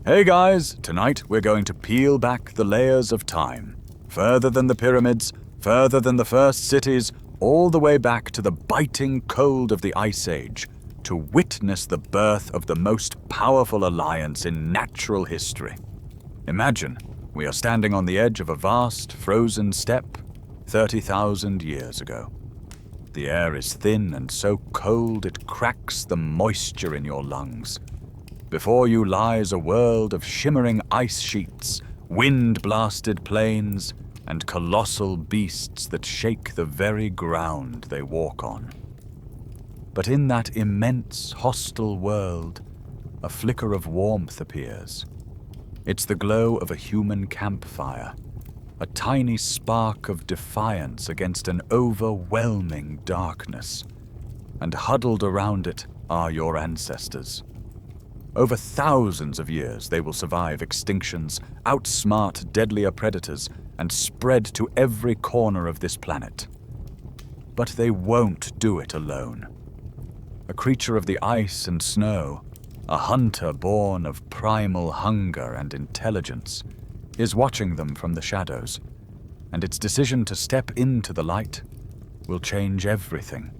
Hey guys, tonight we're going to peel back the layers of time, further than the pyramids, further than the first cities, all the way back to the biting cold of the Ice Age, to witness the birth of the most powerful alliance in natural history. Imagine, we are standing on the edge of a vast, frozen steppe 30,000 years ago. The air is thin and so cold it cracks the moisture in your lungs. Before you lies a world of shimmering ice sheets, wind-blasted plains, and colossal beasts that shake the very ground they walk on. But in that immense, hostile world, a flicker of warmth appears. It's the glow of a human campfire, a tiny spark of defiance against an overwhelming darkness. And huddled around it are your ancestors. Over thousands of years they will survive extinctions, outsmart deadlier predators, and spread to every corner of this planet. But they won't do it alone. A creature of the ice and snow, a hunter born of primal hunger and intelligence, is watching them from the shadows, and its decision to step into the light will change everything.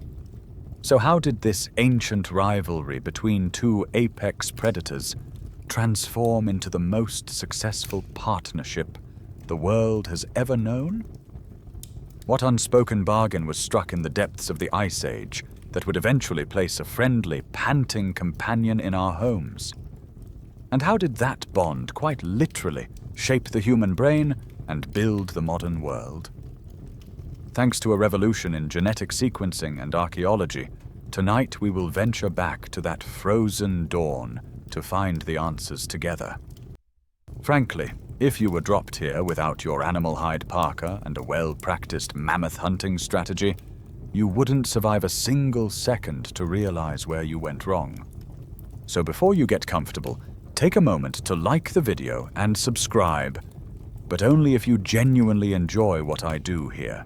So how did this ancient rivalry between two apex predators transform into the most successful partnership the world has ever known? What unspoken bargain was struck in the depths of the Ice Age that would eventually place a friendly, panting companion in our homes? And how did that bond quite literally shape the human brain and build the modern world? Thanks to a revolution in genetic sequencing and archaeology, tonight we will venture back to that frozen dawn to find the answers together. Frankly, if you were dropped here without your animal hide parka and a well-practiced mammoth hunting strategy, you wouldn't survive a single second to realize where you went wrong. So before you get comfortable, take a moment to like the video and subscribe, but only if you genuinely enjoy what I do here.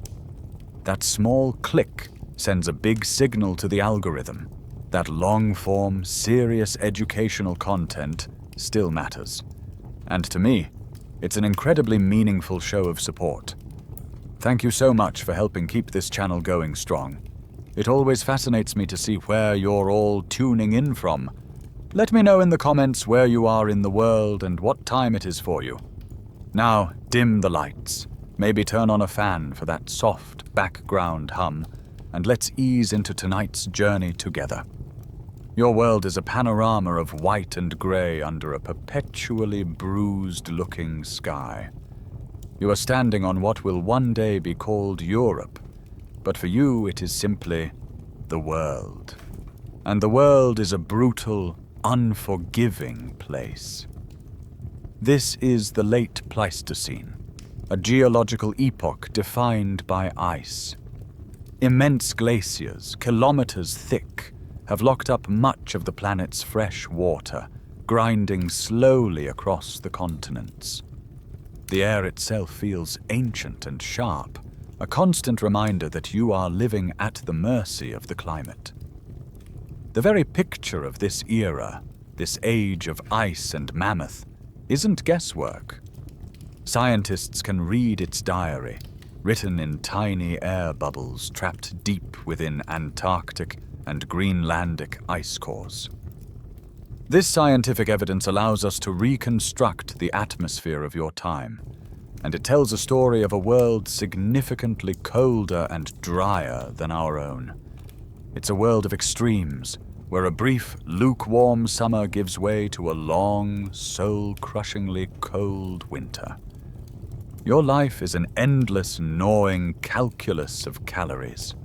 That small click sends a big signal to the algorithm. That long-form, serious educational content still matters. And to me, it's an incredibly meaningful show of support. Thank you so much for helping keep this channel going strong. It always fascinates me to see where you're all tuning in from. Let me know in the comments where you are in the world and what time it is for you. Now, dim the lights. Maybe turn on a fan for that soft background hum, and let's ease into tonight's journey together. Your world is a panorama of white and grey under a perpetually bruised-looking sky. You are standing on what will one day be called Europe, but for you it is simply the world. And the world is a brutal, unforgiving place. This is the late Pleistocene, a geological epoch defined by ice. Immense glaciers, kilometers thick, have locked up much of the planet's fresh water, grinding slowly across the continents. The air itself feels ancient and sharp, a constant reminder that you are living at the mercy of the climate. The very picture of this era, this age of ice and mammoth, isn't guesswork. Scientists can read its diary, written in tiny air bubbles trapped deep within Antarctic and Greenlandic ice cores. This scientific evidence allows us to reconstruct the atmosphere of your time, and it tells a story of a world significantly colder and drier than our own. It's a world of extremes, where a brief, lukewarm summer gives way to a long, soul-crushingly cold winter. Your life is an endless, gnawing calculus of calories.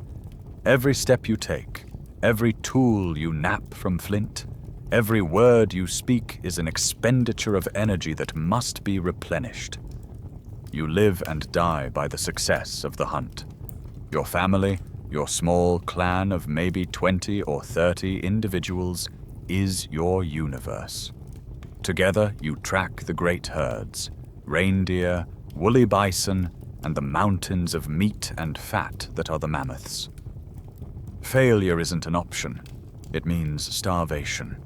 Every step you take, every tool you nap from flint, every word you speak is an expenditure of energy that must be replenished. You live and die by the success of the hunt. Your family, your small clan of maybe 20 or 30 individuals, is your universe. Together you track the great herds, reindeer, woolly bison, and the mountains of meat and fat that are the mammoths. Failure isn't an option. It means starvation.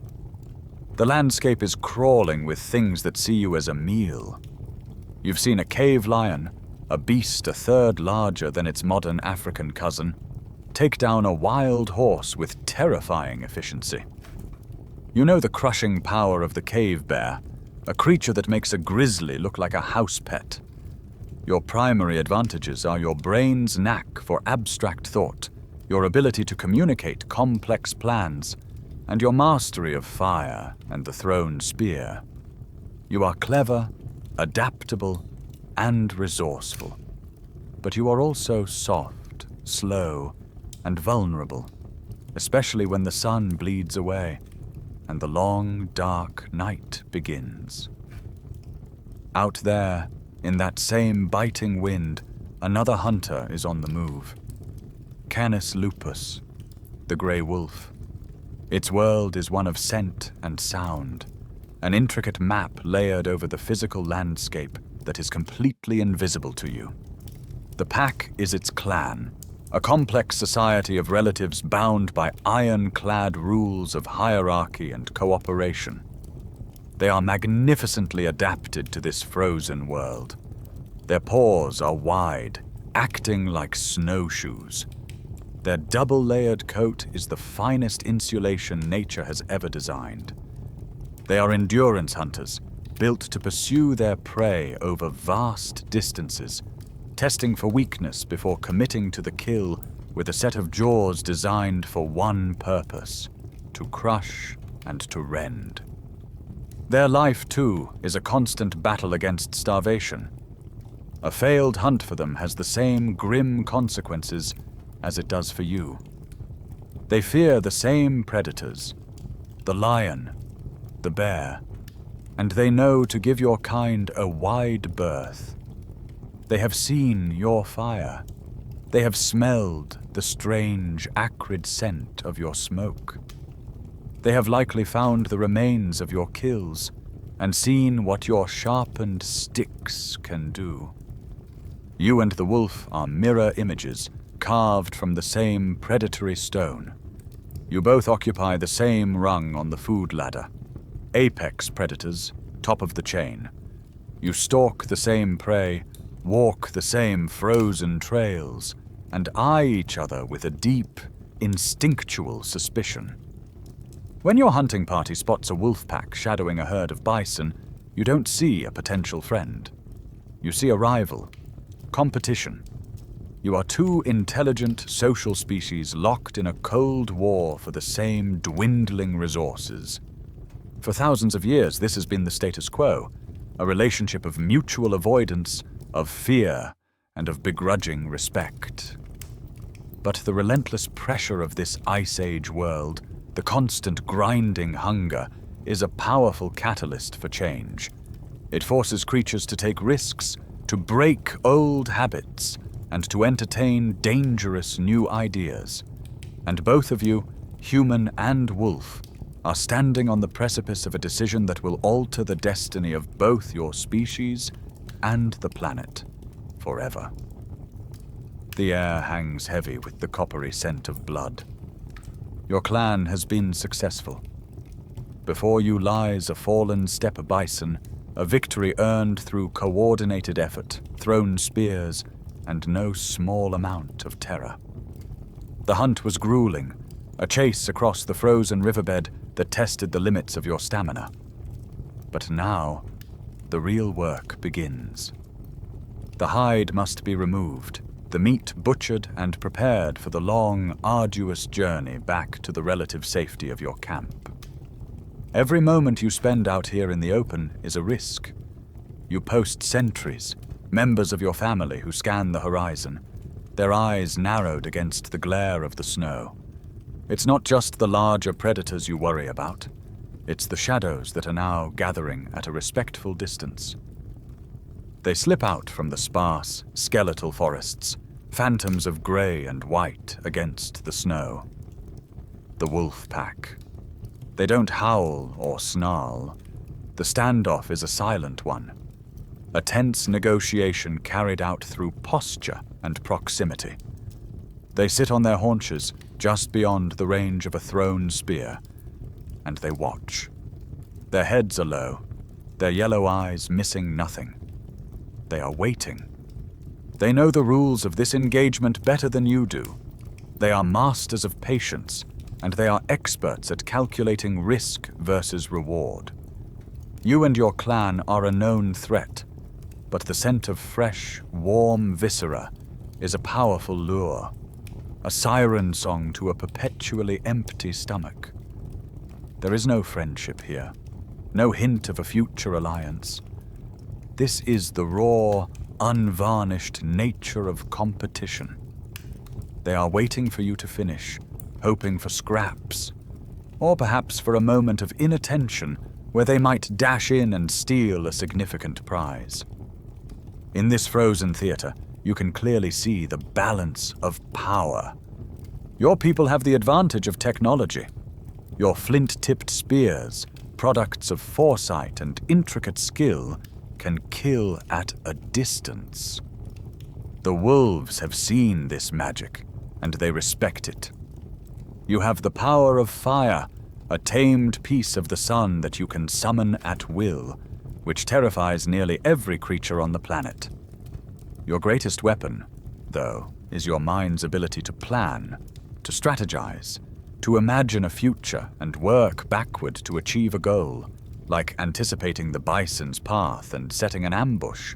The landscape is crawling with things that see you as a meal. You've seen a cave lion, a beast a third larger than its modern African cousin, take down a wild horse with terrifying efficiency. You know the crushing power of the cave bear, a creature that makes a grizzly look like a house pet. Your primary advantages are your brain's knack for abstract thought, your ability to communicate complex plans, and your mastery of fire and the thrown spear. You are clever, adaptable, and resourceful. But you are also soft, slow, and vulnerable, especially when the sun bleeds away and the long, dark night begins. Out there, in that same biting wind, another hunter is on the move. Canis lupus, the grey wolf. Its world is one of scent and sound, an intricate map layered over the physical landscape that is completely invisible to you. The pack is its clan, a complex society of relatives bound by ironclad rules of hierarchy and cooperation. They are magnificently adapted to this frozen world. Their paws are wide, acting like snowshoes. Their double-layered coat is the finest insulation nature has ever designed. They are endurance hunters, built to pursue their prey over vast distances, testing for weakness before committing to the kill with a set of jaws designed for one purpose: to crush and to rend. Their life, too, is a constant battle against starvation. A failed hunt for them has the same grim consequences as it does for you. They fear the same predators, the lion, the bear, and they know to give your kind a wide berth. They have seen your fire. They have smelled the strange, acrid scent of your smoke. They have likely found the remains of your kills and seen what your sharpened sticks can do. You and the wolf are mirror images carved from the same predatory stone. You both occupy the same rung on the food ladder. Apex predators, top of the chain. You stalk the same prey, walk the same frozen trails, and eye each other with a deep, instinctual suspicion. When your hunting party spots a wolf pack shadowing a herd of bison, you don't see a potential friend. You see a rival, competition. You are two intelligent social species locked in a cold war for the same dwindling resources. For thousands of years, this has been the status quo, a relationship of mutual avoidance, of fear, and of begrudging respect. But the relentless pressure of this Ice Age world, the constant grinding hunger, is a powerful catalyst for change. It forces creatures to take risks, to break old habits, and to entertain dangerous new ideas. And both of you, human and wolf, are standing on the precipice of a decision that will alter the destiny of both your species and the planet forever. The air hangs heavy with the coppery scent of blood. Your clan has been successful. Before you lies a fallen steppe bison, a victory earned through coordinated effort, thrown spears, and no small amount of terror. The hunt was grueling, a chase across the frozen riverbed that tested the limits of your stamina. But now, the real work begins. The hide must be removed, the meat butchered and prepared for the long, arduous journey back to the relative safety of your camp. Every moment you spend out here in the open is a risk. You post sentries, members of your family who scan the horizon, their eyes narrowed against the glare of the snow. It's not just the larger predators you worry about. It's the shadows that are now gathering at a respectful distance. They slip out from the sparse, skeletal forests, phantoms of grey and white against the snow. The wolf pack. They don't howl or snarl. The standoff is a silent one, a tense negotiation carried out through posture and proximity. They sit on their haunches just beyond the range of a thrown spear, and they watch. Their heads are low, their yellow eyes missing nothing. They are waiting. They know the rules of this engagement better than you do. They are masters of patience, and they are experts at calculating risk versus reward. You and your clan are a known threat, but the scent of fresh, warm viscera is a powerful lure, a siren song to a perpetually empty stomach. There is no friendship here, no hint of a future alliance. This is the raw, unvarnished nature of competition. They are waiting for you to finish, hoping for scraps, or perhaps for a moment of inattention where they might dash in and steal a significant prize. In this frozen theater, you can clearly see the balance of power. Your people have the advantage of technology. Your flint-tipped spears, products of foresight and intricate skill, can kill at a distance. The wolves have seen this magic, and they respect it. You have the power of fire, a tamed piece of the sun that you can summon at will, which terrifies nearly every creature on the planet. Your greatest weapon, though, is your mind's ability to plan, to strategize, to imagine a future and work backward to achieve a goal, like anticipating the bison's path and setting an ambush.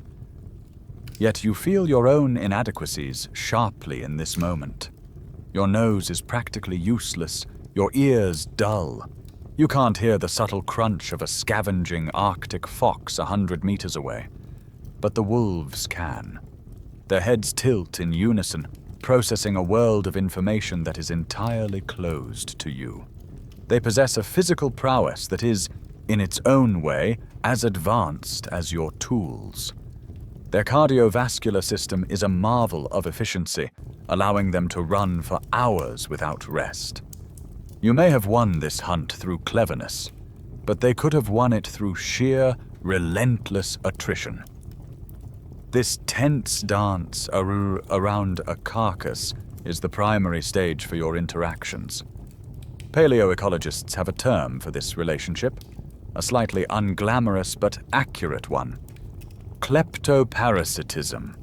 Yet you feel your own inadequacies sharply in this moment. Your nose is practically useless, your ears dull. You can't hear the subtle crunch of a scavenging Arctic fox 100 meters away. But the wolves can. Their heads tilt in unison, processing a world of information that is entirely closed to you. They possess a physical prowess that is, in its own way, as advanced as your tools. Their cardiovascular system is a marvel of efficiency, allowing them to run for hours without rest. You may have won this hunt through cleverness, but they could have won it through sheer, relentless attrition. This tense dance around a carcass is the primary stage for your interactions. Paleoecologists have a term for this relationship, a slightly unglamorous but accurate one: kleptoparasitism.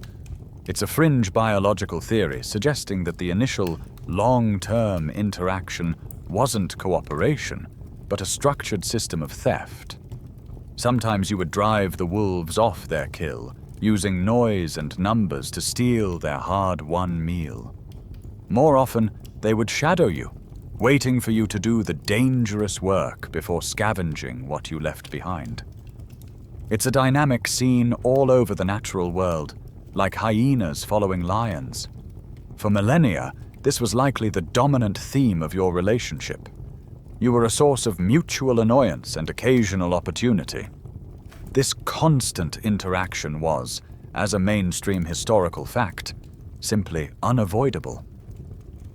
It's a fringe biological theory suggesting that the initial, long-term interaction wasn't cooperation, but a structured system of theft. Sometimes you would drive the wolves off their kill, using noise and numbers to steal their hard-won meal. More often, they would shadow you, waiting for you to do the dangerous work before scavenging what you left behind. It's a dynamic scene all over the natural world, like hyenas following lions. For millennia, this was likely the dominant theme of your relationship. You were a source of mutual annoyance and occasional opportunity. This constant interaction was, as a mainstream historical fact, simply unavoidable.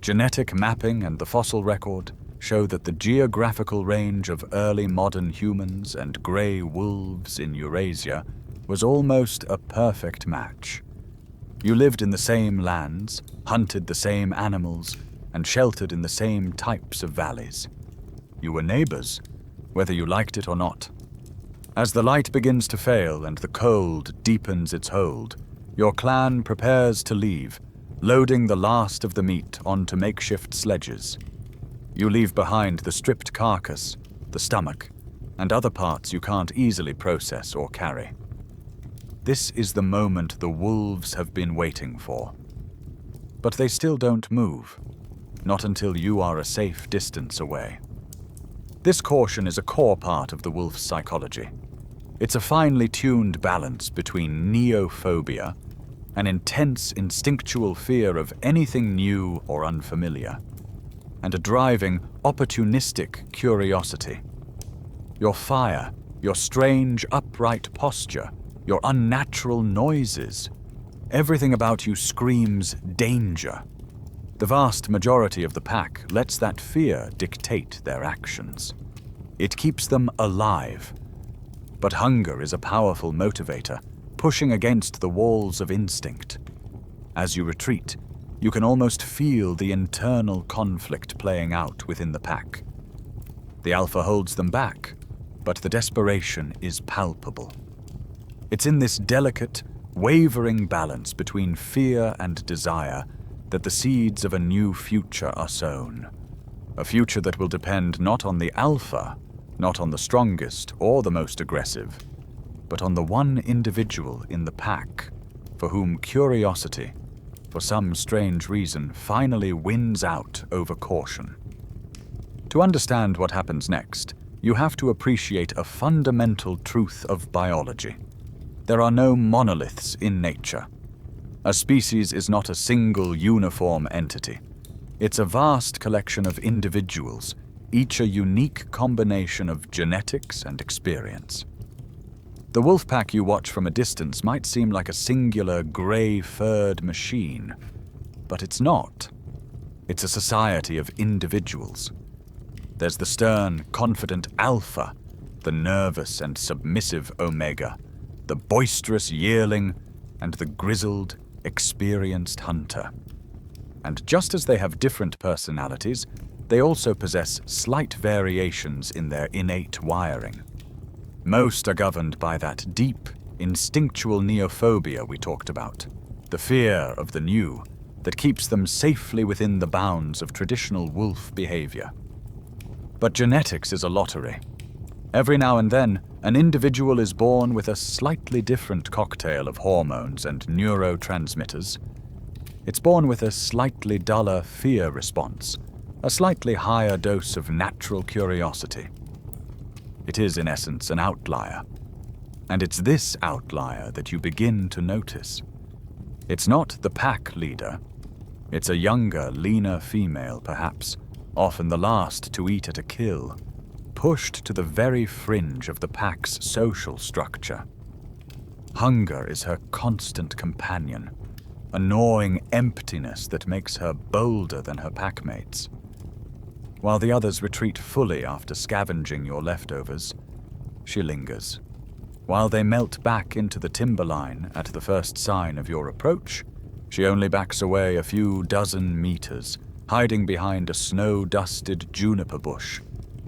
Genetic mapping and the fossil record show that the geographical range of early modern humans and grey wolves in Eurasia was almost a perfect match. You lived in the same lands, hunted the same animals, and sheltered in the same types of valleys. You were neighbors, whether you liked it or not. As the light begins to fail and the cold deepens its hold, your clan prepares to leave, loading the last of the meat onto makeshift sledges. You leave behind the stripped carcass, the stomach, and other parts you can't easily process or carry. This is the moment the wolves have been waiting for. But they still don't move, not until you are a safe distance away. This caution is a core part of the wolf's psychology. It's a finely tuned balance between neophobia, an intense instinctual fear of anything new or unfamiliar, and a driving, opportunistic curiosity. Your fire, your strange, upright posture, your unnatural noises, everything about you screams danger. The vast majority of the pack lets that fear dictate their actions. It keeps them alive. But hunger is a powerful motivator, pushing against the walls of instinct. As you retreat, you can almost feel the internal conflict playing out within the pack. The alpha holds them back, but the desperation is palpable. It's in this delicate, wavering balance between fear and desire that the seeds of a new future are sown. A future that will depend not on the alpha, not on the strongest or the most aggressive, but on the one individual in the pack for whom curiosity, for some strange reason, finally wins out over caution. To understand what happens next, you have to appreciate a fundamental truth of biology. There are no monoliths in nature. A species is not a single uniform entity. It's a vast collection of individuals, each a unique combination of genetics and experience. The wolf pack you watch from a distance might seem like a singular gray-furred machine, but it's not. It's a society of individuals. There's the stern, confident alpha, the nervous and submissive omega, the boisterous yearling, and the grizzled, experienced hunter. And just as they have different personalities, they also possess slight variations in their innate wiring. Most are governed by that deep, instinctual neophobia we talked about, the fear of the new that keeps them safely within the bounds of traditional wolf behavior. But genetics is a lottery. Every now and then, an individual is born with a slightly different cocktail of hormones and neurotransmitters. It's born with a slightly duller fear response, a slightly higher dose of natural curiosity. It is, in essence, an outlier. And it's this outlier that you begin to notice. It's not the pack leader. It's a younger, leaner female, perhaps, often the last to eat at a kill, pushed to the very fringe of the pack's social structure. Hunger is her constant companion, a gnawing emptiness that makes her bolder than her packmates. While the others retreat fully after scavenging your leftovers, she lingers. While they melt back into the timberline at the first sign of your approach, she only backs away a few dozen meters, hiding behind a snow-dusted juniper bush,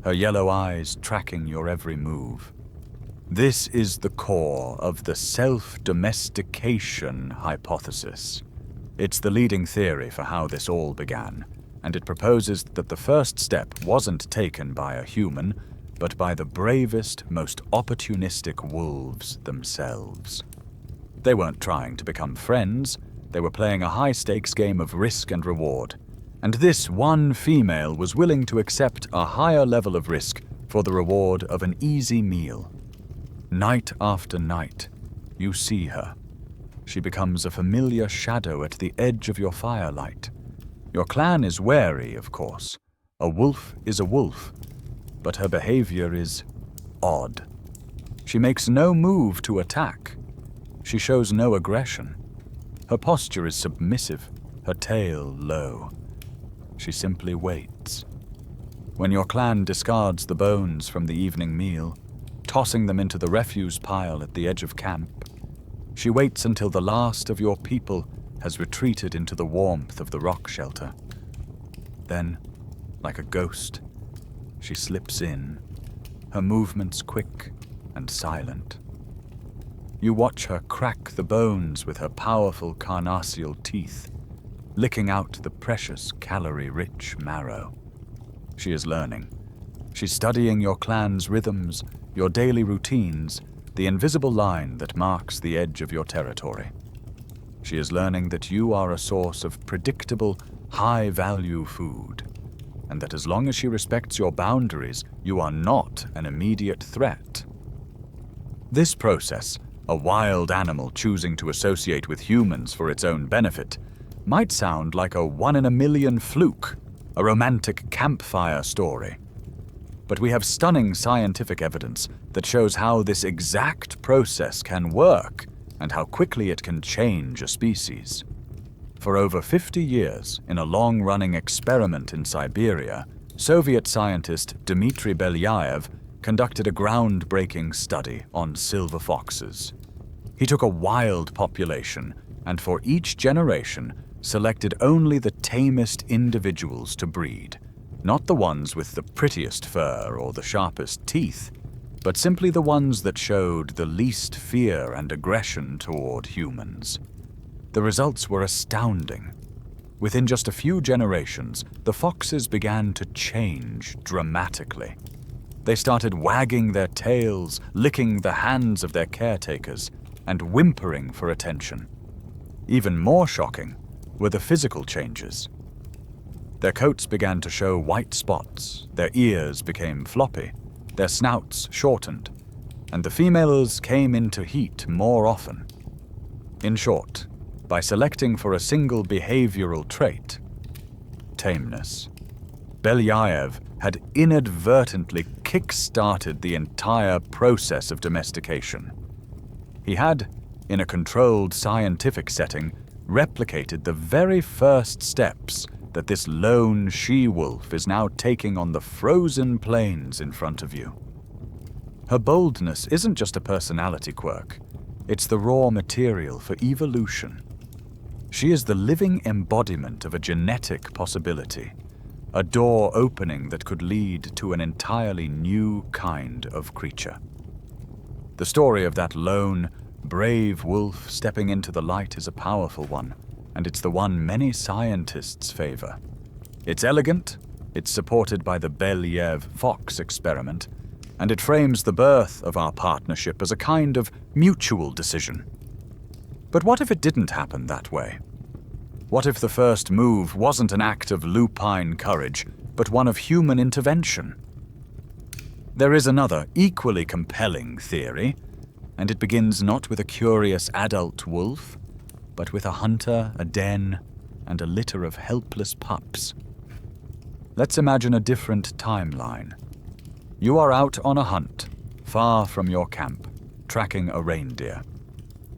her yellow eyes tracking your every move. This is the core of the Self-Domestication hypothesis. It's the leading theory for how this all began, and it proposes that the first step wasn't taken by a human, but by the bravest, most opportunistic wolves themselves. They weren't trying to become friends, they were playing a high-stakes game of risk and reward, and this one female was willing to accept a higher level of risk for the reward of an easy meal. Night after night, you see her. She becomes a familiar shadow at the edge of your firelight. Your clan is wary, of course. A wolf is a wolf, but her behavior is odd. She makes no move to attack. She shows no aggression. Her posture is submissive, her tail low. She simply waits. When your clan discards the bones from the evening meal, tossing them into the refuse pile at the edge of camp, she waits until the last of your people has retreated into the warmth of the rock shelter. Then, like a ghost, she slips in, her movements quick and silent. You watch her crack the bones with her powerful carnassial teeth, licking out the precious calorie-rich marrow. She is learning. She's studying your clan's rhythms, your daily routines, the invisible line that marks the edge of your territory. She is learning that you are a source of predictable, high-value food, and that as long as she respects your boundaries, you are not an immediate threat. This process, a wild animal choosing to associate with humans for its own benefit, might sound like a one-in-a-million fluke, a romantic campfire story. But we have stunning scientific evidence that shows how this exact process can work and how quickly it can change a species. For over 50 years, in a long-running experiment in Siberia, Soviet scientist Dmitry Belyaev conducted a groundbreaking study on silver foxes. He took a wild population and for each generation selected only the tamest individuals to breed, not the ones with the prettiest fur or the sharpest teeth. but simply the ones that showed the least fear and aggression toward humans. The results were astounding. Within just a few generations, the foxes began to change dramatically. They started wagging their tails, licking the hands of their caretakers, and whimpering for attention. Even more shocking were the physical changes. Their coats began to show white spots, their ears became floppy, their snouts shortened, and the females came into heat more often. In short, by selecting for a single behavioral trait, tameness, Belyaev had inadvertently kick-started the entire process of domestication. He had, in a controlled scientific setting, replicated the very first steps that this lone she-wolf is now taking on the frozen plains in front of you. Her boldness isn't just a personality quirk, it's the raw material for evolution. She is the living embodiment of a genetic possibility, a door opening that could lead to an entirely new kind of creature. The story of that lone, brave wolf stepping into the light is a powerful one, and it's the one many scientists favor. It's elegant, it's supported by the Belyaev fox experiment, and it frames the birth of our partnership as a kind of mutual decision. But what if it didn't happen that way? What if the first move wasn't an act of lupine courage, but one of human intervention? There is another, equally compelling theory, and it begins not with a curious adult wolf, but with a hunter, a den, and a litter of helpless pups. Let's imagine a different timeline. You are out on a hunt, far from your camp, tracking a reindeer.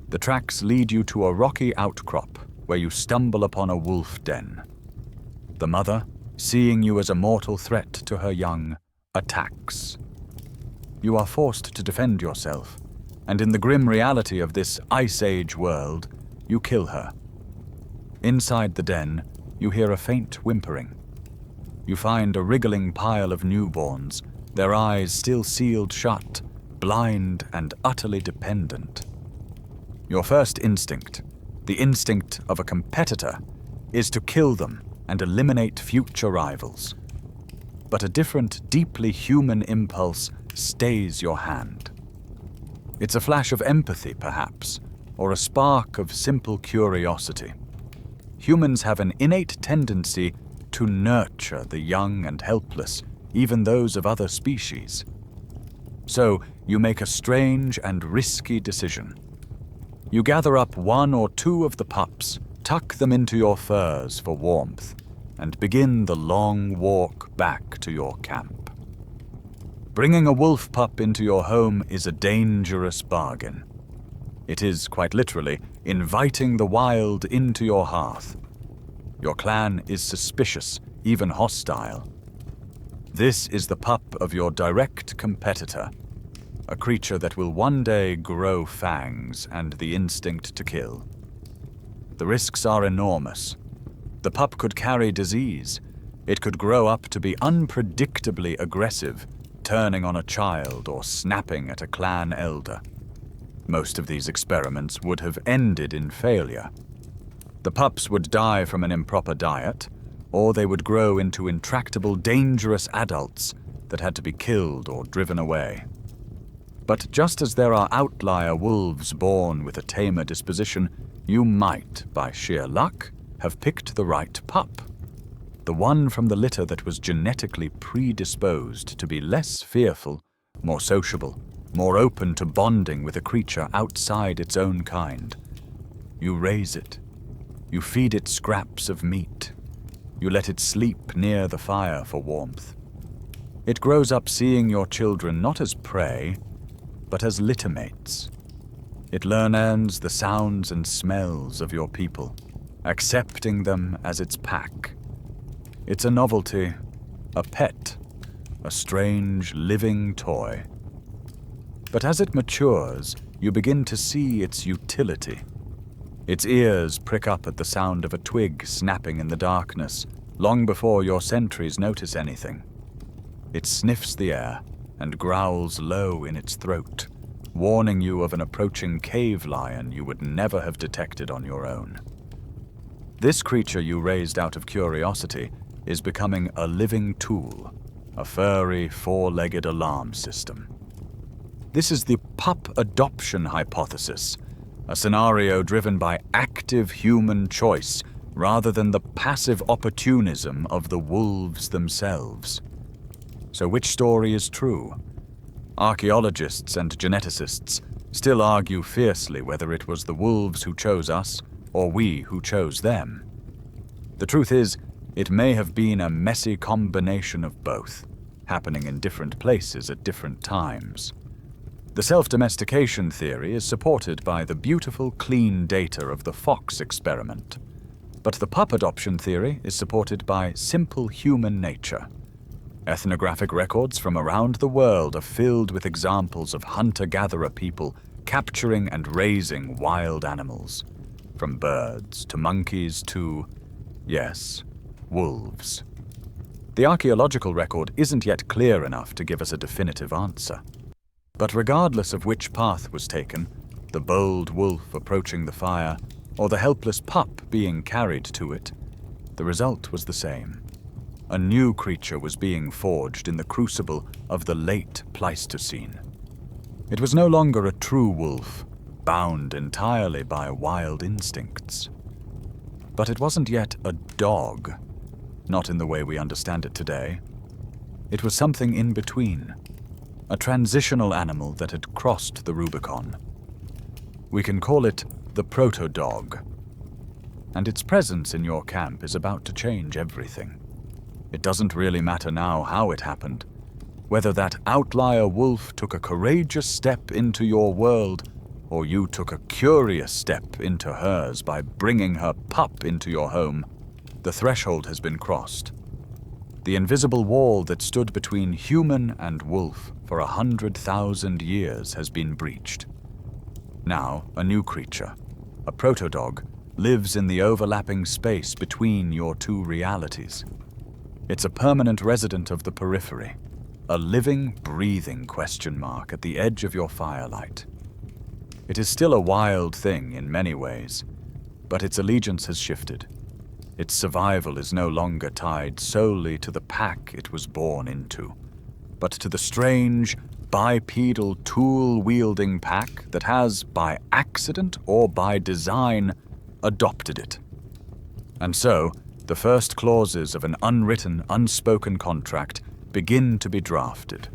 The tracks lead you to a rocky outcrop where you stumble upon a wolf den. The mother, seeing you as a mortal threat to her young, attacks. You are forced to defend yourself, and in the grim reality of this Ice Age world, you kill her. Inside the den, you hear a faint whimpering. You find a wriggling pile of newborns, their eyes still sealed shut, blind and utterly dependent. Your first instinct, the instinct of a competitor, is to kill them and eliminate future rivals. But a different, deeply human impulse stays your hand. It's a flash of empathy, perhaps, or a spark of simple curiosity. Humans have an innate tendency to nurture the young and helpless, even those of other species. So you make a strange and risky decision. You gather up one or two of the pups, tuck them into your furs for warmth, and begin the long walk back to your camp. Bringing a wolf pup into your home is a dangerous bargain. It is, quite literally, inviting the wild into your hearth. Your clan is suspicious, even hostile. This is the pup of your direct competitor, a creature that will one day grow fangs and the instinct to kill. The risks are enormous. The pup could carry disease. It could grow up to be unpredictably aggressive, turning on a child or snapping at a clan elder. Most of these experiments would have ended in failure. The pups would die from an improper diet, or they would grow into intractable, dangerous adults that had to be killed or driven away. But just as there are outlier wolves born with a tamer disposition, you might, by sheer luck, have picked the right pup. The one from the litter that was genetically predisposed to be less fearful, more sociable, more open to bonding with a creature outside its own kind. You raise it. You feed it scraps of meat. You let it sleep near the fire for warmth. It grows up seeing your children not as prey, but as littermates. It learns the sounds and smells of your people, accepting them as its pack. It's a novelty, a pet, a strange living toy. But as it matures, you begin to see its utility. Its ears prick up at the sound of a twig snapping in the darkness, long before your sentries notice anything. It sniffs the air, and growls low in its throat, warning you of an approaching cave lion you would never have detected on your own. This creature you raised out of curiosity is becoming a living tool, a furry, four-legged alarm system. This is the pup adoption hypothesis, a scenario driven by active human choice rather than the passive opportunism of the wolves themselves. So which story is true? Archaeologists and geneticists still argue fiercely whether it was the wolves who chose us or we who chose them. The truth is, it may have been a messy combination of both, happening in different places at different times. The self-domestication theory is supported by the beautiful, clean data of the fox experiment. But the pup adoption theory is supported by simple human nature. Ethnographic records from around the world are filled with examples of hunter-gatherer people capturing and raising wild animals, from birds to monkeys to, yes, wolves. The archaeological record isn't yet clear enough to give us a definitive answer. But regardless of which path was taken, the bold wolf approaching the fire or the helpless pup being carried to it, the result was the same. A new creature was being forged in the crucible of the late Pleistocene. It was no longer a true wolf, bound entirely by wild instincts. But it wasn't yet a dog, not in the way we understand it today. It was something in between, a transitional animal that had crossed the Rubicon. We can call it the proto-dog. And its presence in your camp is about to change everything. It doesn't really matter now how it happened, whether that outlier wolf took a courageous step into your world, or you took a curious step into hers by bringing her pup into your home. The threshold has been crossed. The invisible wall that stood between human and wolf for 100,000 years has been breached. Now, a new creature, a proto-dog, lives in the overlapping space between your two realities. It's a permanent resident of the periphery, a living, breathing question mark at the edge of your firelight. It is still a wild thing in many ways, but its allegiance has shifted. Its survival is no longer tied solely to the pack it was born into, but to the strange, bipedal, tool-wielding pack that has, by accident or by design, adopted it. And so, the first clauses of an unwritten, unspoken contract begin to be drafted.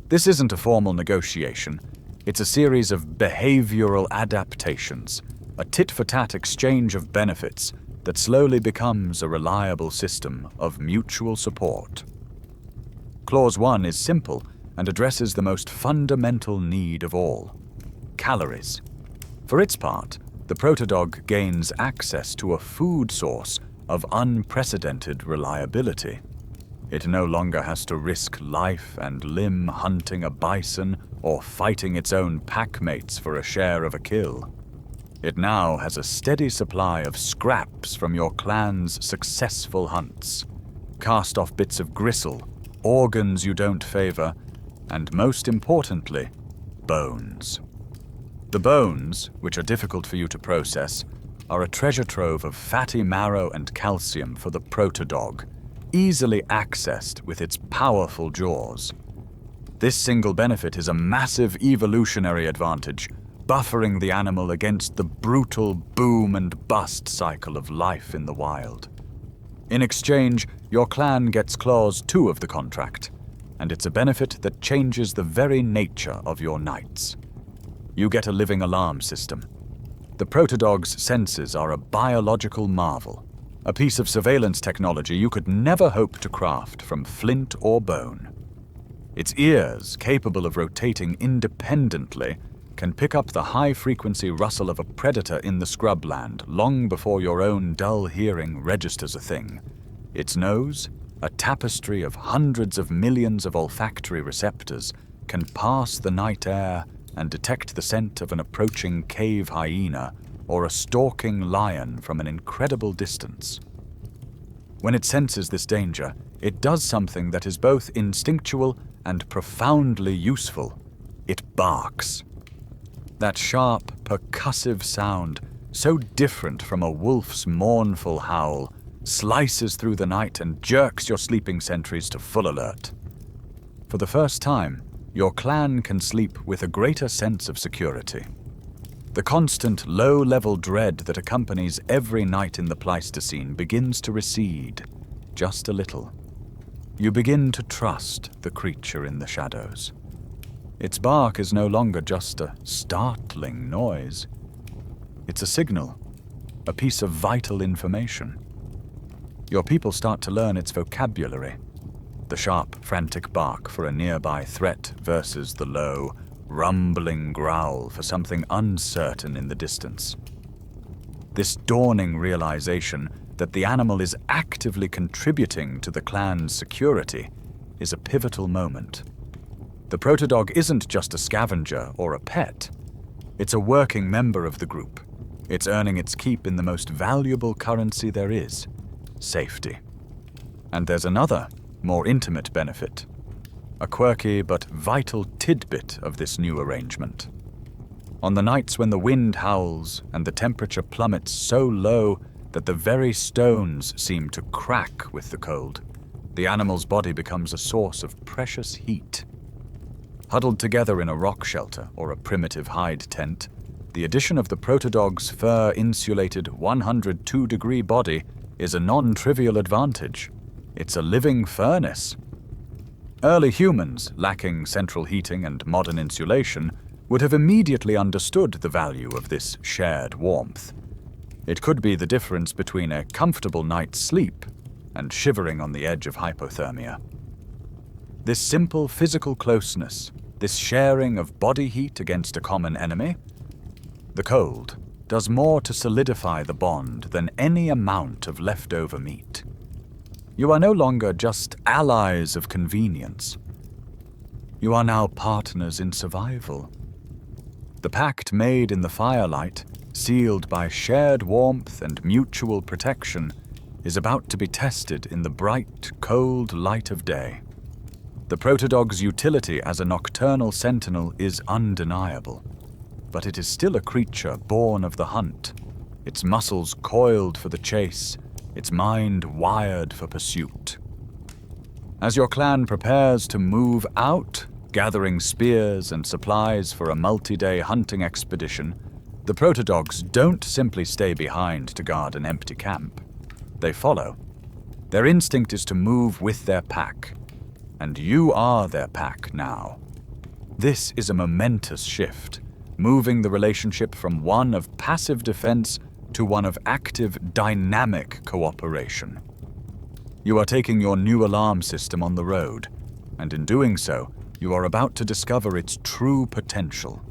This isn't a formal negotiation. It's a series of behavioral adaptations, a tit-for-tat exchange of benefits that slowly becomes a reliable system of mutual support. Clause 1 is simple and addresses the most fundamental need of all: calories. For its part, the proto-dog gains access to a food source of unprecedented reliability. It no longer has to risk life and limb hunting a bison or fighting its own packmates for a share of a kill. It now has a steady supply of scraps from your clan's successful hunts, cast-off bits of gristle, organs you don't favor, and most importantly, bones. The bones, which are difficult for you to process, are a treasure trove of fatty marrow and calcium for the proto-dog, easily accessed with its powerful jaws. This single benefit is a massive evolutionary advantage, buffering the animal against the brutal boom and bust cycle of life in the wild. In exchange, your clan gets Clause 2 of the contract, and it's a benefit that changes the very nature of your nights. You get a living alarm system. The proto-dog's senses are a biological marvel, a piece of surveillance technology you could never hope to craft from flint or bone. Its ears, capable of rotating independently, can pick up the high-frequency rustle of a predator in the scrubland long before your own dull hearing registers a thing. Its nose, a tapestry of hundreds of millions of olfactory receptors, can pass the night air and detect the scent of an approaching cave hyena or a stalking lion from an incredible distance. When it senses this danger, it does something that is both instinctual and profoundly useful. It barks. That sharp, percussive sound, so different from a wolf's mournful howl, slices through the night and jerks your sleeping sentries to full alert. For the first time, your clan can sleep with a greater sense of security. The constant low-level dread that accompanies every night in the Pleistocene begins to recede, just a little. You begin to trust the creature in the shadows. Its bark is no longer just a startling noise. It's a signal, a piece of vital information. Your people start to learn its vocabulary. The sharp, frantic bark for a nearby threat versus the low, rumbling growl for something uncertain in the distance. This dawning realization that the animal is actively contributing to the clan's security is a pivotal moment. The protodog isn't just a scavenger or a pet. It's a working member of the group. It's earning its keep in the most valuable currency there is, safety. And there's another, more intimate benefit. A quirky but vital tidbit of this new arrangement. On the nights when the wind howls and the temperature plummets so low that the very stones seem to crack with the cold, the animal's body becomes a source of precious heat. Huddled together in a rock shelter or a primitive hide tent, the addition of the protodog's fur-insulated 102-degree body is a non-trivial advantage. It's a living furnace. Early humans, lacking central heating and modern insulation, would have immediately understood the value of this shared warmth. It could be the difference between a comfortable night's sleep and shivering on the edge of hypothermia. This simple physical closeness, this sharing of body heat against a common enemy, the cold, does more to solidify the bond than any amount of leftover meat. You are no longer just allies of convenience. You are now partners in survival. The pact made in the firelight, sealed by shared warmth and mutual protection, is about to be tested in the bright, cold light of day. The protodog's utility as a nocturnal sentinel is undeniable, but it is still a creature born of the hunt, its muscles coiled for the chase, its mind wired for pursuit. As your clan prepares to move out, gathering spears and supplies for a multi-day hunting expedition, the protodogs don't simply stay behind to guard an empty camp. They follow. Their instinct is to move with their pack, and you are their pack now. This is a momentous shift, moving the relationship from one of passive defense to one of active, dynamic cooperation. You are taking your new alarm system on the road, and in doing so, you are about to discover its true potential.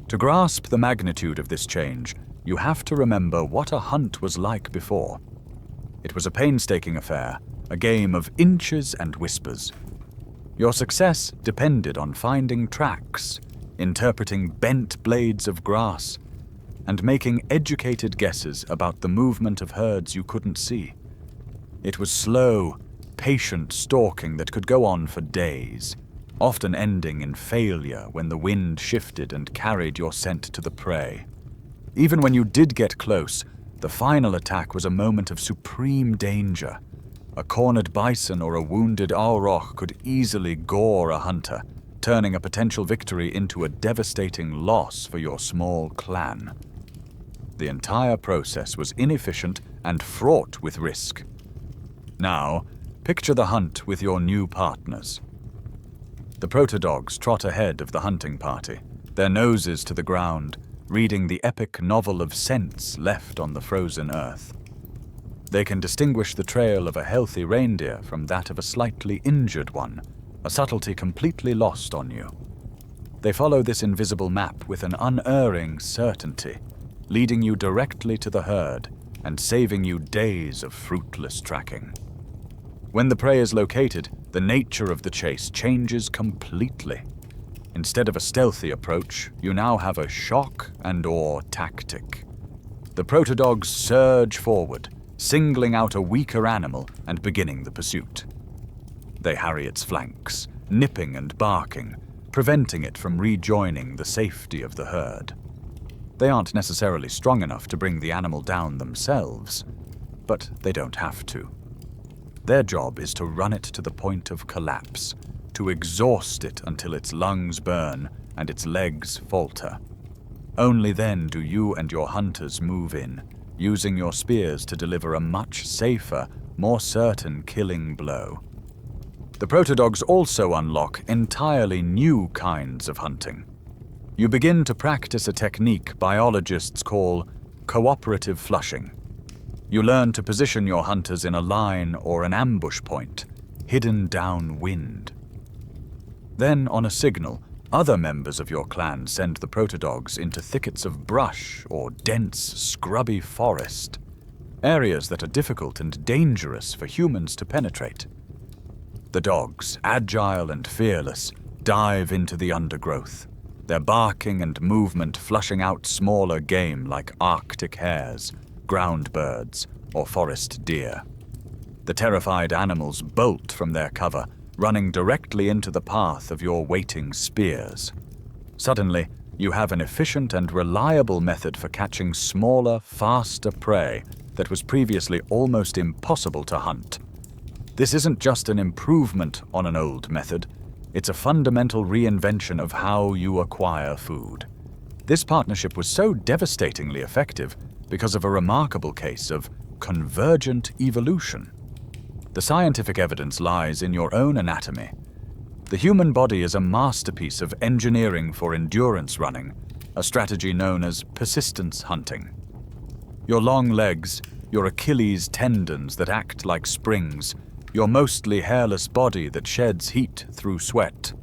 To grasp the magnitude of this change, you have to remember what a hunt was like before. It was a painstaking affair, a game of inches and whispers. Your success depended on finding tracks, interpreting bent blades of grass, and making educated guesses about the movement of herds you couldn't see. It was slow, patient stalking that could go on for days, often ending in failure when the wind shifted and carried your scent to the prey. Even when you did get close, the final attack was a moment of supreme danger. A cornered bison or a wounded auroch could easily gore a hunter, turning a potential victory into a devastating loss for your small clan. The entire process was inefficient and fraught with risk. Now, picture the hunt with your new partners. The protodogs trot ahead of the hunting party, their noses to the ground, reading the epic novel of scents left on the frozen earth. They can distinguish the trail of a healthy reindeer from that of a slightly injured one, a subtlety completely lost on you. They follow this invisible map with an unerring certainty, leading you directly to the herd and saving you days of fruitless tracking. When the prey is located, the nature of the chase changes completely. Instead of a stealthy approach, you now have a shock and awe tactic. The protodogs surge forward, singling out a weaker animal and beginning the pursuit. They harry its flanks, nipping and barking, preventing it from rejoining the safety of the herd. They aren't necessarily strong enough to bring the animal down themselves, but they don't have to. Their job is to run it to the point of collapse, to exhaust it until its lungs burn and its legs falter. Only then do you and your hunters move in, using your spears to deliver a much safer, more certain killing blow. The protodogs also unlock entirely new kinds of hunting. You begin to practice a technique biologists call cooperative flushing. You learn to position your hunters in a line or an ambush point, hidden downwind. Then, on a signal, other members of your clan send the protodogs into thickets of brush or dense, scrubby forest, areas that are difficult and dangerous for humans to penetrate. The dogs, agile and fearless, dive into the undergrowth, their barking and movement flushing out smaller game like Arctic hares, ground birds, or forest deer. The terrified animals bolt from their cover, running directly into the path of your waiting spears. Suddenly, you have an efficient and reliable method for catching smaller, faster prey that was previously almost impossible to hunt. This isn't just an improvement on an old method, it's a fundamental reinvention of how you acquire food. This partnership was so devastatingly effective because of a remarkable case of convergent evolution. The scientific evidence lies in your own anatomy. The human body is a masterpiece of engineering for endurance running, a strategy known as persistence hunting. Your long legs, your Achilles tendons that act like springs, your mostly hairless body that sheds heat through sweat.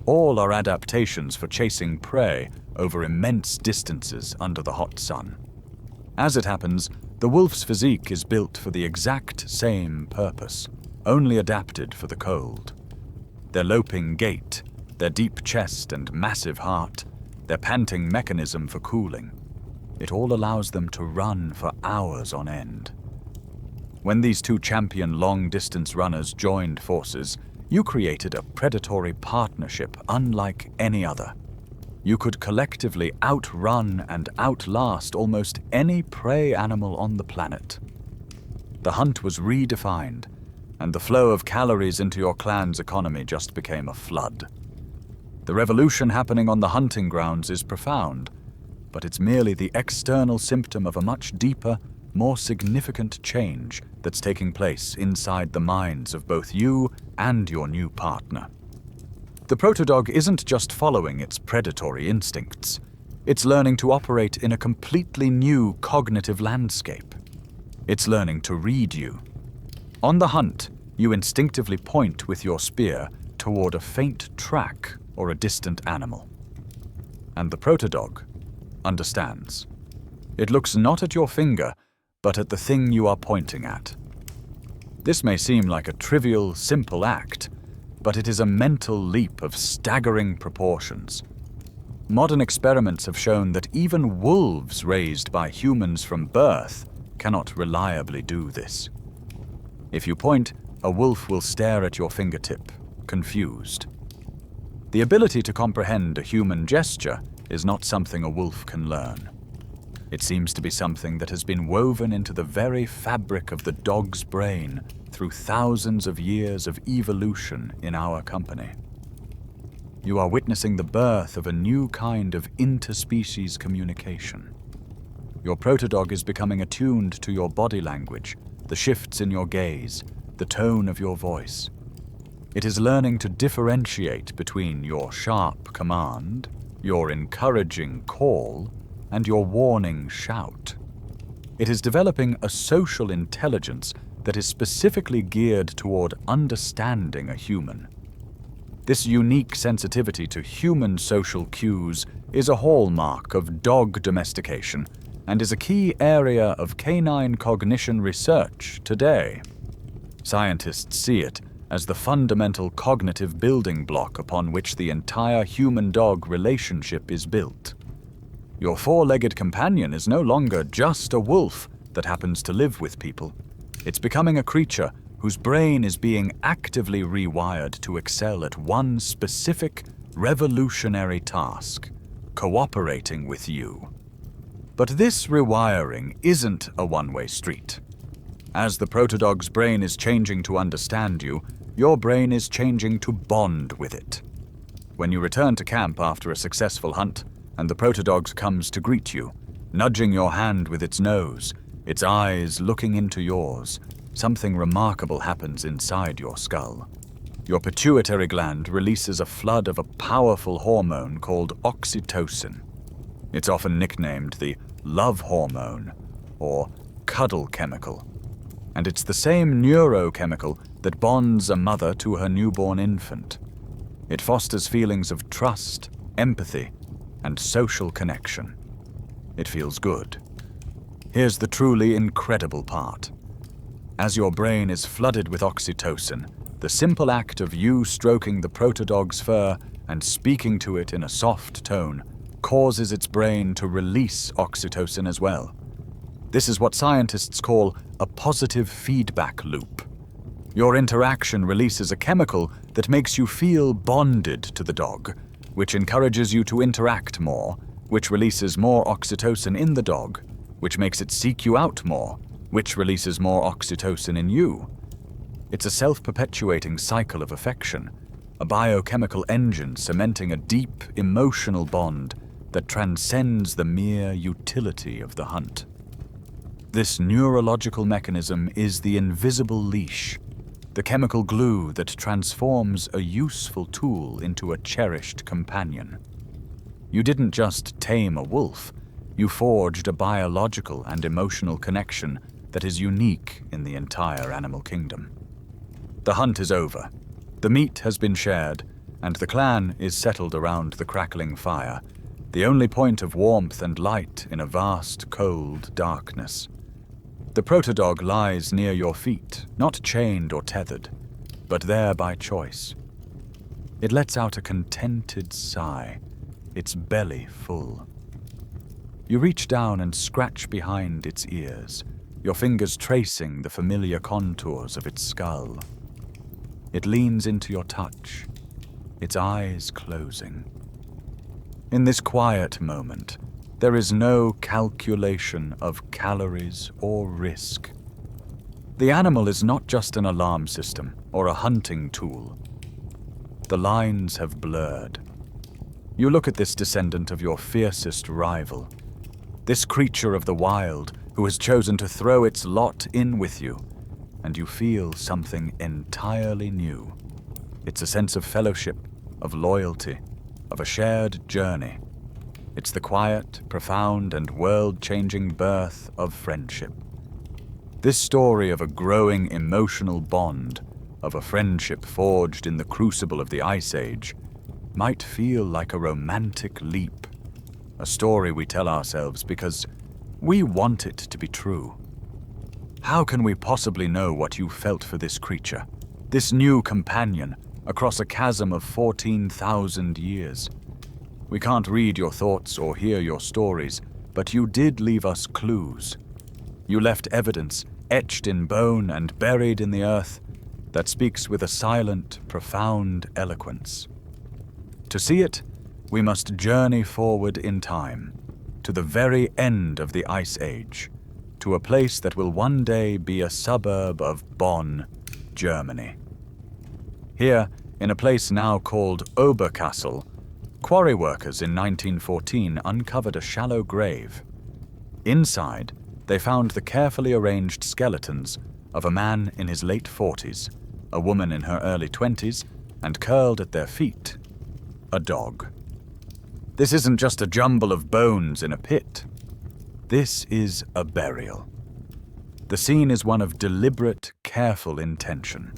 All are adaptations for chasing prey over immense distances under the hot sun. As it happens, the wolf's physique is built for the exact same purpose, only adapted for the cold. Their loping gait, their deep chest and massive heart, their panting mechanism for cooling, it all allows them to run for hours on end. When these two champion long-distance runners joined forces, you created a predatory partnership unlike any other. You could collectively outrun and outlast almost any prey animal on the planet. The hunt was redefined, and the flow of calories into your clan's economy just became a flood. The revolution happening on the hunting grounds is profound, but it's merely the external symptom of a much deeper, more significant change that's taking place inside the minds of both you and your new partner. The protodog isn't just following its predatory instincts. It's learning to operate in a completely new cognitive landscape. It's learning to read you. On the hunt, you instinctively point with your spear toward a faint track or a distant animal. And the protodog understands. It looks not at your finger, but at the thing you are pointing at. This may seem like a trivial, simple act, but it is a mental leap of staggering proportions. Modern experiments have shown that even wolves raised by humans from birth cannot reliably do this. If you point, a wolf will stare at your fingertip, confused. The ability to comprehend a human gesture is not something a wolf can learn. It seems to be something that has been woven into the very fabric of the dog's brain through thousands of years of evolution in our company. You are witnessing the birth of a new kind of interspecies communication. Your protodog is becoming attuned to your body language, the shifts in your gaze, the tone of your voice. It is learning to differentiate between your sharp command, your encouraging call, and your warning shout. It is developing a social intelligence that is specifically geared toward understanding a human. This unique sensitivity to human social cues is a hallmark of dog domestication and is a key area of canine cognition research today. Scientists see it as the fundamental cognitive building block upon which the entire human-dog relationship is built. Your four-legged companion is no longer just a wolf that happens to live with people. It's becoming a creature whose brain is being actively rewired to excel at one specific, revolutionary task: cooperating with you. But this rewiring isn't a one-way street. As the protodog's brain is changing to understand you, your brain is changing to bond with it. When you return to camp after a successful hunt, and the protodog comes to greet you, nudging your hand with its nose, its eyes looking into yours, something remarkable happens inside your skull. Your pituitary gland releases a flood of a powerful hormone called oxytocin. It's often nicknamed the love hormone, or cuddle chemical. And it's the same neurochemical that bonds a mother to her newborn infant. It fosters feelings of trust, empathy, and social connection. It feels good. Here's the truly incredible part. As your brain is flooded with oxytocin, the simple act of you stroking the protodog's fur and speaking to it in a soft tone causes its brain to release oxytocin as well. This is what scientists call a positive feedback loop. Your interaction releases a chemical that makes you feel bonded to the dog, which encourages you to interact more, which releases more oxytocin in the dog, which makes it seek you out more, which releases more oxytocin in you. It's a self-perpetuating cycle of affection, a biochemical engine cementing a deep emotional bond that transcends the mere utility of the hunt. This neurological mechanism is the invisible leash, the chemical glue that transforms a useful tool into a cherished companion. You didn't just tame a wolf, you forged a biological and emotional connection that is unique in the entire animal kingdom. The hunt is over, the meat has been shared, and the clan is settled around the crackling fire, the only point of warmth and light in a vast, cold darkness. The protodog lies near your feet, not chained or tethered, but there by choice. It lets out a contented sigh, its belly full. You reach down and scratch behind its ears, your fingers tracing the familiar contours of its skull. It leans into your touch, its eyes closing. In this quiet moment, there is no calculation of calories or risk. The animal is not just an alarm system or a hunting tool. The lines have blurred. You look at this descendant of your fiercest rival, this creature of the wild who has chosen to throw its lot in with you, and you feel something entirely new. It's a sense of fellowship, of loyalty, of a shared journey. It's the quiet, profound, and world-changing birth of friendship. This story of a growing emotional bond, of a friendship forged in the crucible of the Ice Age, might feel like a romantic leap, a story we tell ourselves because we want it to be true. How can we possibly know what you felt for this creature, this new companion, across a chasm of 14,000 years? We can't read your thoughts or hear your stories, but you did leave us clues. You left evidence, etched in bone and buried in the earth, that speaks with a silent, profound eloquence. To see it, we must journey forward in time, to the very end of the Ice Age, to a place that will one day be a suburb of Bonn, Germany. Here, in a place now called Oberkassel, quarry workers in 1914 uncovered a shallow grave. Inside, they found the carefully arranged skeletons of a man in his late 40s, a woman in her early 20s, and curled at their feet, a dog. This isn't just a jumble of bones in a pit. This is a burial. The scene is one of deliberate, careful intention.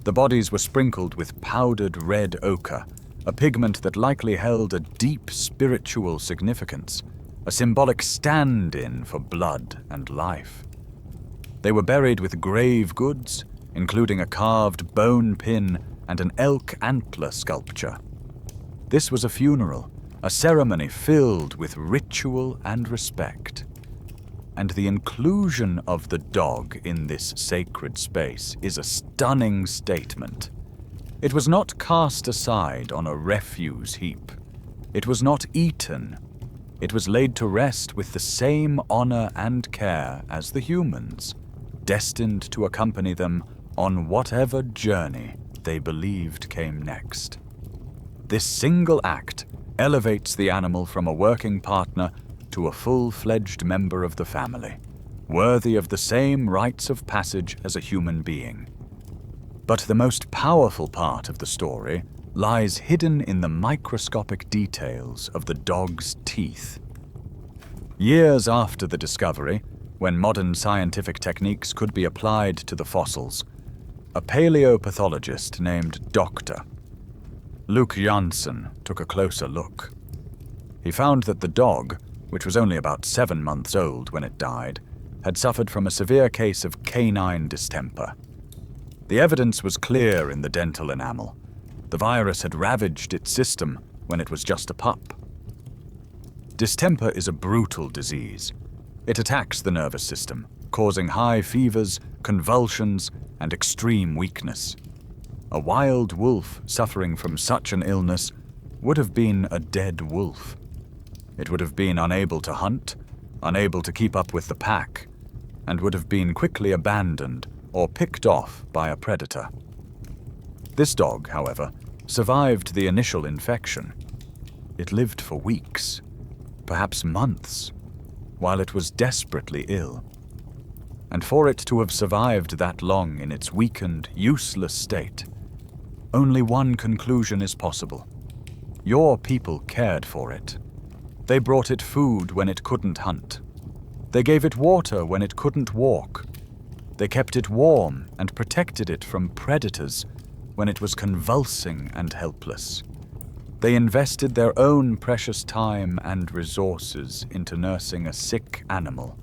The bodies were sprinkled with powdered red ochre, a pigment that likely held a deep spiritual significance, a symbolic stand-in for blood and life. They were buried with grave goods, including a carved bone pin and an elk antler sculpture. This was a funeral, a ceremony filled with ritual and respect. and the inclusion of the dog in this sacred space is a stunning statement. It was not cast aside on a refuse heap. It was not eaten. It was laid to rest with the same honor and care as the humans, destined to accompany them on whatever journey they believed came next. This single act elevates the animal from a working partner to a full-fledged member of the family, worthy of the same rites of passage as a human being. But the most powerful part of the story lies hidden in the microscopic details of the dog's teeth. Years after the discovery, when modern scientific techniques could be applied to the fossils, a paleopathologist named Dr. Luke Janssen took a closer look. He found that the dog, which was only about 7 months old when it died, had suffered from a severe case of canine distemper. The evidence was clear in the dental enamel. The virus had ravaged its system when it was just a pup. Distemper is a brutal disease. It attacks the nervous system, causing high fevers, convulsions, and extreme weakness. A wild wolf suffering from such an illness would have been a dead wolf. It would have been unable to hunt, unable to keep up with the pack, and would have been quickly abandoned or picked off by a predator. This dog, however, survived the initial infection. It lived for weeks, perhaps months, while it was desperately ill. And for it to have survived that long in its weakened, useless state, only one conclusion is possible. Your people cared for it. They brought it food when it couldn't hunt. They gave it water when it couldn't walk. They kept it warm and protected it from predators when it was convulsing and helpless. They invested their own precious time and resources into nursing a sick animal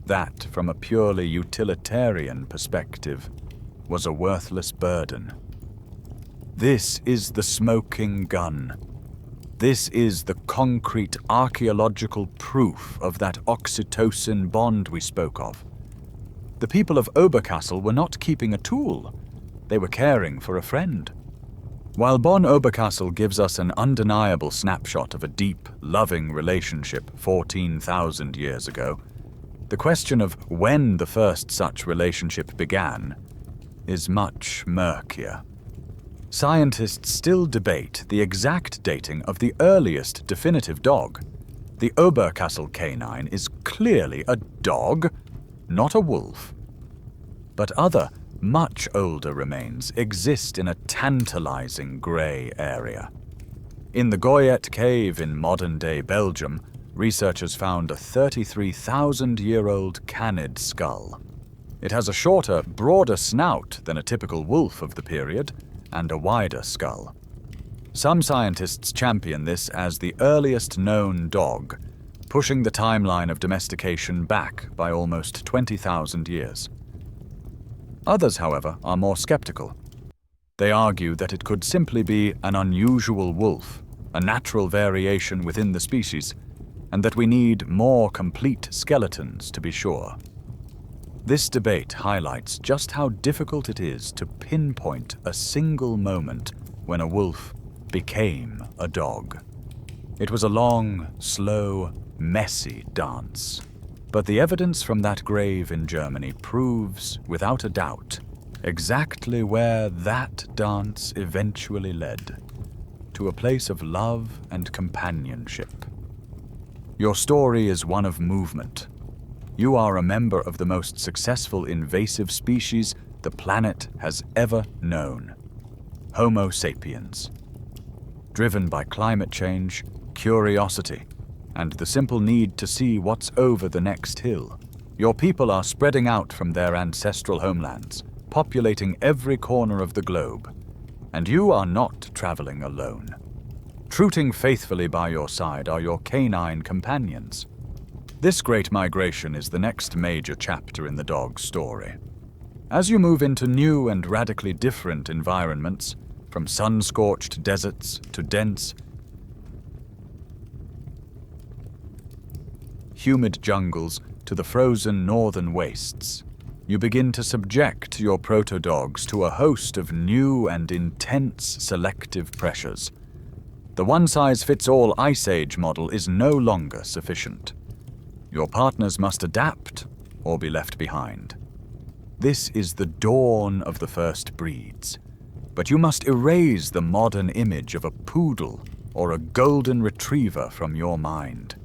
that, from a purely utilitarian perspective, was a worthless burden. This is the smoking gun. This is the concrete archaeological proof of that oxytocin bond we spoke of. The people of Oberkassel were not keeping a tool. They were caring for a friend. While Bonn Oberkassel gives us an undeniable snapshot of a deep, loving relationship 14,000 years ago, the question of when the first such relationship began is much murkier. Scientists still debate the exact dating of the earliest definitive dog. The Oberkassel canine is clearly a dog, not a wolf. But other, much older remains exist in a tantalizing grey area. In the Goyet Cave in modern-day Belgium, researchers found a 33,000-year-old canid skull. It has a shorter, broader snout than a typical wolf of the period, and a wider skull. Some scientists champion this as the earliest known dog, pushing the timeline of domestication back by almost 20,000 years. Others, however, are more skeptical. They argue that it could simply be an unusual wolf, a natural variation within the species, and that we need more complete skeletons to be sure. This debate highlights just how difficult it is to pinpoint a single moment when a wolf became a dog. It was a long, slow, messy dance. But the evidence from that grave in Germany proves, without a doubt, exactly where that dance eventually led, to a place of love and companionship. Your story is one of movement. You are a member of the most successful invasive species the planet has ever known, Homo sapiens. Driven by climate change, curiosity, and the simple need to see what's over the next hill, your people are spreading out from their ancestral homelands, populating every corner of the globe, and you are not traveling alone. Trooting faithfully by your side are your canine companions. This great migration is the next major chapter in the dog's story. As you move into new and radically different environments, from sun-scorched deserts to dense, humid jungles, to the frozen northern wastes, you begin to subject your proto-dogs to a host of new and intense selective pressures. The one-size-fits-all Ice Age model is no longer sufficient. Your partners must adapt or be left behind. This is the dawn of the first breeds, but you must erase the modern image of a poodle or a golden retriever from your mind.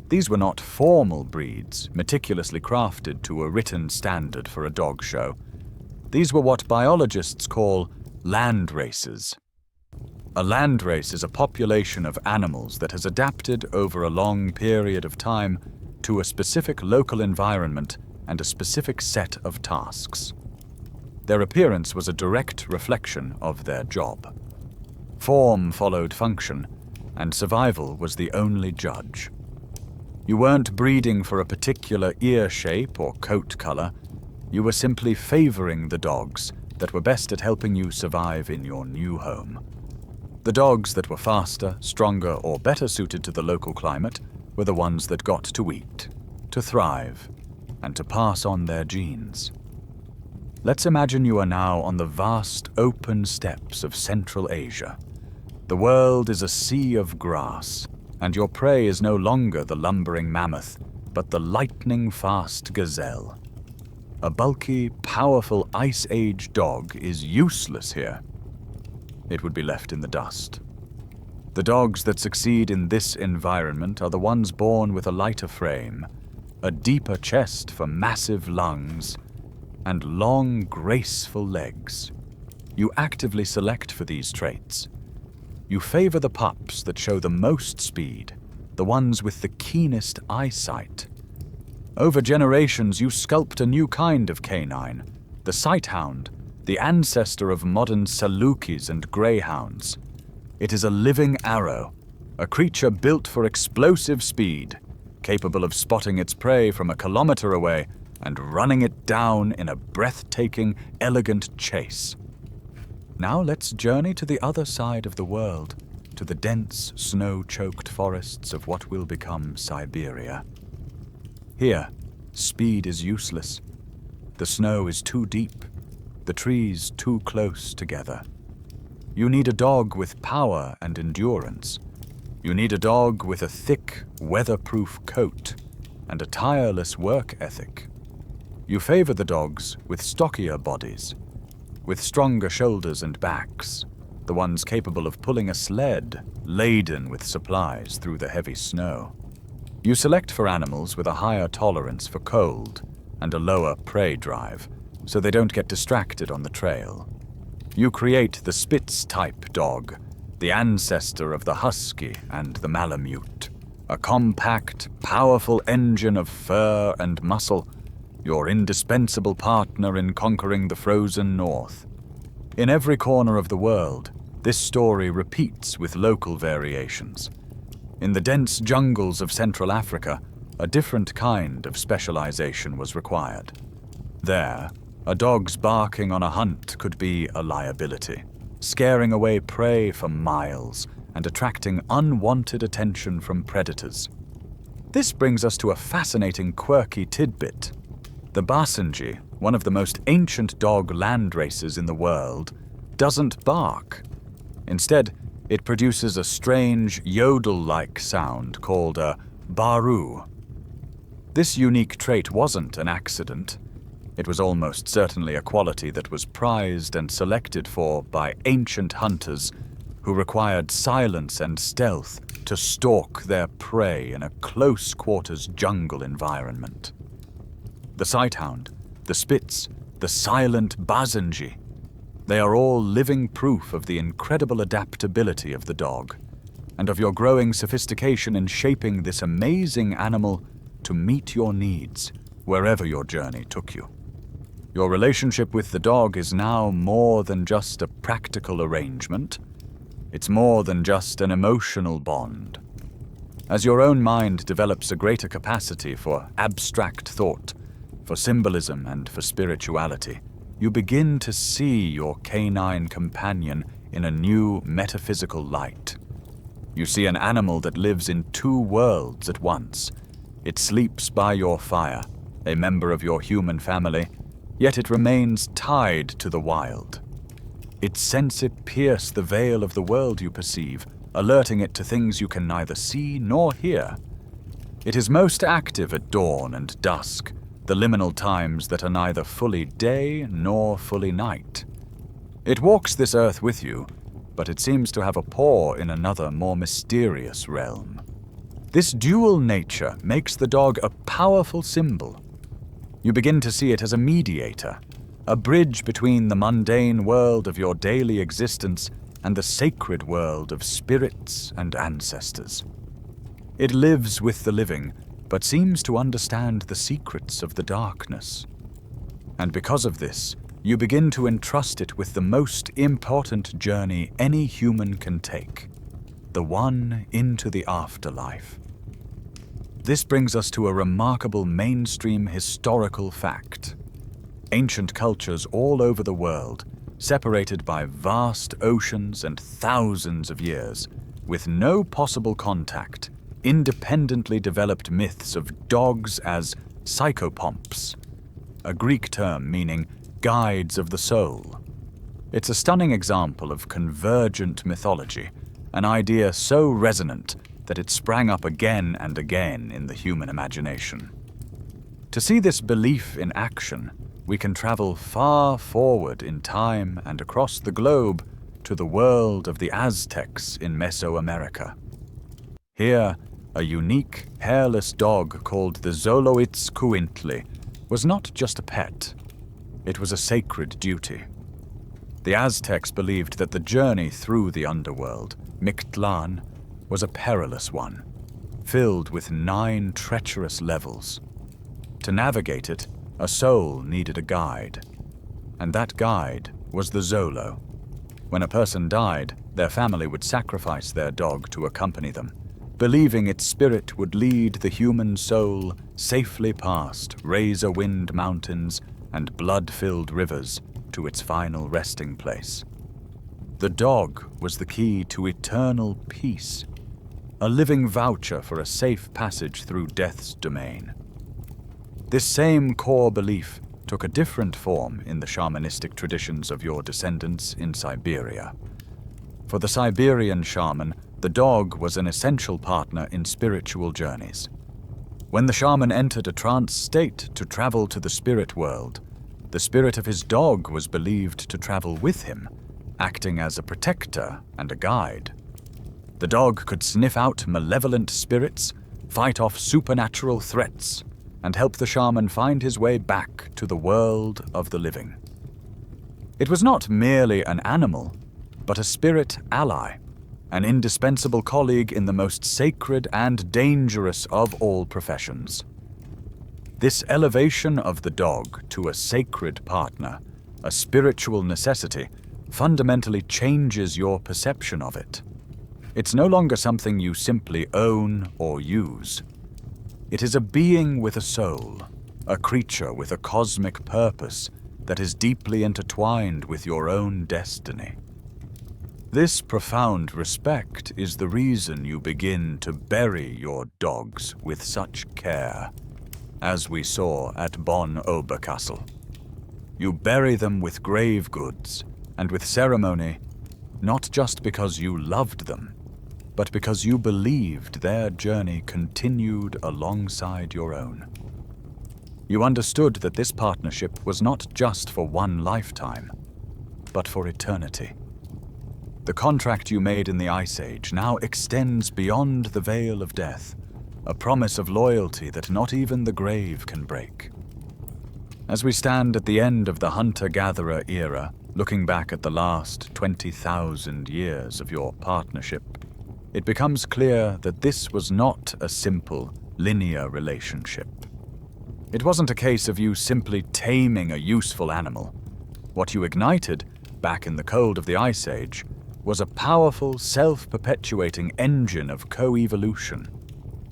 These were not formal breeds, meticulously crafted to a written standard for a dog show. These were what biologists call land races. A land race is a population of animals that has adapted over a long period of time to a specific local environment and a specific set of tasks. Their appearance was a direct reflection of their job. Form followed function, and survival was the only judge. You weren't breeding for a particular ear shape or coat color. You were simply favoring the dogs that were best at helping you survive in your new home. The dogs that were faster, stronger, or better suited to the local climate were the ones that got to eat, to thrive, and to pass on their genes. Let's imagine you are now on the vast open steppes of Central Asia. The world is a sea of grass, and your prey is no longer the lumbering mammoth, but the lightning-fast gazelle. A bulky, powerful Ice Age dog is useless here. It would be left in the dust. The dogs that succeed in this environment are the ones born with a lighter frame, a deeper chest for massive lungs, and long, graceful legs. You actively select for these traits. You favor the pups that show the most speed, the ones with the keenest eyesight. Over generations, you sculpt a new kind of canine, the sighthound, the ancestor of modern Salukis and greyhounds. It is a living arrow, a creature built for explosive speed, capable of spotting its prey from a kilometer away and running it down in a breathtaking, elegant chase. Now let's journey to the other side of the world, to the dense, snow-choked forests of what will become Siberia. Here, speed is useless. The snow is too deep, the trees too close together. You need a dog with power and endurance. You need a dog with a thick, weatherproof coat and a tireless work ethic. You favor the dogs with stockier bodies, with stronger shoulders and backs, the ones capable of pulling a sled laden with supplies through the heavy snow. You select for animals with a higher tolerance for cold and a lower prey drive, so they don't get distracted on the trail. You create the Spitz-type dog, the ancestor of the Husky and the Malamute, a compact, powerful engine of fur and muscle, your indispensable partner in conquering the frozen north. In every corner of the world, this story repeats with local variations. In the dense jungles of Central Africa, a different kind of specialization was required. There, a dog's barking on a hunt could be a liability, scaring away prey for miles and attracting unwanted attention from predators. This brings us to a fascinating, quirky tidbit. The Basenji, one of the most ancient dog land races in the world, doesn't bark. Instead, it produces a strange, yodel-like sound called a baru. This unique trait wasn't an accident. It was almost certainly a quality that was prized and selected for by ancient hunters who required silence and stealth to stalk their prey in a close-quarters jungle environment. The sighthound, the Spitz, the silent Basenji, they are all living proof of the incredible adaptability of the dog, and of your growing sophistication in shaping this amazing animal to meet your needs wherever your journey took you. Your relationship with the dog is now more than just a practical arrangement. It's more than just an emotional bond. As your own mind develops a greater capacity for abstract thought, for symbolism and for spirituality, you begin to see your canine companion in a new metaphysical light. You see an animal that lives in two worlds at once, It sleeps by your fire, a member of your human family, yet it remains tied to the wild. Its senses pierce the veil of the world you perceive, alerting it to things you can neither see nor hear. It is most active at dawn and dusk, the liminal times that are neither fully day nor fully night. It walks this earth with you, but it seems to have a paw in another, more mysterious realm. This dual nature makes the dog a powerful symbol. You begin to see it as a mediator, a bridge between the mundane world of your daily existence and the sacred world of spirits and ancestors. It lives with the living, but seems to understand the secrets of the darkness. And because of this, you begin to entrust it with the most important journey any human can take, the one into the afterlife. This brings us to a remarkable mainstream historical fact. Ancient cultures all over the world, separated by vast oceans and thousands of years, with no possible contact, independently developed myths of dogs as psychopomps, a Greek term meaning guides of the soul. It's a stunning example of convergent mythology, an idea so resonant that it sprang up again and again in the human imagination. To see this belief in action, we can travel far forward in time and across the globe to the world of the Aztecs in Mesoamerica. Here, a unique, hairless dog called the Xoloitzcuintli was not just a pet. It was a sacred duty. The Aztecs believed that the journey through the underworld, Mictlan, was a perilous one, filled with 9 treacherous levels. To navigate it, a soul needed a guide, and that guide was the Xolo. When a person died, their family would sacrifice their dog to accompany them, believing its spirit would lead the human soul safely past razor-wind mountains and blood-filled rivers to its final resting place. The dog was the key to eternal peace, a living voucher for a safe passage through death's domain. This same core belief took a different form in the shamanistic traditions of your descendants in Siberia. For the Siberian shaman, the dog was an essential partner in spiritual journeys. When the shaman entered a trance state to travel to the spirit world, the spirit of his dog was believed to travel with him, acting as a protector and a guide. The dog could sniff out malevolent spirits, fight off supernatural threats, and help the shaman find his way back to the world of the living. It was not merely an animal, but a spirit ally, an indispensable colleague in the most sacred and dangerous of all professions. This elevation of the dog to a sacred partner, a spiritual necessity, fundamentally changes your perception of it. It's no longer something you simply own or use. It is a being with a soul, a creature with a cosmic purpose that is deeply intertwined with your own destiny. This profound respect is the reason you begin to bury your dogs with such care, as we saw at Bon Oberkassel. You bury them with grave goods and with ceremony, not just because you loved them, but because you believed their journey continued alongside your own. You understood that this partnership was not just for one lifetime, but for eternity. The contract you made in the Ice Age now extends beyond the veil of death, a promise of loyalty that not even the grave can break. As we stand at the end of the hunter-gatherer era, looking back at the last 20,000 years of your partnership, it becomes clear that this was not a simple, linear relationship. It wasn't a case of you simply taming a useful animal. What you ignited, back in the cold of the Ice Age, was a powerful, self-perpetuating engine of co-evolution.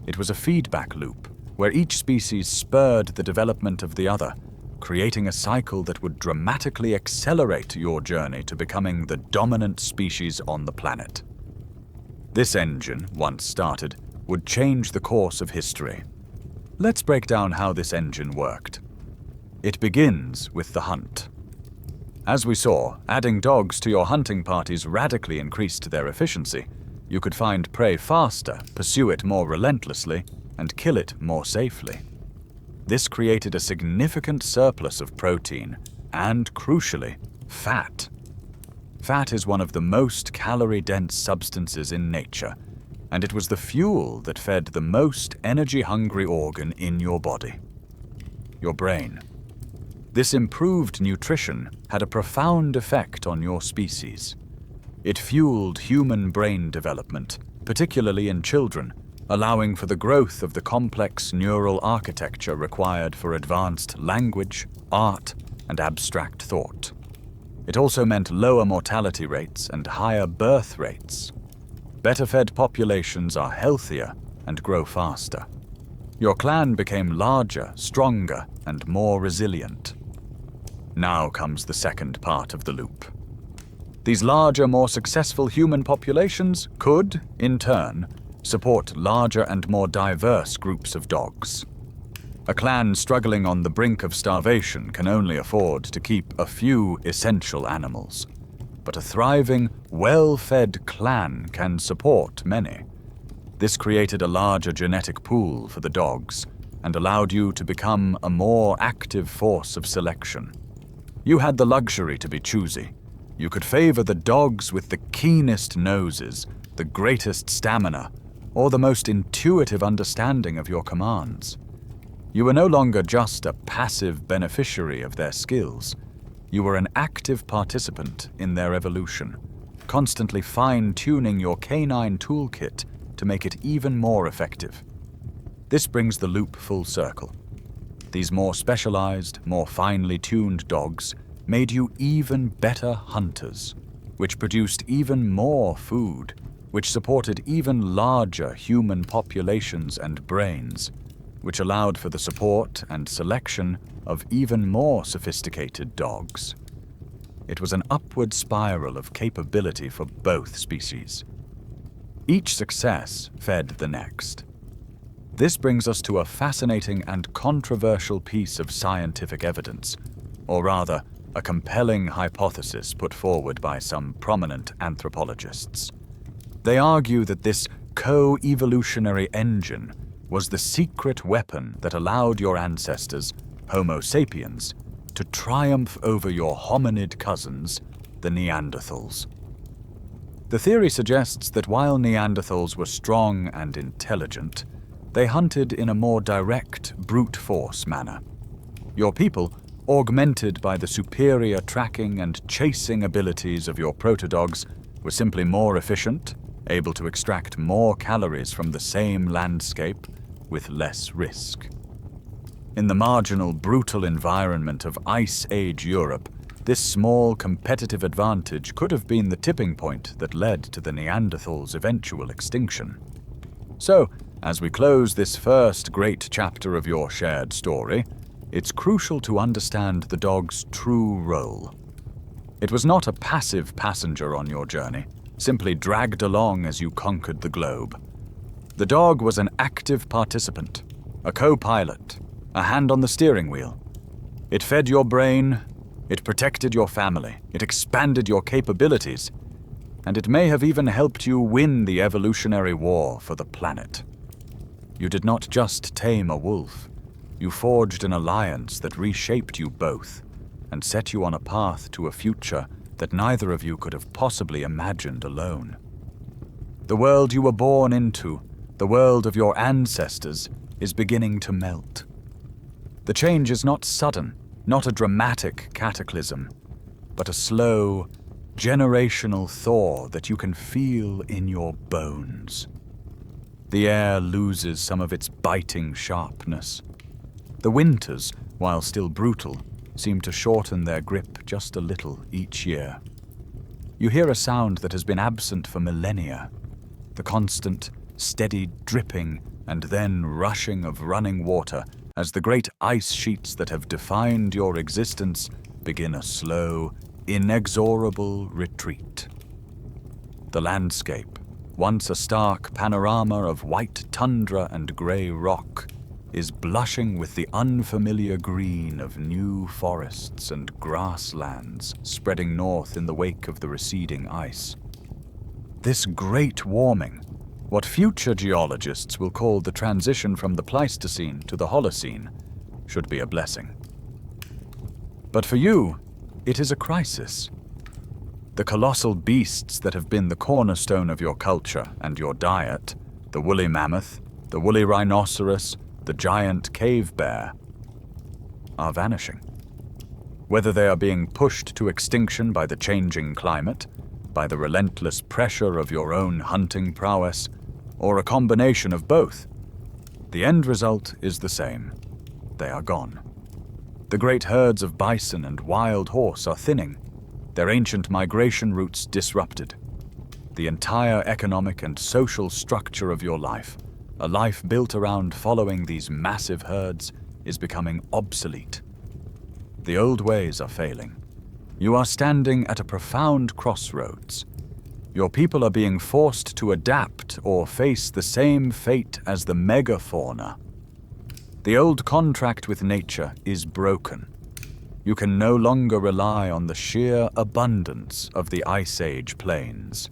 It was a feedback loop, where each species spurred the development of the other, creating a cycle that would dramatically accelerate your journey to becoming the dominant species on the planet. This engine, once started, would change the course of history. Let's break down how this engine worked. It begins with the hunt. As we saw, adding dogs to your hunting parties radically increased their efficiency. You could find prey faster, pursue it more relentlessly, and kill it more safely. This created a significant surplus of protein and, crucially, fat. Fat is one of the most calorie-dense substances in nature, and it was the fuel that fed the most energy-hungry organ in your body: your brain. This improved nutrition had a profound effect on your species. It fueled human brain development, particularly in children, allowing for the growth of the complex neural architecture required for advanced language, art, and abstract thought. It also meant lower mortality rates and higher birth rates. Better-fed populations are healthier and grow faster. Your clan became larger, stronger, and more resilient. Now comes the second part of the loop. These larger, more successful human populations could, in turn, support larger and more diverse groups of dogs. A clan struggling on the brink of starvation can only afford to keep a few essential animals. But a thriving, well-fed clan can support many. This created a larger genetic pool for the dogs and allowed you to become a more active force of selection. You had the luxury to be choosy. You could favor the dogs with the keenest noses, the greatest stamina, or the most intuitive understanding of your commands. You were no longer just a passive beneficiary of their skills. You were an active participant in their evolution, constantly fine-tuning your canine toolkit to make it even more effective. This brings the loop full circle. These more specialized, more finely tuned dogs made you even better hunters, which produced even more food, which supported even larger human populations and brains, which allowed for the support and selection of even more sophisticated dogs. It was an upward spiral of capability for both species. Each success fed the next. This brings us to a fascinating and controversial piece of scientific evidence, or rather, a compelling hypothesis put forward by some prominent anthropologists. They argue that this co-evolutionary engine was the secret weapon that allowed your ancestors, Homo sapiens, to triumph over your hominid cousins, the Neanderthals. The theory suggests that while Neanderthals were strong and intelligent, they hunted in a more direct, brute force manner. Your people, augmented by the superior tracking and chasing abilities of your protodogs, were simply more efficient, able to extract more calories from the same landscape with less risk. In the marginal, brutal environment of Ice Age Europe, this small competitive advantage could have been the tipping point that led to the Neanderthals' eventual extinction. So, as we close this first great chapter of your shared story, it's crucial to understand the dog's true role. It was not a passive passenger on your journey, simply dragged along as you conquered the globe. The dog was an active participant, a co-pilot, a hand on the steering wheel. It fed your brain, it protected your family, it expanded your capabilities, and it may have even helped you win the evolutionary war for the planet. You did not just tame a wolf, you forged an alliance that reshaped you both and set you on a path to a future that neither of you could have possibly imagined alone. The world you were born into, the world of your ancestors, is beginning to melt. The change is not sudden, not a dramatic cataclysm, but a slow, generational thaw that you can feel in your bones. The air loses some of its biting sharpness. The winters, while still brutal, seem to shorten their grip just a little each year. You hear a sound that has been absent for millennia, the constant, steady dripping and then rushing of running water as the great ice sheets that have defined your existence begin a slow, inexorable retreat. The landscape, once a stark panorama of white tundra and grey rock, is blushing with the unfamiliar green of new forests and grasslands spreading north in the wake of the receding ice. This great warming, what future geologists will call the transition from the Pleistocene to the Holocene, should be a blessing. But for you, it is a crisis. The colossal beasts that have been the cornerstone of your culture and your diet, the woolly mammoth, the woolly rhinoceros, the giant cave bear, are vanishing. Whether they are being pushed to extinction by the changing climate, by the relentless pressure of your own hunting prowess, or a combination of both, the end result is the same. They are gone. The great herds of bison and wild horse are thinning, their ancient migration routes disrupted. The entire economic and social structure of your life, a life built around following these massive herds, is becoming obsolete. The old ways are failing. You are standing at a profound crossroads. Your people are being forced to adapt or face the same fate as the megafauna. The old contract with nature is broken. You can no longer rely on the sheer abundance of the Ice Age plains.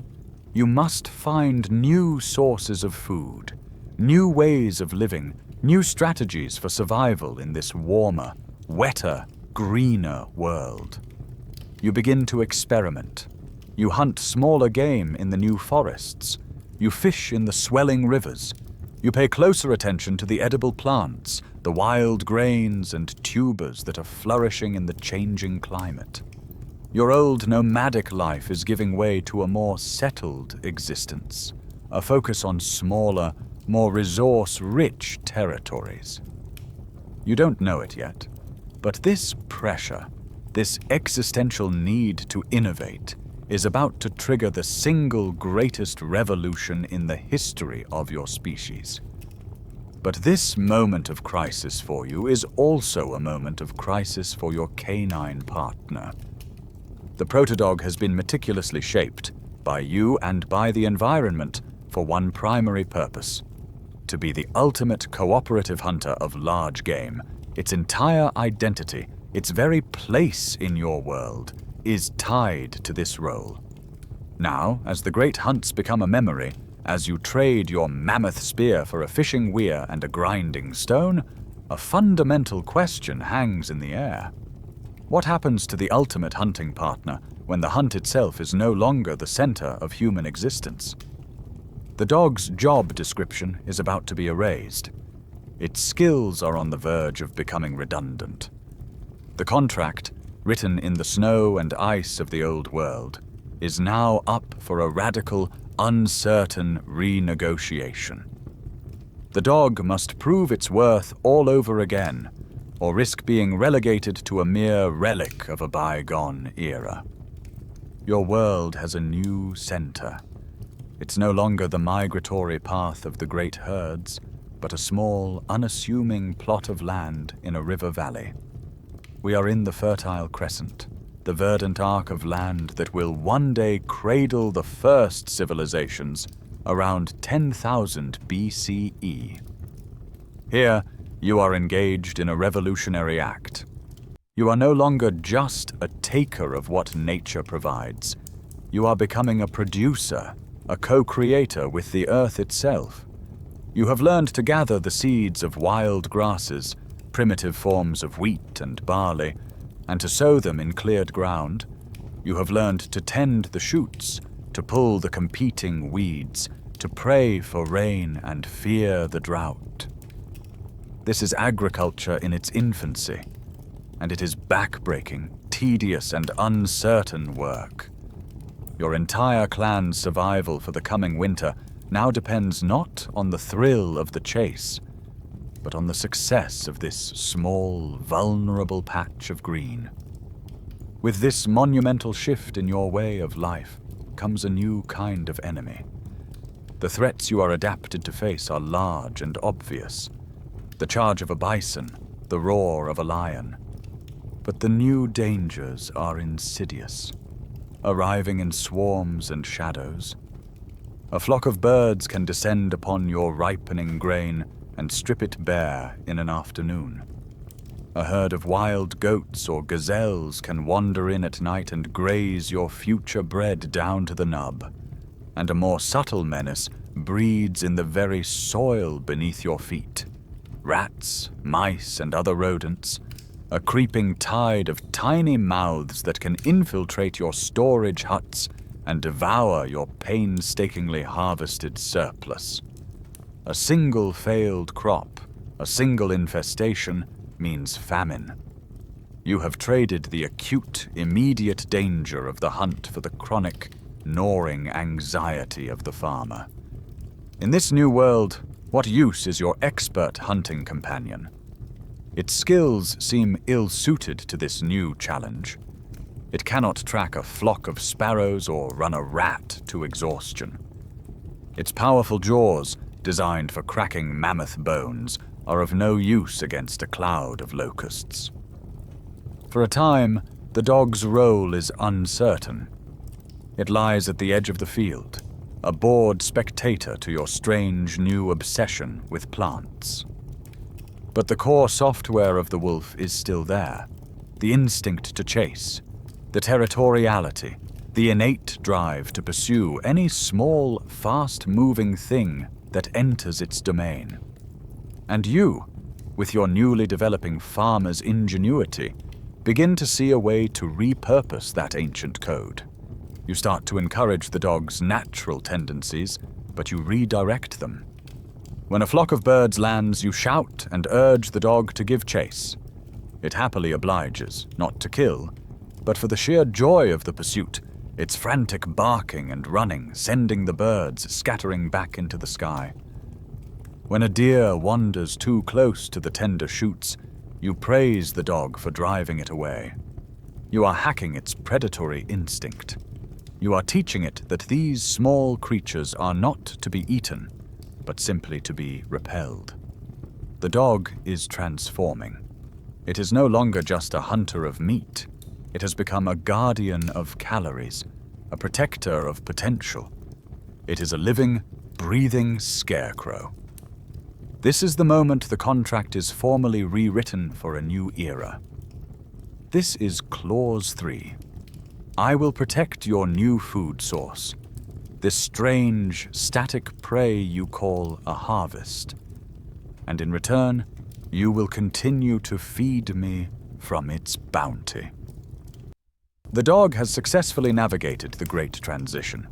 You must find new sources of food, new ways of living, new strategies for survival in this warmer, wetter, greener world. You begin to experiment. You hunt smaller game in the new forests. You fish in the swelling rivers. You pay closer attention to the edible plants, the wild grains and tubers that are flourishing in the changing climate. Your old nomadic life is giving way to a more settled existence, a focus on smaller, more resource-rich territories. You don't know it yet, but this pressure, this existential need to innovate, is about to trigger the single greatest revolution in the history of your species. But this moment of crisis for you is also a moment of crisis for your canine partner. The protodog has been meticulously shaped by you and by the environment for one primary purpose: to be the ultimate cooperative hunter of large game. Its entire identity, its very place in your world, is tied to this role. Now, as the great hunts become a memory, as you trade your mammoth spear for a fishing weir and a grinding stone, a fundamental question hangs in the air. What happens to the ultimate hunting partner when the hunt itself is no longer the center of human existence? The dog's job description is about to be erased. Its skills are on the verge of becoming redundant. The contract, written in the snow and ice of the old world, is now up for a radical, uncertain renegotiation. The dog must prove its worth all over again, or risk being relegated to a mere relic of a bygone era. Your world has a new center. It's no longer the migratory path of the great herds, but a small, unassuming plot of land in a river valley. We are in the Fertile Crescent, the verdant arc of land that will one day cradle the first civilizations around 10,000 BCE. Here, you are engaged in a revolutionary act. You are no longer just a taker of what nature provides. You are becoming a producer, a co-creator with the earth itself. You have learned to gather the seeds of wild grasses, primitive forms of wheat and barley, and to sow them in cleared ground. You have learned to tend the shoots, to pull the competing weeds, to pray for rain and fear the drought. This is agriculture in its infancy, and it is backbreaking, tedious, and uncertain work. Your entire clan's survival for the coming winter now depends not on the thrill of the chase, but on the success of this small, vulnerable patch of green. With this monumental shift in your way of life comes a new kind of enemy. The threats you are adapted to face are large and obvious. The charge of a bison, the roar of a lion. But the new dangers are insidious, arriving in swarms and shadows. A flock of birds can descend upon your ripening grain and strip it bare in an afternoon. A herd of wild goats or gazelles can wander in at night and graze your future bread down to the nub, and a more subtle menace breeds in the very soil beneath your feet. Rats, mice, and other rodents, a creeping tide of tiny mouths that can infiltrate your storage huts and devour your painstakingly harvested surplus. A single failed crop, a single infestation, means famine. You have traded the acute, immediate danger of the hunt for the chronic, gnawing anxiety of the farmer. In this new world, what use is your expert hunting companion? Its skills seem ill-suited to this new challenge. It cannot track a flock of sparrows or run a rat to exhaustion. Its powerful jaws, designed for cracking mammoth bones, are of no use against a cloud of locusts. For a time, the dog's role is uncertain. It lies at the edge of the field, a bored spectator to your strange new obsession with plants. But the core software of the wolf is still there, the instinct to chase, the territoriality, the innate drive to pursue any small, fast-moving thing that enters its domain. And you, with your newly developing farmer's ingenuity, begin to see a way to repurpose that ancient code. You start to encourage the dog's natural tendencies, but you redirect them. When a flock of birds lands, you shout and urge the dog to give chase. It happily obliges, not to kill, but for the sheer joy of the pursuit, its frantic barking and running sending the birds scattering back into the sky. When a deer wanders too close to the tender shoots, you praise the dog for driving it away. You are hacking its predatory instinct. You are teaching it that these small creatures are not to be eaten, but simply to be repelled. The dog is transforming. It is no longer just a hunter of meat. It has become a guardian of calories, a protector of potential. It is a living, breathing scarecrow. This is the moment the contract is formally rewritten for a new era. This is Clause 3. I will protect your new food source, this strange, static prey you call a harvest. And in return, you will continue to feed me from its bounty. The dog has successfully navigated the Great Transition.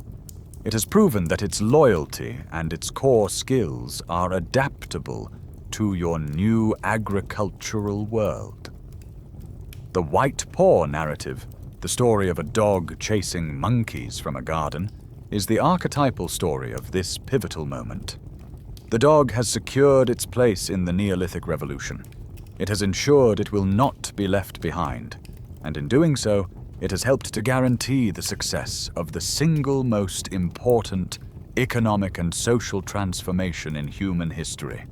It has proven that its loyalty and its core skills are adaptable to your new agricultural world. The White Paw narrative, the story of a dog chasing monkeys from a garden, is the archetypal story of this pivotal moment. The dog has secured its place in the Neolithic Revolution. It has ensured it will not be left behind, and in doing so, it has helped to guarantee the success of the single most important economic and social transformation in human history.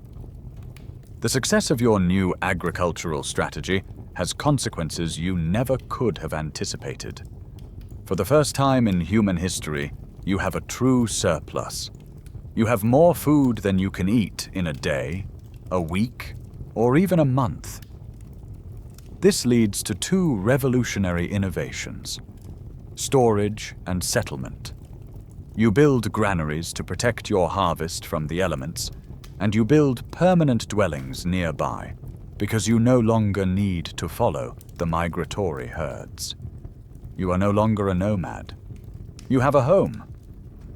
The success of your new agricultural strategy has consequences you never could have anticipated. For the first time in human history, you have a true surplus. You have more food than you can eat in a day, a week, or even a month. This leads to two revolutionary innovations: storage and settlement. You build granaries to protect your harvest from the elements, and you build permanent dwellings nearby, because you no longer need to follow the migratory herds. You are no longer a nomad. You have a home.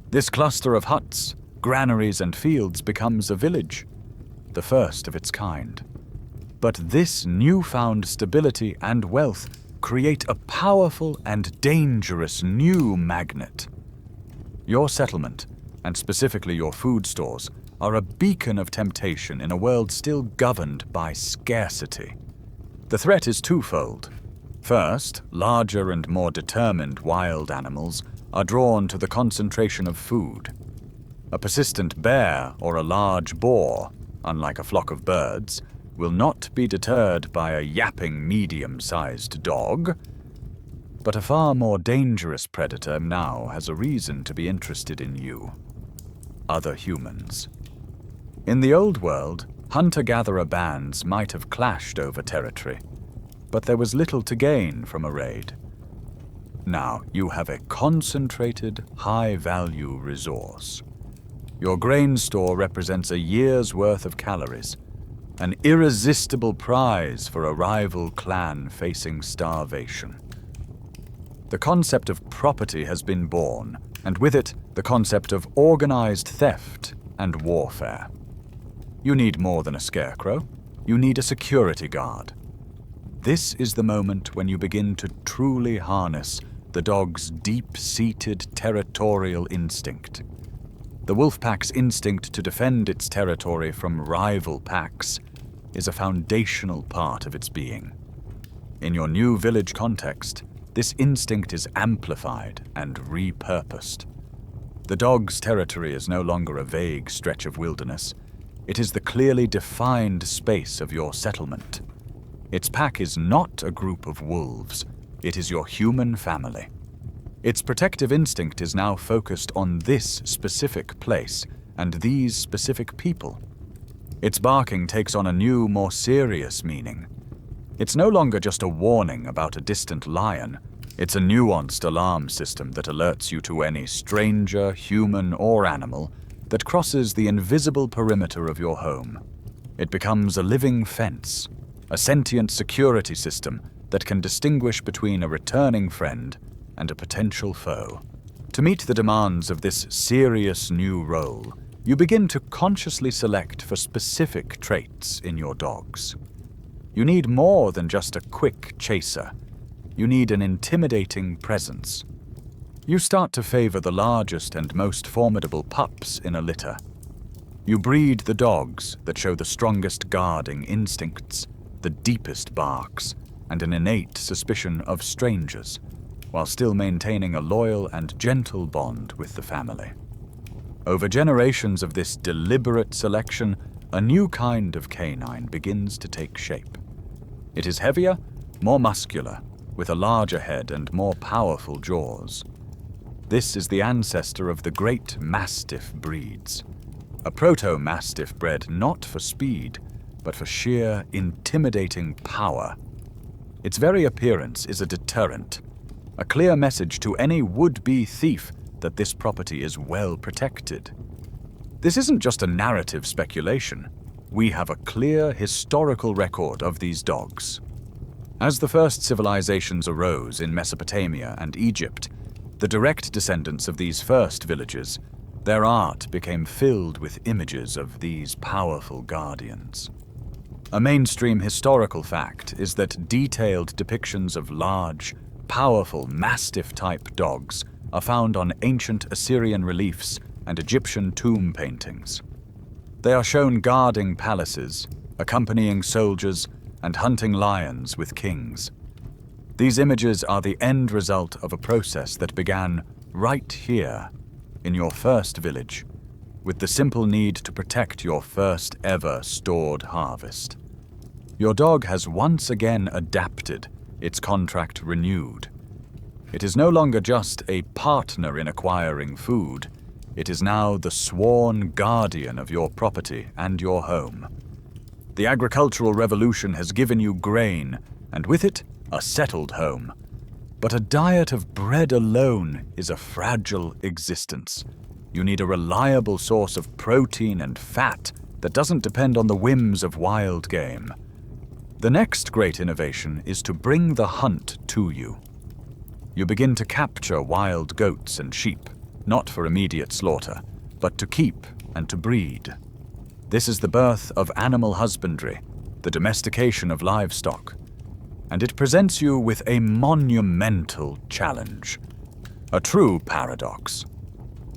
This cluster of huts, granaries, and fields becomes a village, the first of its kind. But this newfound stability and wealth create a powerful and dangerous new magnet. Your settlement, and specifically your food stores, are a beacon of temptation in a world still governed by scarcity. The threat is twofold. First, larger and more determined wild animals are drawn to the concentration of food. A persistent bear or a large boar, unlike a flock of birds, will not be deterred by a yapping medium-sized dog. But a far more dangerous predator now has a reason to be interested in you: other humans. In the old world, Hunter-gatherer bands might have clashed over territory, but there was little to gain from a raid. Now you have a concentrated, high-value resource. Your grain store represents a year's worth of calories, an irresistible prize for a rival clan facing starvation. The concept of property has been born, and with it, the concept of organized theft and warfare. You need more than a scarecrow. You need a security guard. This is the moment when you begin to truly harness the dog's deep-seated territorial instinct. The wolf pack's instinct to defend its territory from rival packs is a foundational part of its being. In your new village context, this instinct is amplified and repurposed. The dog's territory is no longer a vague stretch of wilderness. It is the clearly defined space of your settlement. Its pack is not a group of wolves. It is your human family. Its protective instinct is now focused on this specific place and these specific people. Its barking takes on a new, more serious meaning. It's no longer just a warning about a distant lion. It's a nuanced alarm system that alerts you to any stranger, human or animal, that crosses the invisible perimeter of your home. It becomes a living fence, a sentient security system that can distinguish between a returning friend and a potential foe. To meet the demands of this serious new role, you begin to consciously select for specific traits in your dogs. You need more than just a quick chaser. You need an intimidating presence. You start to favor the largest and most formidable pups in a litter. You breed the dogs that show the strongest guarding instincts, the deepest barks, and an innate suspicion of strangers, while still maintaining a loyal and gentle bond with the family. Over generations of this deliberate selection, a new kind of canine begins to take shape. It is heavier, more muscular, with a larger head and more powerful jaws. This is the ancestor of the great Mastiff breeds, a proto-Mastiff bred not for speed, but for sheer, intimidating power. Its very appearance is a deterrent, a clear message to any would-be thief that this property is well protected. This isn't just a narrative speculation. We have a clear historical record of these dogs. As the first civilizations arose in Mesopotamia and Egypt, the direct descendants of these first villages, their art became filled with images of these powerful guardians. A mainstream historical fact is that detailed depictions of large, powerful Mastiff-type dogs are found on ancient Assyrian reliefs and Egyptian tomb paintings. They are shown guarding palaces, accompanying soldiers, and hunting lions with kings. These images are the end result of a process that began right here, in your first village, with the simple need to protect your first ever stored harvest. Your dog has once again adapted, its contract renewed. It is no longer just a partner in acquiring food. It is now the sworn guardian of your property and your home. The agricultural revolution has given you grain, and with it, a settled home. But a diet of bread alone is a fragile existence. You need a reliable source of protein and fat that doesn't depend on the whims of wild game. The next great innovation is to bring the hunt to you. You begin to capture wild goats and sheep, not for immediate slaughter, but to keep and to breed. This is the birth of animal husbandry, the domestication of livestock, and it presents you with a monumental challenge, a true paradox.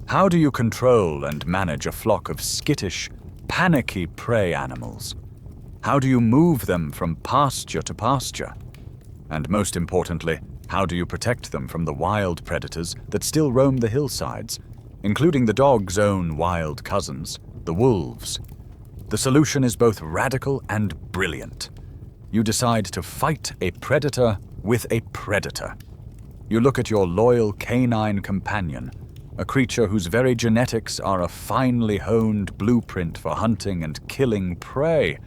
How do you control and manage a flock of skittish, panicky prey animals? How do you move them from pasture to pasture? And most importantly, how do you protect them from the wild predators that still roam the hillsides, including the dog's own wild cousins, the wolves? The solution is both radical and brilliant. You decide to fight a predator with a predator. You look at your loyal canine companion, a creature whose very genetics are a finely honed blueprint for hunting and killing prey,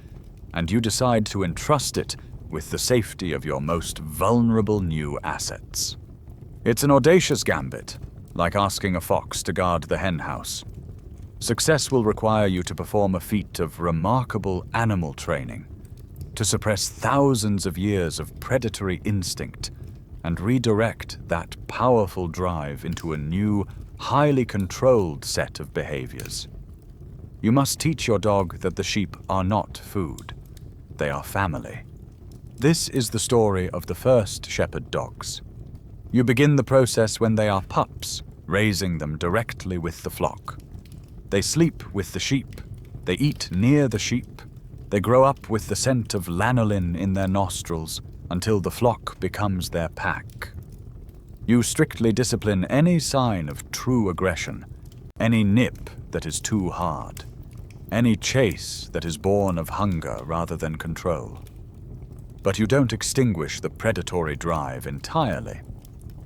and you decide to entrust it with the safety of your most vulnerable new assets. It's an audacious gambit, like asking a fox to guard the henhouse. Success will require you to perform a feat of remarkable animal training, to suppress thousands of years of predatory instinct and redirect that powerful drive into a new, highly controlled set of behaviors. You must teach your dog that the sheep are not food. They are family. This is the story of the first shepherd dogs. You begin the process when they are pups, raising them directly with the flock. They sleep with the sheep. They eat near the sheep. They grow up with the scent of lanolin in their nostrils until the flock becomes their pack. You strictly discipline any sign of true aggression, any nip that is too hard, any chase that is born of hunger rather than control. But you don't extinguish the predatory drive entirely.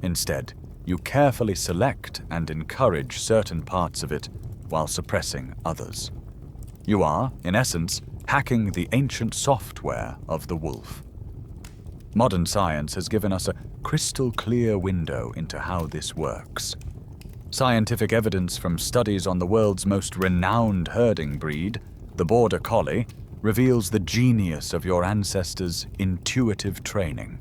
Instead, you carefully select and encourage certain parts of it while suppressing others. You are, in essence, hacking the ancient software of the wolf. Modern science has given us a crystal-clear window into how this works. Scientific evidence from studies on the world's most renowned herding breed, the Border Collie, reveals the genius of your ancestors' intuitive training.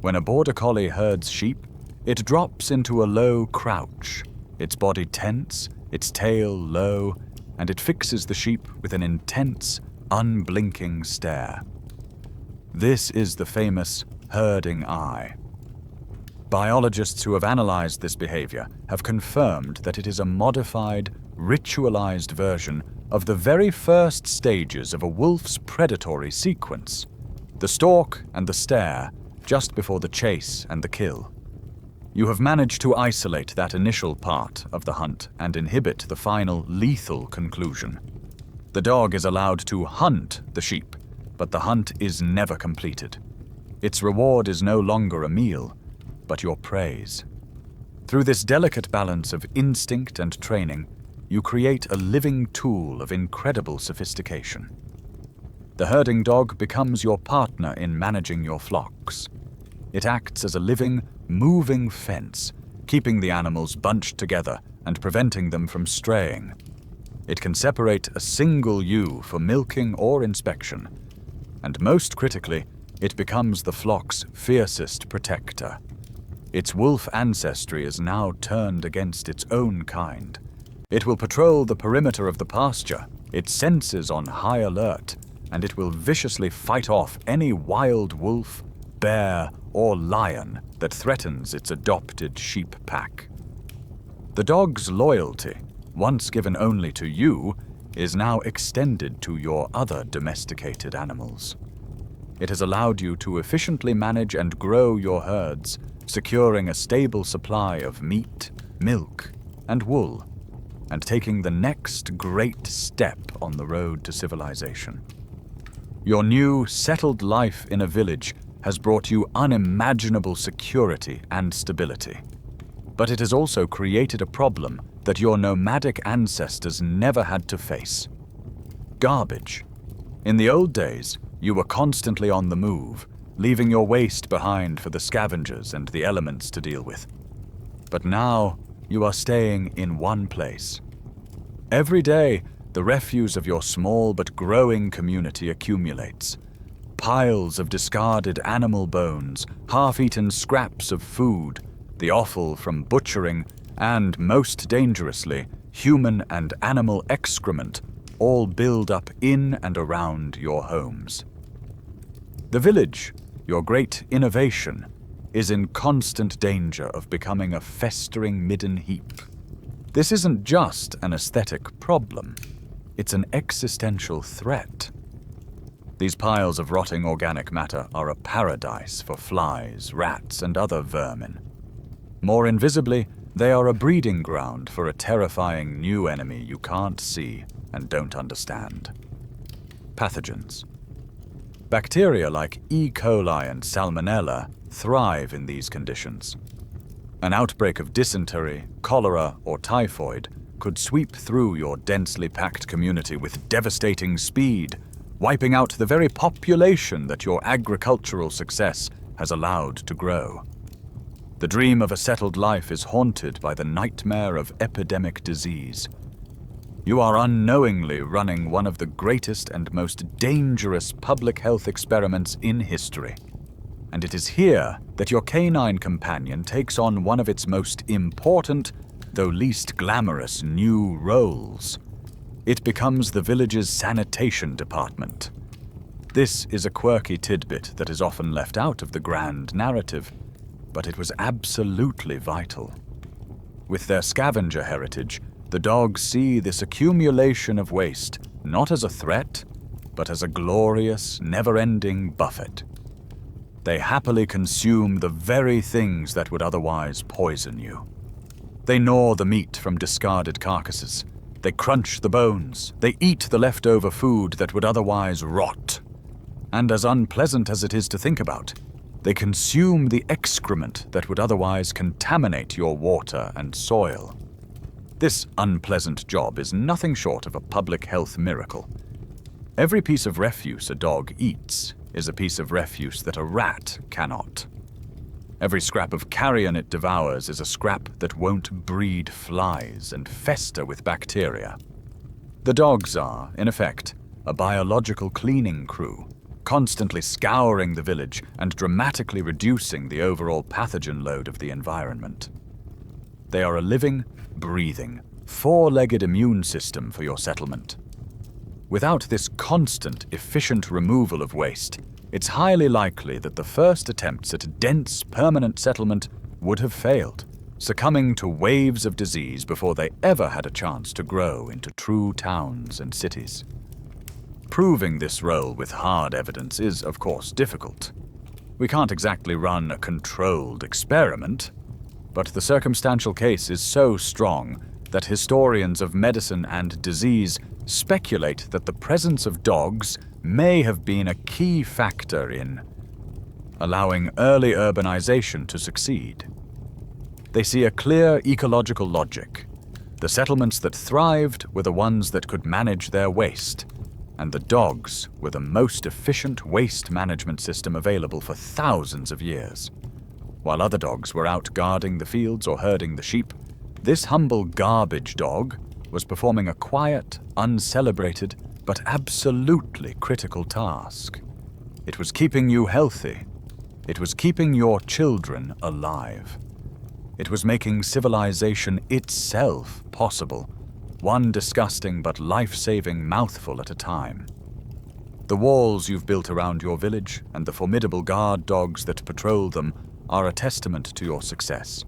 When a Border Collie herds sheep, it drops into a low crouch, its body tense, its tail low, and it fixes the sheep with an intense, unblinking stare. This is the famous herding eye. Biologists who have analyzed this behavior have confirmed that it is a modified, ritualized version of the very first stages of a wolf's predatory sequence, the stalk and the stare, just before the chase and the kill. You have managed to isolate that initial part of the hunt and inhibit the final lethal conclusion. The dog is allowed to hunt the sheep, but the hunt is never completed. Its reward is no longer a meal, but your praise. Through this delicate balance of instinct and training, you create a living tool of incredible sophistication. The herding dog becomes your partner in managing your flocks. It acts as a living, moving fence, keeping the animals bunched together and preventing them from straying. It can separate a single ewe for milking or inspection, and most critically, it becomes the flock's fiercest protector. Its wolf ancestry is now turned against its own kind. It will patrol the perimeter of the pasture, its senses on high alert, and it will viciously fight off any wild wolf, bear, or lion that threatens its adopted sheep pack. The dog's loyalty, once given only to you, is now extended to your other domesticated animals. It has allowed you to efficiently manage and grow your herds, securing a stable supply of meat, milk, and wool, and taking the next great step on the road to civilization. Your new, settled life in a village has brought you unimaginable security and stability. But it has also created a problem that your nomadic ancestors never had to face. Garbage. In the old days, you were constantly on the move, leaving your waste behind for the scavengers and the elements to deal with. But now, you are staying in one place. Every day, the refuse of your small but growing community accumulates. Piles of discarded animal bones, half-eaten scraps of food, the offal from butchering, and, most dangerously, human and animal excrement all build up in and around your homes. The village, your great innovation, is in constant danger of becoming a festering midden heap. This isn't just an aesthetic problem, it's an existential threat. These piles of rotting organic matter are a paradise for flies, rats, and other vermin. More invisibly, they are a breeding ground for a terrifying new enemy you can't see and don't understand. Pathogens. Bacteria like E. coli and Salmonella thrive in these conditions. An outbreak of dysentery, cholera, or typhoid could sweep through your densely packed community with devastating speed, wiping out the very population that your agricultural success has allowed to grow. The dream of a settled life is haunted by the nightmare of epidemic disease. You are unknowingly running one of the greatest and most dangerous public health experiments in history. And it is here that your canine companion takes on one of its most important, though least glamorous, new roles. It becomes the village's sanitation department. This is a quirky tidbit that is often left out of the grand narrative, but it was absolutely vital. With their scavenger heritage, the dogs see this accumulation of waste not as a threat, but as a glorious, never-ending buffet. They happily consume the very things that would otherwise poison you. They gnaw the meat from discarded carcasses. They crunch the bones. They eat the leftover food that would otherwise rot. And as unpleasant as it is to think about, they consume the excrement that would otherwise contaminate your water and soil. This unpleasant job is nothing short of a public health miracle. Every piece of refuse a dog eats is a piece of refuse that a rat cannot. Every scrap of carrion it devours is a scrap that won't breed flies and fester with bacteria. The dogs are, in effect, a biological cleaning crew, constantly scouring the village and dramatically reducing the overall pathogen load of the environment. They are a living, breathing, four-legged immune system for your settlement. Without this constant, efficient removal of waste, it's highly likely that the first attempts at a dense, permanent settlement would have failed, succumbing to waves of disease before they ever had a chance to grow into true towns and cities. Proving this role with hard evidence is, of course, difficult. We can't exactly run a controlled experiment, but the circumstantial case is so strong that historians of medicine and disease speculate that the presence of dogs may have been a key factor in allowing early urbanization to succeed. They see a clear ecological logic. The settlements that thrived were the ones that could manage their waste, and the dogs were the most efficient waste management system available for thousands of years. While other dogs were out guarding the fields or herding the sheep, this humble garbage dog was performing a quiet, uncelebrated, but absolutely critical task. It was keeping you healthy. It was keeping your children alive. It was making civilization itself possible, one disgusting but life-saving mouthful at a time. The walls you've built around your village and the formidable guard dogs that patrol them are a testament to your success.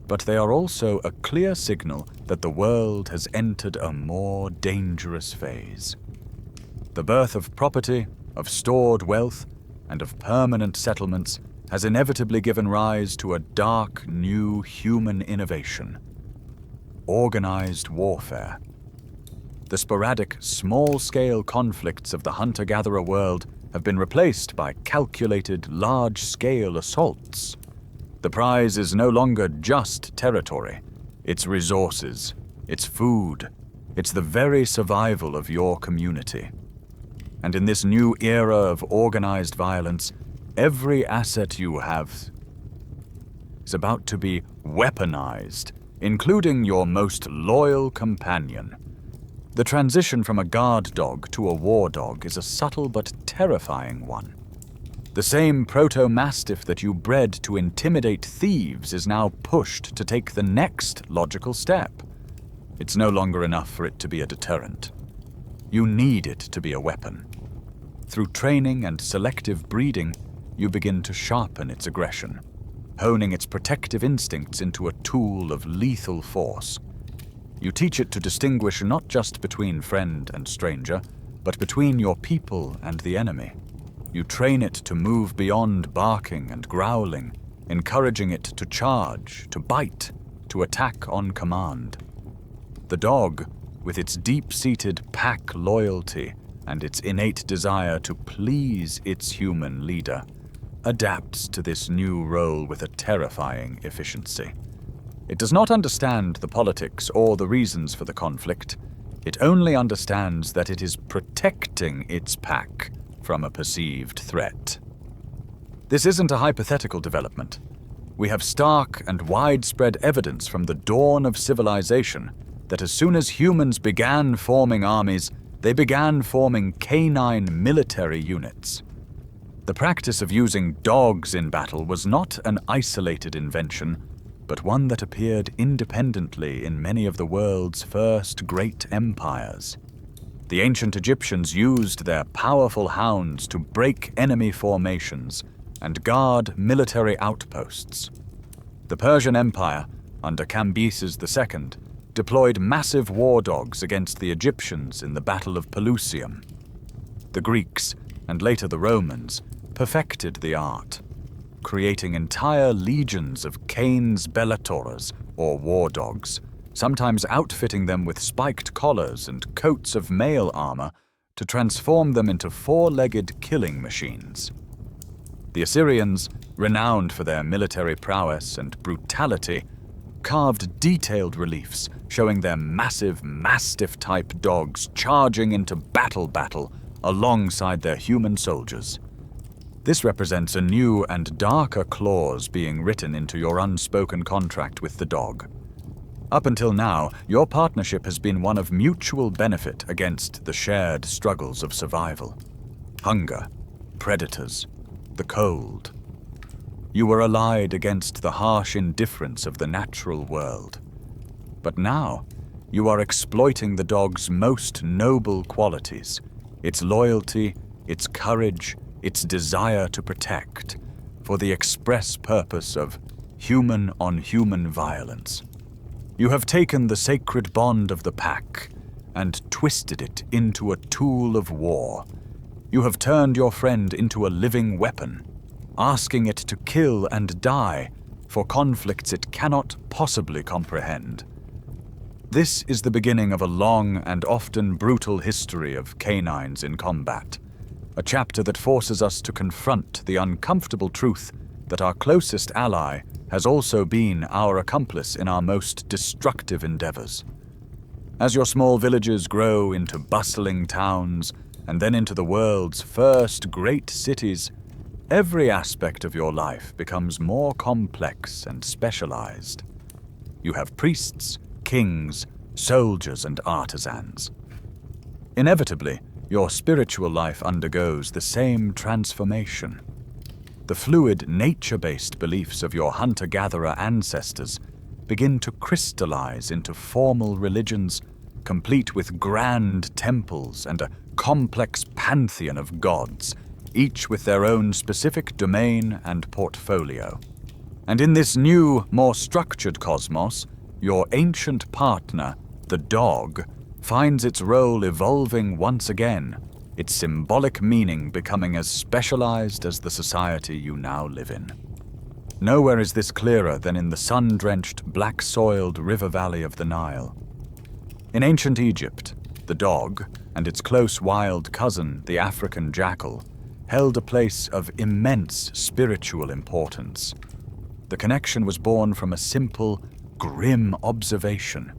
But they are also a clear signal that the world has entered a more dangerous phase. The birth of property, of stored wealth, and of permanent settlements has inevitably given rise to a dark, new human innovation: organized warfare. The sporadic, small-scale conflicts of the hunter-gatherer world have been replaced by calculated, large-scale assaults. The prize is no longer just territory. It's resources. It's food. It's the very survival of your community. And in this new era of organized violence, every asset you have is about to be weaponized, including your most loyal companion. The transition from a guard dog to a war dog is a subtle but terrifying one. The same proto-mastiff that you bred to intimidate thieves is now pushed to take the next logical step. It's no longer enough for it to be a deterrent. You need it to be a weapon. Through training and selective breeding, you begin to sharpen its aggression, honing its protective instincts into a tool of lethal force. You teach it to distinguish not just between friend and stranger, but between your people and the enemy. You train it to move beyond barking and growling, encouraging it to charge, to bite, to attack on command. The dog, with its deep-seated pack loyalty and its innate desire to please its human leader, adapts to this new role with a terrifying efficiency. It does not understand the politics or the reasons for the conflict. It only understands that it is protecting its pack from a perceived threat. This isn't a hypothetical development. We have stark and widespread evidence from the dawn of civilization that as soon as humans began forming armies, they began forming canine military units. The practice of using dogs in battle was not an isolated invention, but one that appeared independently in many of the world's first great empires. The ancient Egyptians used their powerful hounds to break enemy formations and guard military outposts. The Persian Empire, under Cambyses II, deployed massive war dogs against the Egyptians in the Battle of Pelusium. The Greeks, and later the Romans, perfected the art, creating entire legions of canes bellatores, or war dogs, sometimes outfitting them with spiked collars and coats of mail armor to transform them into four-legged killing machines. The Assyrians, renowned for their military prowess and brutality, carved detailed reliefs showing their massive mastiff-type dogs charging into battle alongside their human soldiers. This represents a new and darker clause being written into your unspoken contract with the dog. Up until now, your partnership has been one of mutual benefit against the shared struggles of survival. Hunger, predators, the cold. You were allied against the harsh indifference of the natural world. But now, you are exploiting the dog's most noble qualities, its loyalty, its courage, its desire to protect, for the express purpose of human-on-human violence. You have taken the sacred bond of the pack and twisted it into a tool of war. You have turned your friend into a living weapon, asking it to kill and die for conflicts it cannot possibly comprehend. This is the beginning of a long and often brutal history of canines in combat, a chapter that forces us to confront the uncomfortable truth that our closest ally has also been our accomplice in our most destructive endeavors. As your small villages grow into bustling towns and then into the world's first great cities, every aspect of your life becomes more complex and specialized. You have priests, kings, soldiers, and artisans. Inevitably, your spiritual life undergoes the same transformation. The fluid, nature-based beliefs of your hunter-gatherer ancestors begin to crystallize into formal religions, complete with grand temples and a complex pantheon of gods, each with their own specific domain and portfolio. And in this new, more structured cosmos, your ancient partner, the dog, finds its role evolving once again, its symbolic meaning becoming as specialized as the society you now live in. Nowhere is this clearer than in the sun-drenched, black-soiled river valley of the Nile. In ancient Egypt, the dog, and its close wild cousin, the African jackal, held a place of immense spiritual importance. The connection was born from a simple, grim observation.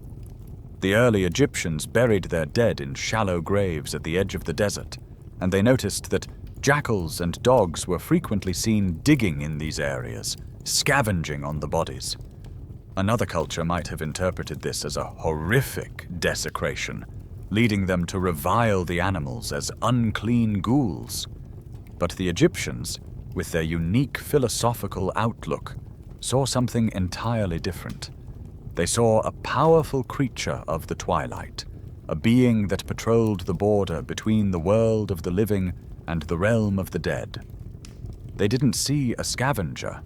The early Egyptians buried their dead in shallow graves at the edge of the desert, and they noticed that jackals and dogs were frequently seen digging in these areas, scavenging on the bodies. Another culture might have interpreted this as a horrific desecration, leading them to revile the animals as unclean ghouls. But the Egyptians, with their unique philosophical outlook, saw something entirely different. They saw a powerful creature of the twilight, a being that patrolled the border between the world of the living and the realm of the dead. They didn't see a scavenger.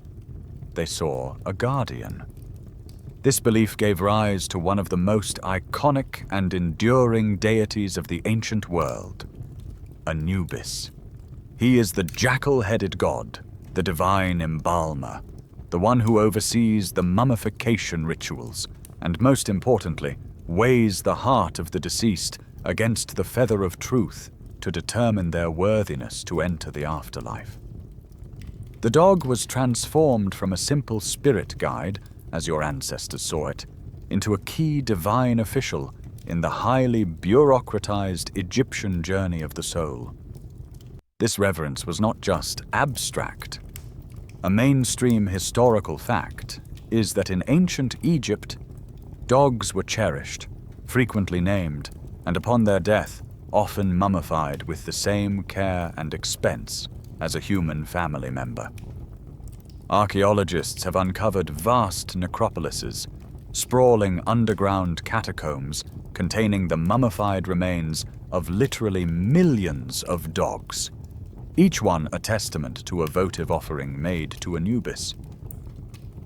They saw a guardian. This belief gave rise to one of the most iconic and enduring deities of the ancient world, Anubis. He is the jackal-headed god, the divine embalmer, the one who oversees the mummification rituals, and most importantly, weighs the heart of the deceased against the feather of truth to determine their worthiness to enter the afterlife. The dog was transformed from a simple spirit guide, as your ancestors saw it, into a key divine official in the highly bureaucratized Egyptian journey of the soul. This reverence was not just abstract. A mainstream historical fact is that in ancient Egypt, dogs were cherished, frequently named, and upon their death, often mummified with the same care and expense as a human family member. Archaeologists have uncovered vast necropolises, sprawling underground catacombs containing the mummified remains of literally millions of dogs, each one a testament to a votive offering made to Anubis.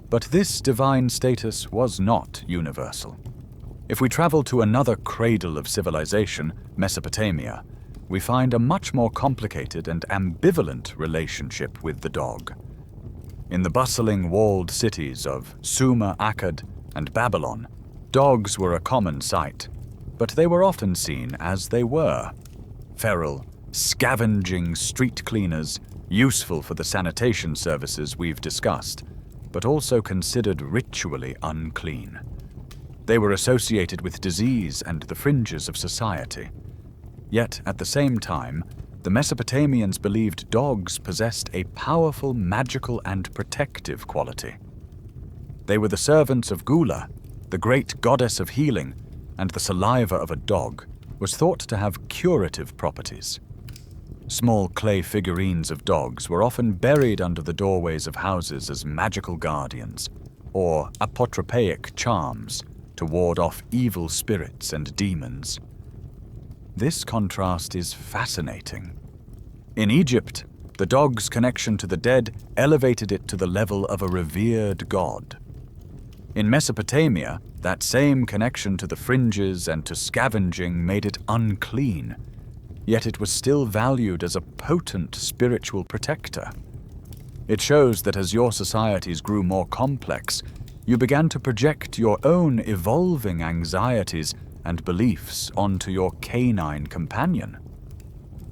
But this divine status was not universal. If we travel to another cradle of civilization, Mesopotamia, we find a much more complicated and ambivalent relationship with the dog. In the bustling walled cities of Sumer, Akkad, and Babylon, dogs were a common sight, but they were often seen as they were: feral, scavenging street cleaners, useful for the sanitation services we've discussed, but also considered ritually unclean. They were associated with disease and the fringes of society. Yet, at the same time, the Mesopotamians believed dogs possessed a powerful magical and protective quality. They were the servants of Gula, the great goddess of healing, and the saliva of a dog was thought to have curative properties. Small clay figurines of dogs were often buried under the doorways of houses as magical guardians, or apotropaic charms, to ward off evil spirits and demons. This contrast is fascinating. In Egypt, the dog's connection to the dead elevated it to the level of a revered god. In Mesopotamia, that same connection to the fringes and to scavenging made it unclean, yet it was still valued as a potent spiritual protector. It shows that as your societies grew more complex, you began to project your own evolving anxieties and beliefs onto your canine companion.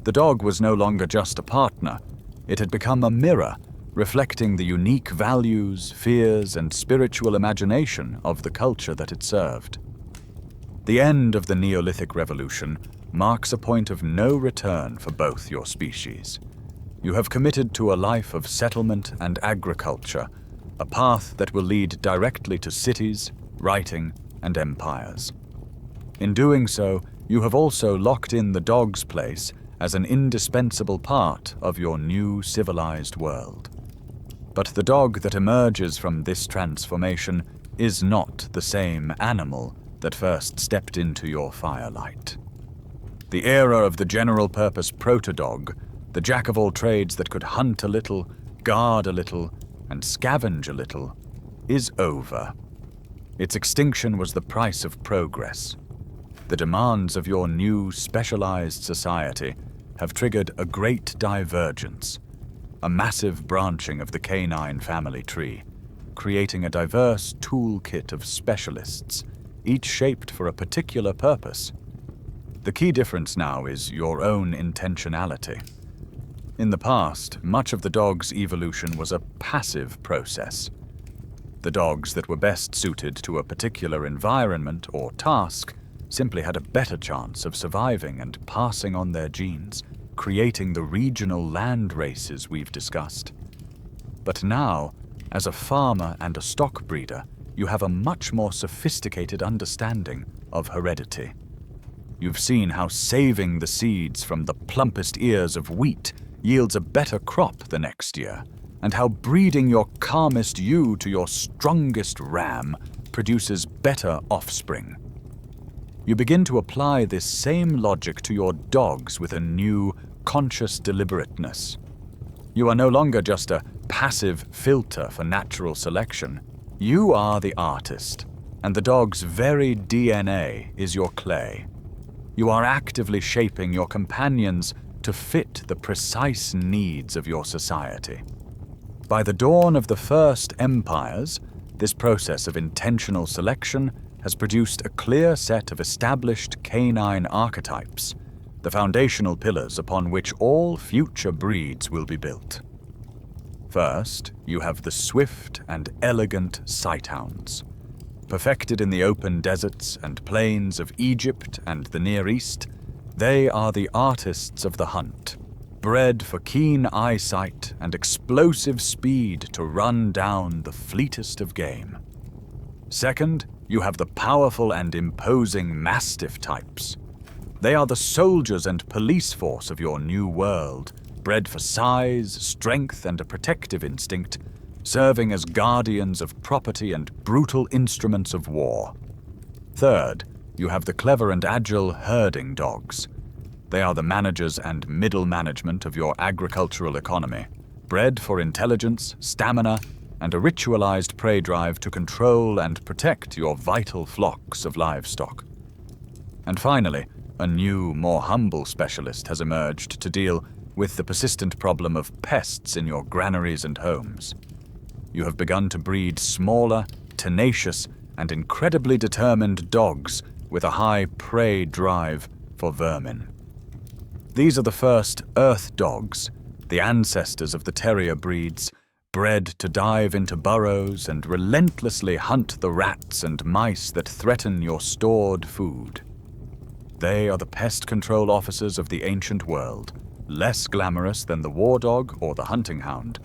The dog was no longer just a partner. It had become a mirror, reflecting the unique values, fears, and spiritual imagination of the culture that it served. The end of the Neolithic Revolution marks a point of no return for both your species. You have committed to a life of settlement and agriculture, a path that will lead directly to cities, writing, and empires. In doing so, you have also locked in the dog's place as an indispensable part of your new civilized world. But the dog that emerges from this transformation is not the same animal that first stepped into your firelight. The era of the general-purpose proto-dog, the jack-of-all-trades that could hunt a little, guard a little, and scavenge a little, is over. Its extinction was the price of progress. The demands of your new specialized society have triggered a great divergence, a massive branching of the canine family tree, creating a diverse toolkit of specialists, each shaped for a particular purpose. The key difference now is your own intentionality. In the past, much of the dog's evolution was a passive process. The dogs that were best suited to a particular environment or task simply had a better chance of surviving and passing on their genes, creating the regional land races we've discussed. But now, as a farmer and a stock breeder, you have a much more sophisticated understanding of heredity. You've seen how saving the seeds from the plumpest ears of wheat yields a better crop the next year, and how breeding your calmest ewe to your strongest ram produces better offspring. You begin to apply this same logic to your dogs with a new, conscious deliberateness. You are no longer just a passive filter for natural selection. You are the artist, and the dog's very DNA is your clay. You are actively shaping your companions to fit the precise needs of your society. By the dawn of the first empires, this process of intentional selection has produced a clear set of established canine archetypes, the foundational pillars upon which all future breeds will be built. First, you have the swift and elegant sighthounds. Perfected in the open deserts and plains of Egypt and the Near East, they are the artists of the hunt, bred for keen eyesight and explosive speed to run down the fleetest of game. Second, you have the powerful and imposing mastiff types. They are the soldiers and police force of your new world, bred for size, strength, and a protective instinct, serving as guardians of property and brutal instruments of war. Third, you have the clever and agile herding dogs. They are the managers and middle management of your agricultural economy, bred for intelligence, stamina, and a ritualized prey drive to control and protect your vital flocks of livestock. And finally, a new, more humble specialist has emerged to deal with the persistent problem of pests in your granaries and homes. You have begun to breed smaller, tenacious, and incredibly determined dogs with a high prey drive for vermin. These are the first earth dogs, the ancestors of the terrier breeds, bred to dive into burrows and relentlessly hunt the rats and mice that threaten your stored food. They are the pest control officers of the ancient world, less glamorous than the war dog or the hunting hound,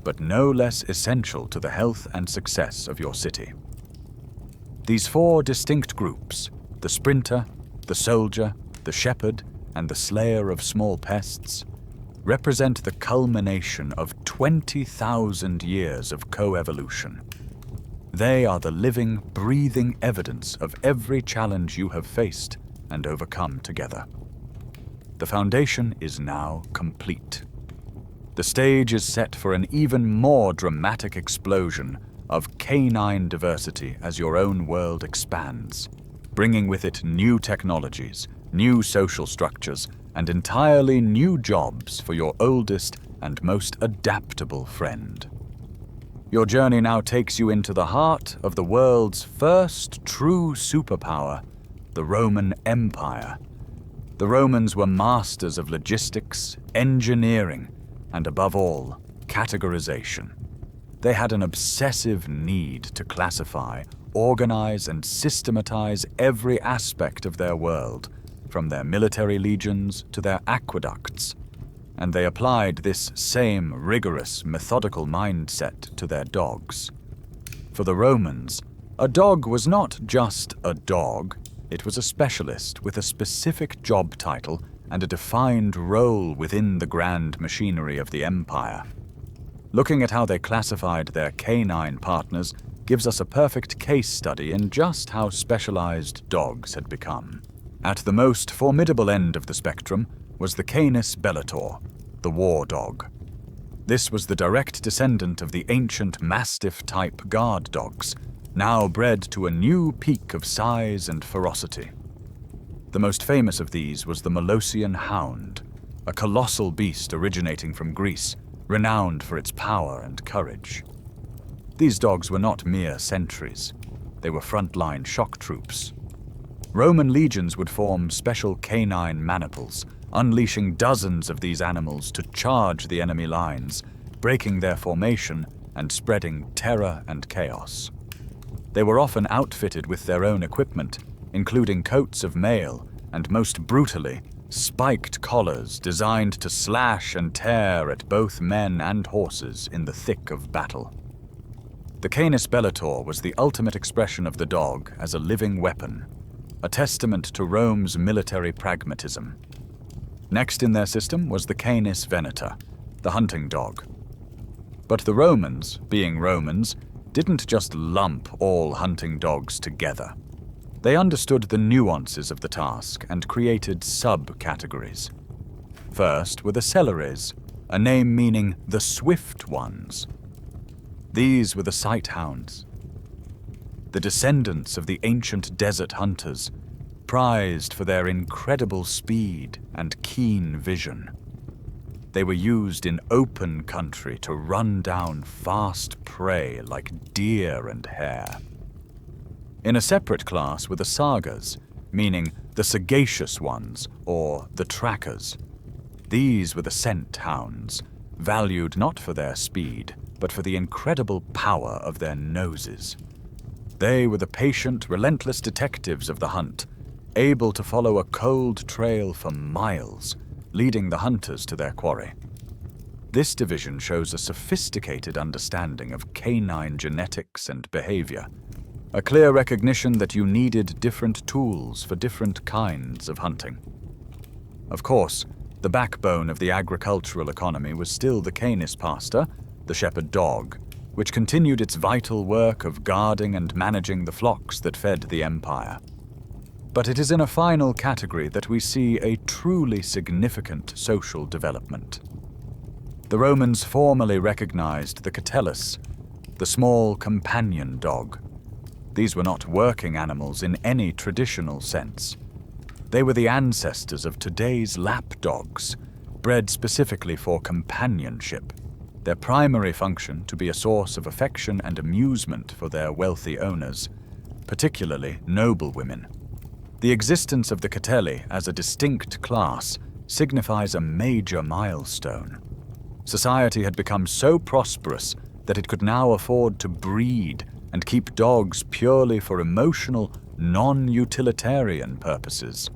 but no less essential to the health and success of your city. These four distinct groups, the sprinter, the soldier, the shepherd, and the slayer of small pests, represent the culmination of 20,000 years of co-evolution. They are the living, breathing evidence of every challenge you have faced and overcome together. The foundation is now complete. The stage is set for an even more dramatic explosion of canine diversity as your own world expands, bringing with it new technologies, new social structures, and entirely new jobs for your oldest and most adaptable friend. Your journey now takes you into the heart of the world's first true superpower, the Roman Empire. The Romans were masters of logistics, engineering, and above all, categorization. They had an obsessive need to classify, organize, and systematize every aspect of their world, from their military legions to their aqueducts, and they applied this same rigorous, methodical mindset to their dogs. For the Romans, a dog was not just a dog, it was a specialist with a specific job title and a defined role within the grand machinery of the empire. Looking at how they classified their canine partners gives us a perfect case study in just how specialized dogs had become. At the most formidable end of the spectrum was the Canis Bellator, the war dog. This was the direct descendant of the ancient Mastiff-type guard dogs, now bred to a new peak of size and ferocity. The most famous of these was the Molossian Hound, a colossal beast originating from Greece, renowned for its power and courage. These dogs were not mere sentries. They were frontline shock troops. Roman legions would form special canine maniples, unleashing dozens of these animals to charge the enemy lines, breaking their formation and spreading terror and chaos. They were often outfitted with their own equipment, including coats of mail and, most brutally, spiked collars designed to slash and tear at both men and horses in the thick of battle. The Canis Bellator was the ultimate expression of the dog as a living weapon, a testament to Rome's military pragmatism. Next in their system was the Canis Venator, the hunting dog. But the Romans, being Romans, didn't just lump all hunting dogs together. They understood the nuances of the task and created subcategories. First were the Celeres, a name meaning the swift ones. These were the sighthounds, the descendants of the ancient desert hunters, prized for their incredible speed and keen vision. They were used in open country to run down fast prey like deer and hare. In a separate class were the Sagas, meaning the sagacious ones, or the trackers. These were the scent hounds, valued not for their speed, but for the incredible power of their noses. They were the patient, relentless detectives of the hunt, able to follow a cold trail for miles, leading the hunters to their quarry. This division shows a sophisticated understanding of canine genetics and behavior, a clear recognition that you needed different tools for different kinds of hunting. Of course, the backbone of the agricultural economy was still the canis pastor, the shepherd dog, which continued its vital work of guarding and managing the flocks that fed the empire. But it is in a final category that we see a truly significant social development. The Romans formally recognized the catellus, the small companion dog. These were not working animals in any traditional sense. They were the ancestors of today's lap dogs, bred specifically for companionship, their primary function to be a source of affection and amusement for their wealthy owners, particularly noble women. The existence of the catelli as a distinct class signifies a major milestone. Society had become so prosperous that it could now afford to breed and keep dogs purely for emotional, non-utilitarian purposes.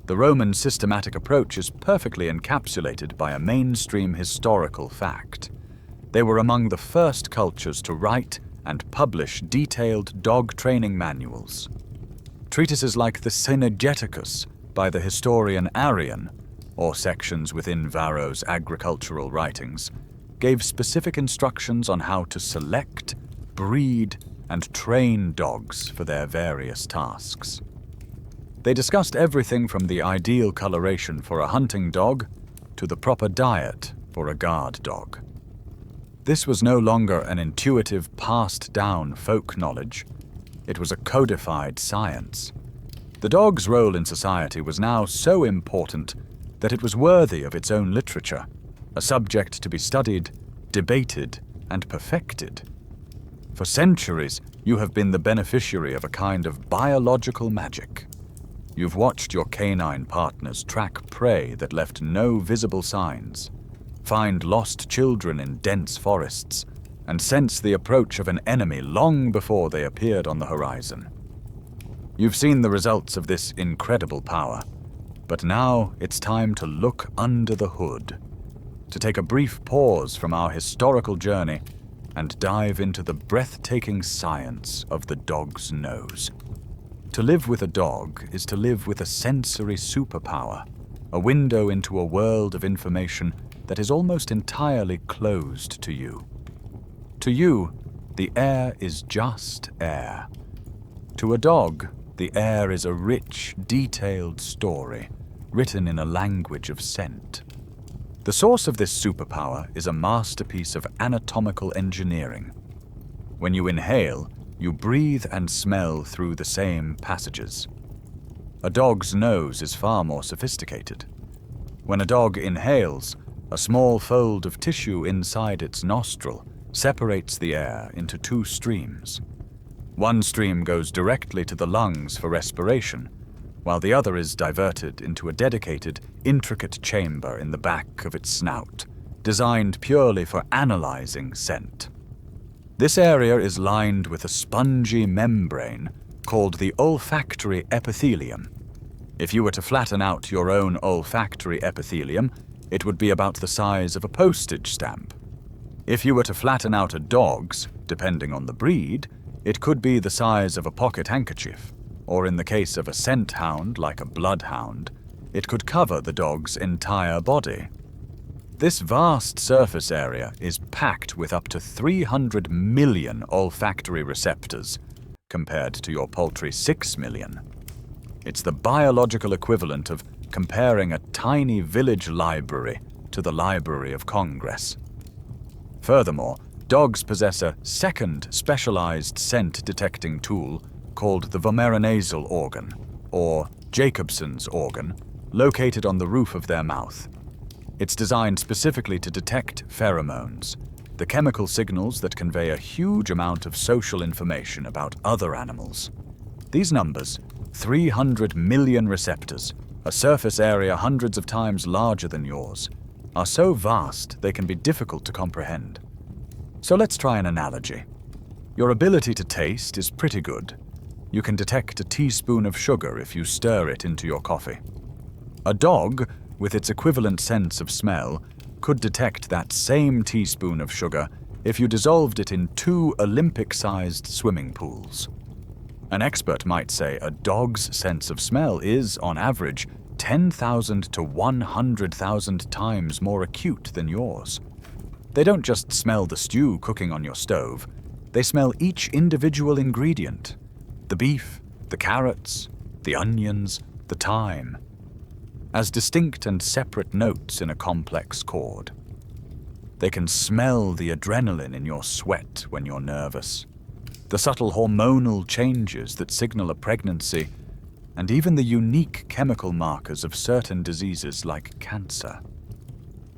The Roman systematic approach is perfectly encapsulated by a mainstream historical fact. They were among the first cultures to write and publish detailed dog training manuals. Treatises like the Synergeticus by the historian Arrian, or sections within Varro's agricultural writings, gave specific instructions on how to select, breed, and train dogs for their various tasks. They discussed everything from the ideal coloration for a hunting dog to the proper diet for a guard dog. This was no longer an intuitive, passed-down folk knowledge. It was a codified science. The dog's role in society was now so important that it was worthy of its own literature, a subject to be studied, debated, and perfected. For centuries, you have been the beneficiary of a kind of biological magic. You've watched your canine partners track prey that left no visible signs, find lost children in dense forests, and sense the approach of an enemy long before they appeared on the horizon. You've seen the results of this incredible power, but now it's time to look under the hood, to take a brief pause from our historical journey and dive into the breathtaking science of the dog's nose. To live with a dog is to live with a sensory superpower, a window into a world of information that is almost entirely closed to you. To you, the air is just air. To a dog, the air is a rich, detailed story, written in a language of scent. The source of this superpower is a masterpiece of anatomical engineering. When you inhale, you breathe and smell through the same passages. A dog's nose is far more sophisticated. When a dog inhales, a small fold of tissue inside its nostril separates the air into two streams. One stream goes directly to the lungs for respiration, while the other is diverted into a dedicated, intricate chamber in the back of its snout, designed purely for analyzing scent. This area is lined with a spongy membrane called the olfactory epithelium. If you were to flatten out your own olfactory epithelium, it would be about the size of a postage stamp. If you were to flatten out a dog's, depending on the breed, it could be the size of a pocket handkerchief, or in the case of a scent hound like a bloodhound, it could cover the dog's entire body. This vast surface area is packed with up to 300 million olfactory receptors, compared to your paltry 6 million. It's the biological equivalent of comparing a tiny village library to the Library of Congress. Furthermore, dogs possess a second specialized scent-detecting tool called the vomeronasal organ, or Jacobson's organ, located on the roof of their mouth. It's designed specifically to detect pheromones, the chemical signals that convey a huge amount of social information about other animals. These numbers, 300 million receptors, a surface area hundreds of times larger than yours, are so vast they can be difficult to comprehend. So let's try an analogy. Your ability to taste is pretty good. You can detect a teaspoon of sugar if you stir it into your coffee. A dog, with its equivalent sense of smell, could detect that same teaspoon of sugar if you dissolved it in 2 Olympic-sized swimming pools. An expert might say a dog's sense of smell is, on average, 10,000 to 100,000 times more acute than yours. They don't just smell the stew cooking on your stove, they smell each individual ingredient: the beef, the carrots, the onions, the thyme, as distinct and separate notes in a complex chord. They can smell the adrenaline in your sweat when you're nervous, the subtle hormonal changes that signal a pregnancy, and even the unique chemical markers of certain diseases like cancer.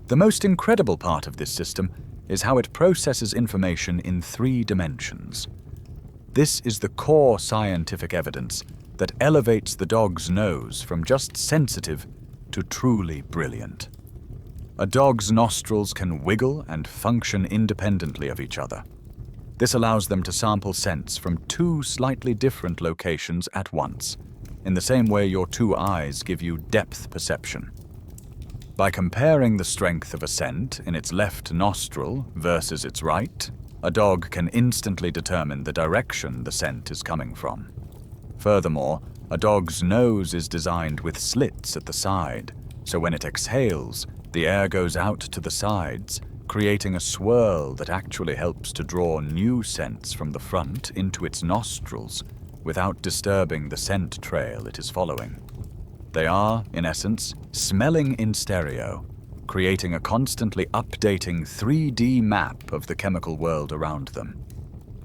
The most incredible part of this system is how it processes information in 3 dimensions. This is the core scientific evidence that elevates the dog's nose from just sensitive to truly brilliant. A dog's nostrils can wiggle and function independently of each other. This allows them to sample scents from 2 slightly different locations at once, in the same way your 2 eyes give you depth perception. By comparing the strength of a scent in its left nostril versus its right, a dog can instantly determine the direction the scent is coming from. Furthermore, a dog's nose is designed with slits at the side, so when it exhales, the air goes out to the sides, creating a swirl that actually helps to draw new scents from the front into its nostrils without disturbing the scent trail it is following. They are, in essence, smelling in stereo, creating a constantly updating 3D map of the chemical world around them.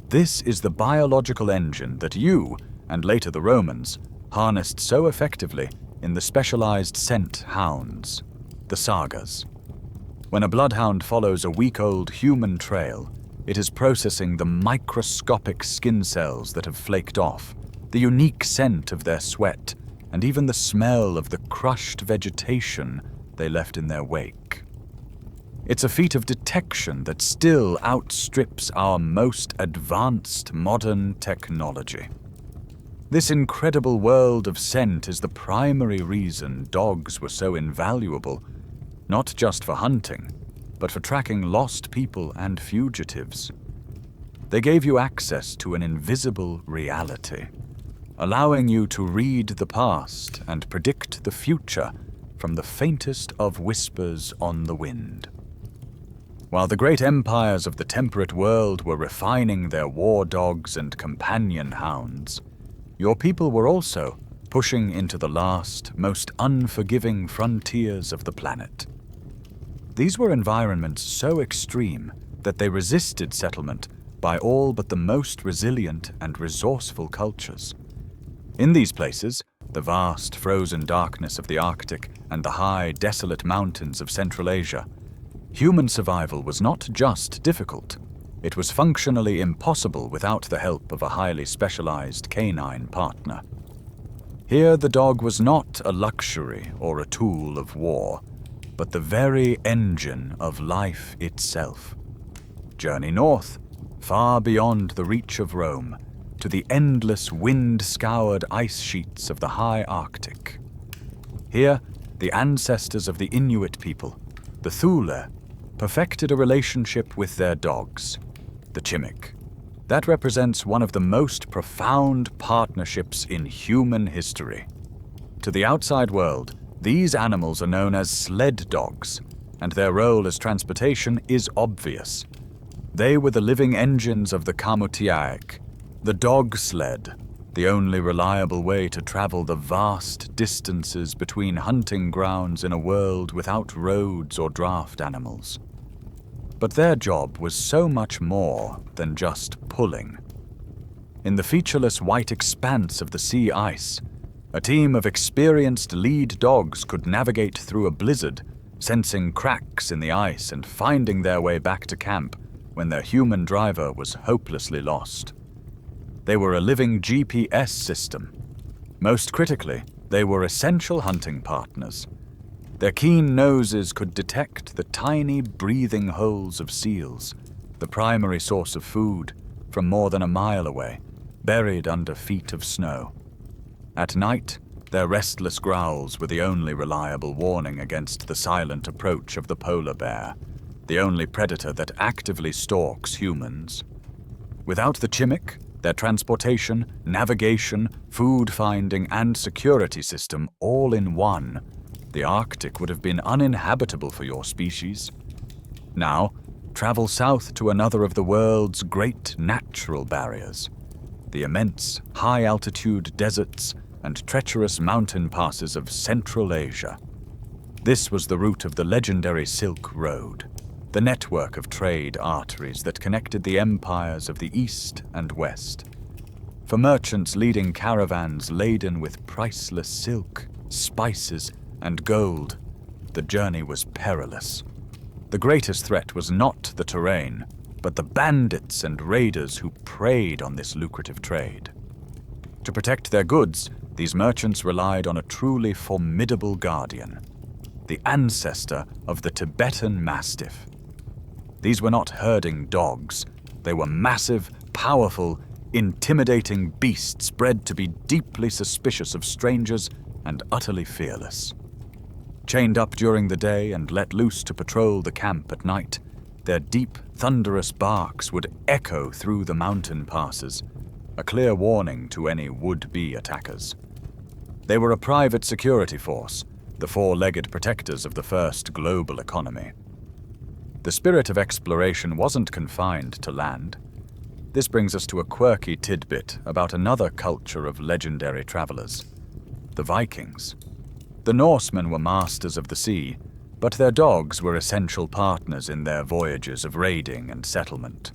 This is the biological engine that you, and later the Romans, harnessed so effectively in the specialized scent hounds, the sagas. When a bloodhound follows a week-old human trail, it is processing the microscopic skin cells that have flaked off, the unique scent of their sweat, and even the smell of the crushed vegetation they left in their wake. It's a feat of detection that still outstrips our most advanced modern technology. This incredible world of scent is the primary reason dogs were so invaluable, not just for hunting, but for tracking lost people and fugitives. They gave you access to an invisible reality, allowing you to read the past and predict the future from the faintest of whispers on the wind. While the great empires of the temperate world were refining their war dogs and companion hounds, your people were also pushing into the last, most unforgiving frontiers of the planet. These were environments so extreme that they resisted settlement by all but the most resilient and resourceful cultures. In these places, the vast frozen darkness of the Arctic and the high, desolate mountains of Central Asia, human survival was not just difficult, it was functionally impossible without the help of a highly specialized canine partner. Here the dog was not a luxury or a tool of war, but the very engine of life itself. Journey north, far beyond the reach of Rome, to the endless wind-scoured ice sheets of the high Arctic. Here, the ancestors of the Inuit people, the Thule, perfected a relationship with their dogs, the Chimik. That represents one of the most profound partnerships in human history. To the outside world, these animals are known as sled dogs, and their role as transportation is obvious. They were the living engines of the Kamutiaik, the dog sled, the only reliable way to travel the vast distances between hunting grounds in a world without roads or draft animals. But their job was so much more than just pulling. In the featureless white expanse of the sea ice, a team of experienced lead dogs could navigate through a blizzard, sensing cracks in the ice and finding their way back to camp when their human driver was hopelessly lost. They were a living GPS system. Most critically, they were essential hunting partners. Their keen noses could detect the tiny breathing holes of seals, the primary source of food, from more than a mile away, buried under feet of snow. At night, their restless growls were the only reliable warning against the silent approach of the polar bear, the only predator that actively stalks humans. Without the chimic, their transportation, navigation, food-finding, and security system all in one, the Arctic would have been uninhabitable for your species. Now, travel south to another of the world's great natural barriers, the immense, high-altitude deserts and treacherous mountain passes of Central Asia. This was the route of the legendary Silk Road, the network of trade arteries that connected the empires of the East and West. For merchants leading caravans laden with priceless silk, spices, and gold, the journey was perilous. The greatest threat was not the terrain, but the bandits and raiders who preyed on this lucrative trade. To protect their goods, these merchants relied on a truly formidable guardian, the ancestor of the Tibetan Mastiff. These were not herding dogs. They were massive, powerful, intimidating beasts bred to be deeply suspicious of strangers and utterly fearless. Chained up during the day and let loose to patrol the camp at night, their deep, thunderous barks would echo through the mountain passes, a clear warning to any would-be attackers. They were a private security force, the four-legged protectors of the first global economy. The spirit of exploration wasn't confined to land. This brings us to a quirky tidbit about another culture of legendary travelers, the Vikings. The Norsemen were masters of the sea, but their dogs were essential partners in their voyages of raiding and settlement.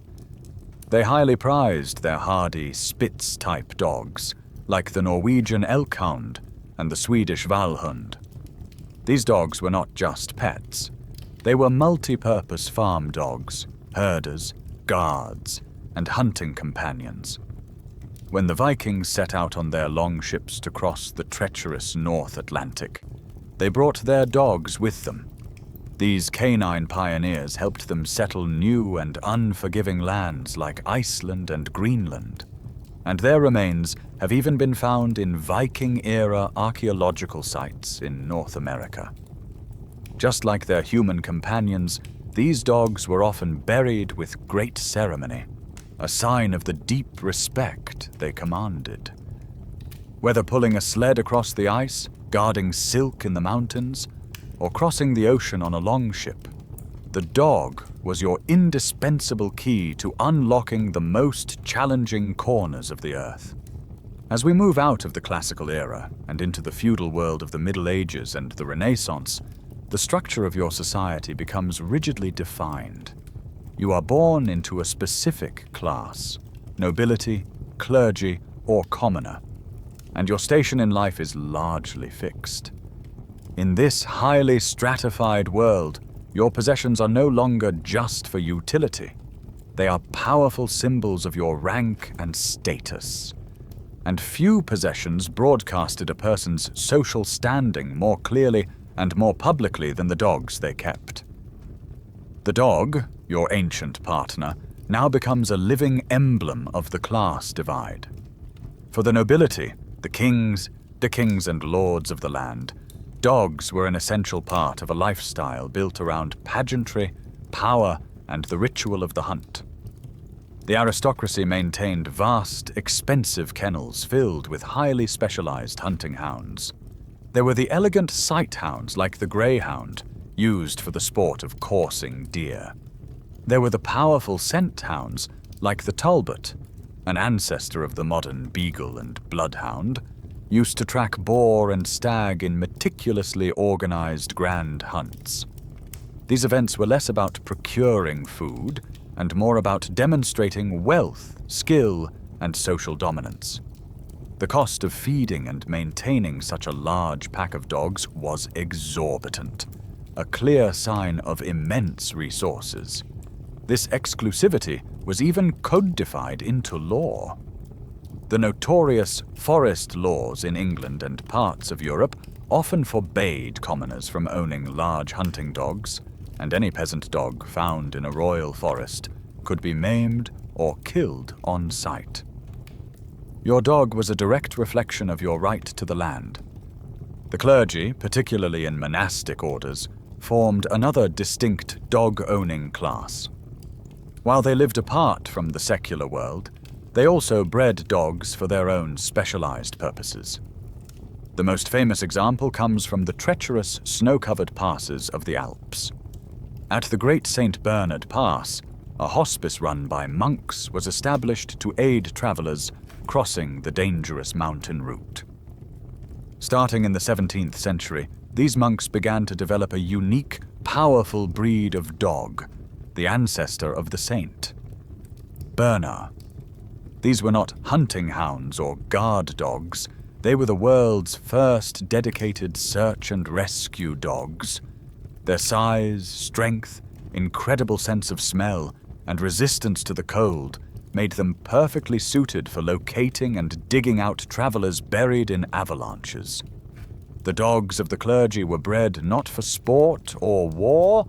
They highly prized their hardy Spitz-type dogs, like the Norwegian Elkhound and the Swedish Valhund. These dogs were not just pets. They were multi-purpose farm dogs, herders, guards, and hunting companions. When the Vikings set out on their long ships to cross the treacherous North Atlantic, they brought their dogs with them. These canine pioneers helped them settle new and unforgiving lands like Iceland and Greenland, and their remains have even been found in Viking-era archaeological sites in North America. Just like their human companions, these dogs were often buried with great ceremony, a sign of the deep respect they commanded. Whether pulling a sled across the ice, guarding silk in the mountains, or crossing the ocean on a longship, the dog was your indispensable key to unlocking the most challenging corners of the earth. As we move out of the classical era and into the feudal world of the Middle Ages and the Renaissance, the structure of your society becomes rigidly defined. You are born into a specific class, nobility, clergy, or commoner, and your station in life is largely fixed. In this highly stratified world, your possessions are no longer just for utility. They are powerful symbols of your rank and status. And few possessions broadcasted a person's social standing more clearly and more publicly than the dogs they kept. The dog, your ancient partner, now becomes a living emblem of the class divide. For the nobility, the kings and lords of the land, dogs were an essential part of a lifestyle built around pageantry, power, and the ritual of the hunt. The aristocracy maintained vast, expensive kennels filled with highly specialized hunting hounds. There were the elegant sight hounds like the greyhound, used for the sport of coursing deer. There were the powerful scent hounds like the Talbot, an ancestor of the modern beagle and bloodhound, used to track boar and stag in meticulously organized grand hunts. These events were less about procuring food and more about demonstrating wealth, skill, and social dominance. The cost of feeding and maintaining such a large pack of dogs was exorbitant, a clear sign of immense resources. This exclusivity was even codified into law. The notorious forest laws in England and parts of Europe often forbade commoners from owning large hunting dogs, and any peasant dog found in a royal forest could be maimed or killed on sight. Your dog was a direct reflection of your right to the land. The clergy, particularly in monastic orders, formed another distinct dog-owning class. While they lived apart from the secular world, they also bred dogs for their own specialized purposes. The most famous example comes from the treacherous, snow-covered passes of the Alps. At the Great St. Bernard Pass, a hospice run by monks was established to aid travelers crossing the dangerous mountain route. Starting in the 17th century, these monks began to develop a unique, powerful breed of dog, the ancestor of the saint. Bernard. These were not hunting hounds or guard dogs. They were the world's first dedicated search and rescue dogs. Their size, strength, incredible sense of smell, and resistance to the cold made them perfectly suited for locating and digging out travelers buried in avalanches. The dogs of the clergy were bred not for sport or war,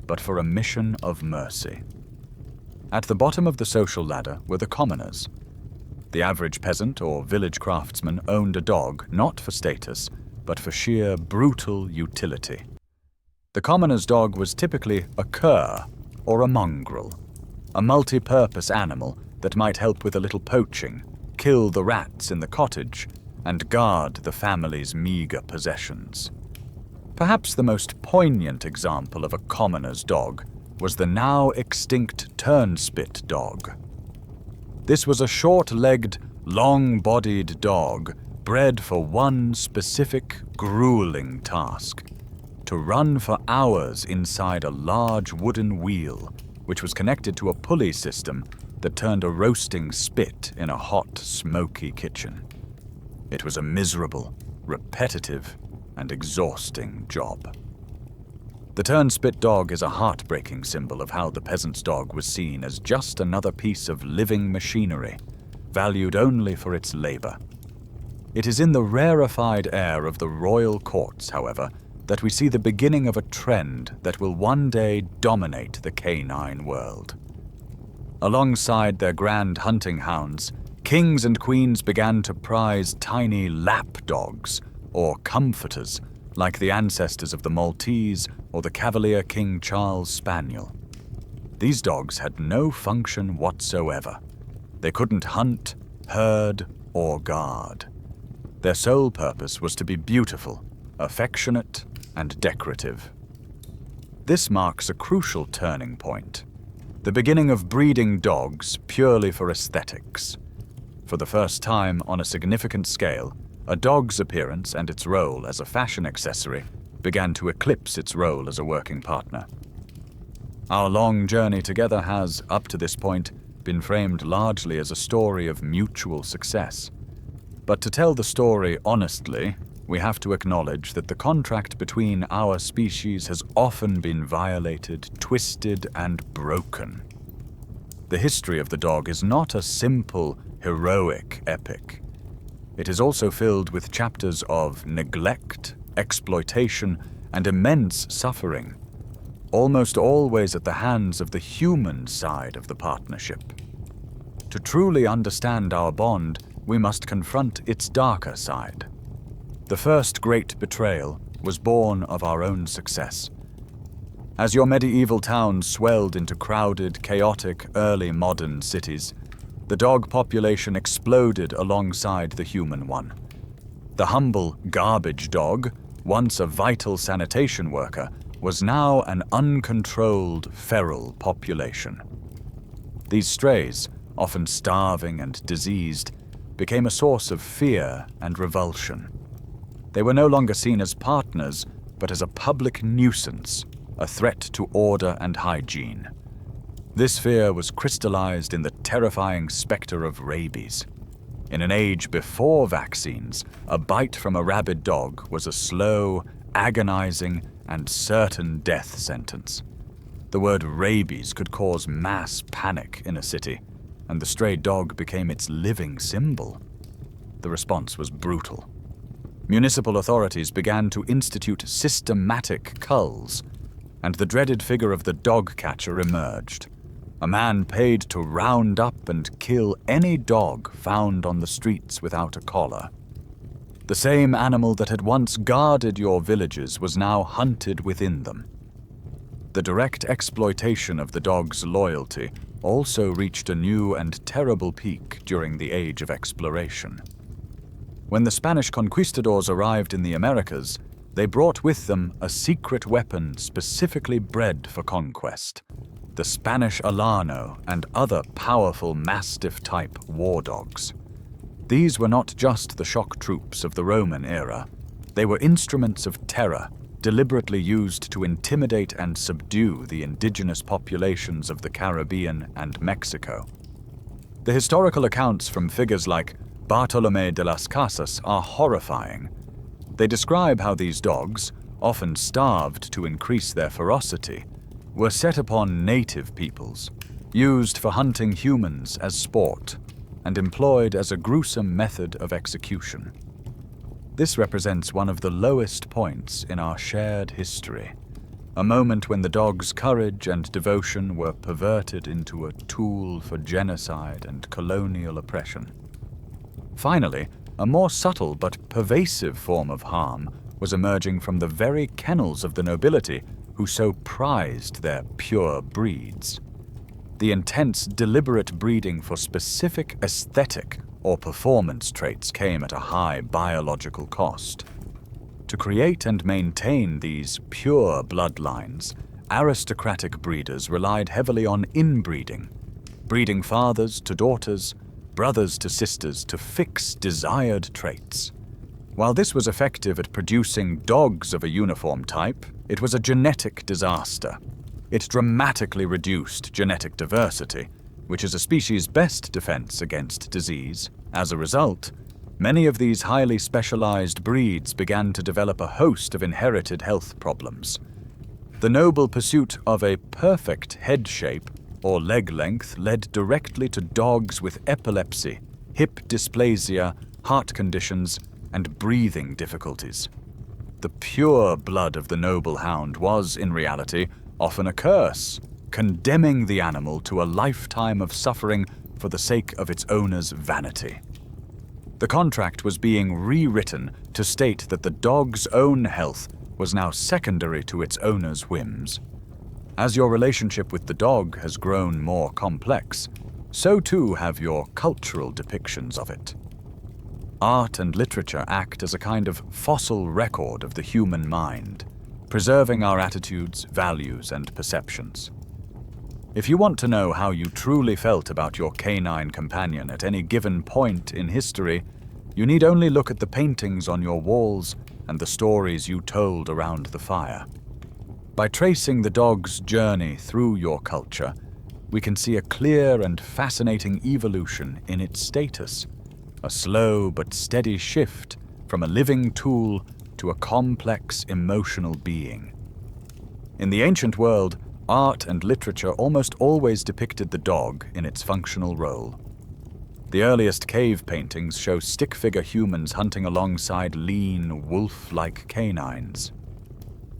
but for a mission of mercy. At the bottom of the social ladder were the commoners. The average peasant or village craftsman owned a dog not for status, but for sheer brutal utility. The commoner's dog was typically a cur or a mongrel, a multi-purpose animal that might help with a little poaching, kill the rats in the cottage, and guard the family's meager possessions. Perhaps the most poignant example of a commoner's dog was the now extinct turnspit dog. This was a short-legged, long-bodied dog bred for one specific, grueling task: to run for hours inside a large wooden wheel, which was connected to a pulley system that turned a roasting spit in a hot, smoky kitchen. It was a miserable, repetitive, and exhausting job. The turnspit dog is a heartbreaking symbol of how the peasant's dog was seen as just another piece of living machinery, valued only for its labor. It is in the rarefied air of the royal courts, however, that we see the beginning of a trend that will one day dominate the canine world. Alongside their grand hunting hounds, kings and queens began to prize tiny lap dogs, or comforters, like the ancestors of the Maltese or the Cavalier King Charles Spaniel. These dogs had no function whatsoever. They couldn't hunt, herd, or guard. Their sole purpose was to be beautiful, affectionate, and decorative. This marks a crucial turning point, the beginning of breeding dogs purely for aesthetics. For the first time on a significant scale, a dog's appearance and its role as a fashion accessory began to eclipse its role as a working partner. Our long journey together has, up to this point, been framed largely as a story of mutual success. But to tell the story honestly, we have to acknowledge that the contract between our species has often been violated, twisted, and broken. The history of the dog is not a simple, heroic epic. It is also filled with chapters of neglect, exploitation, and immense suffering, almost always at the hands of the human side of the partnership. To truly understand our bond, we must confront its darker side. The first great betrayal was born of our own success. As your medieval towns swelled into crowded, chaotic, early modern cities, the dog population exploded alongside the human one. The humble garbage dog, once a vital sanitation worker, was now an uncontrolled, feral population. These strays, often starving and diseased, became a source of fear and revulsion. They were no longer seen as partners, but as a public nuisance, a threat to order and hygiene. This fear was crystallized in the terrifying specter of rabies. In an age before vaccines, a bite from a rabid dog was a slow, agonizing, and certain death sentence. The word rabies could cause mass panic in a city, and the stray dog became its living symbol. The response was brutal. Municipal authorities began to institute systematic culls, and the dreaded figure of the dog catcher emerged. A man paid to round up and kill any dog found on the streets without a collar. The same animal that had once guarded your villages was now hunted within them. The direct exploitation of the dog's loyalty also reached a new and terrible peak during the Age of Exploration. When the Spanish conquistadors arrived in the Americas, they brought with them a secret weapon specifically bred for conquest: the Spanish Alano and other powerful Mastiff-type war dogs. These were not just the shock troops of the Roman era. They were instruments of terror, deliberately used to intimidate and subdue the indigenous populations of the Caribbean and Mexico. The historical accounts from figures like Bartolomé de las Casas are horrifying. They describe how these dogs, often starved to increase their ferocity, were set upon native peoples, used for hunting humans as sport, and employed as a gruesome method of execution. This represents one of the lowest points in our shared history, a moment when the dog's courage and devotion were perverted into a tool for genocide and colonial oppression. Finally, a more subtle but pervasive form of harm was emerging from the very kennels of the nobility who so prized their pure breeds. The intense, deliberate breeding for specific aesthetic or performance traits came at a high biological cost. To create and maintain these pure bloodlines, aristocratic breeders relied heavily on inbreeding, breeding fathers to daughters, brothers to sisters to fix desired traits. While this was effective at producing dogs of a uniform type, it was a genetic disaster. It dramatically reduced genetic diversity, which is a species' best defense against disease. As a result, many of these highly specialized breeds began to develop a host of inherited health problems. The noble pursuit of a perfect head shape or leg length led directly to dogs with epilepsy, hip dysplasia, heart conditions, and breathing difficulties. The pure blood of the noble hound was, in reality, often a curse, condemning the animal to a lifetime of suffering for the sake of its owner's vanity. The contract was being rewritten to state that the dog's own health was now secondary to its owner's whims. As your relationship with the dog has grown more complex, so too have your cultural depictions of it. Art and literature act as a kind of fossil record of the human mind, preserving our attitudes, values, and perceptions. If you want to know how you truly felt about your canine companion at any given point in history, you need only look at the paintings on your walls and the stories you told around the fire. By tracing the dog's journey through your culture, we can see a clear and fascinating evolution in its status, a slow but steady shift from a living tool to a complex emotional being. In the ancient world, art and literature almost always depicted the dog in its functional role. The earliest cave paintings show stick-figure humans hunting alongside lean, wolf-like canines.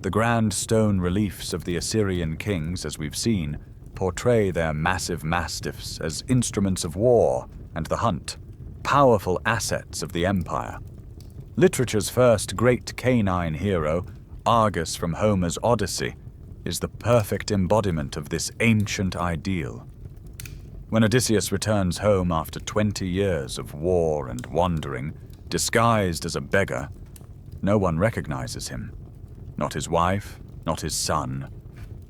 The grand stone reliefs of the Assyrian kings, as we've seen, portray their massive mastiffs as instruments of war and the hunt, powerful assets of the empire. Literature's first great canine hero, Argus from Homer's Odyssey, is the perfect embodiment of this ancient ideal. When Odysseus returns home after 20 years of war and wandering, disguised as a beggar, no one recognizes him. Not his wife, not his son,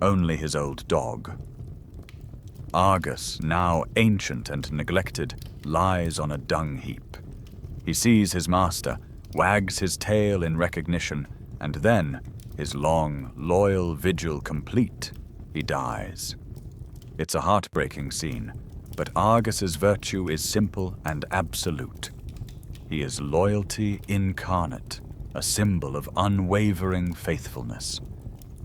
only his old dog. Argus, now ancient and neglected, lies on a dung heap. He sees his master, wags his tail in recognition, and then, his long, loyal vigil complete, he dies. It's a heartbreaking scene, but Argus's virtue is simple and absolute. He is loyalty incarnate, a symbol of unwavering faithfulness.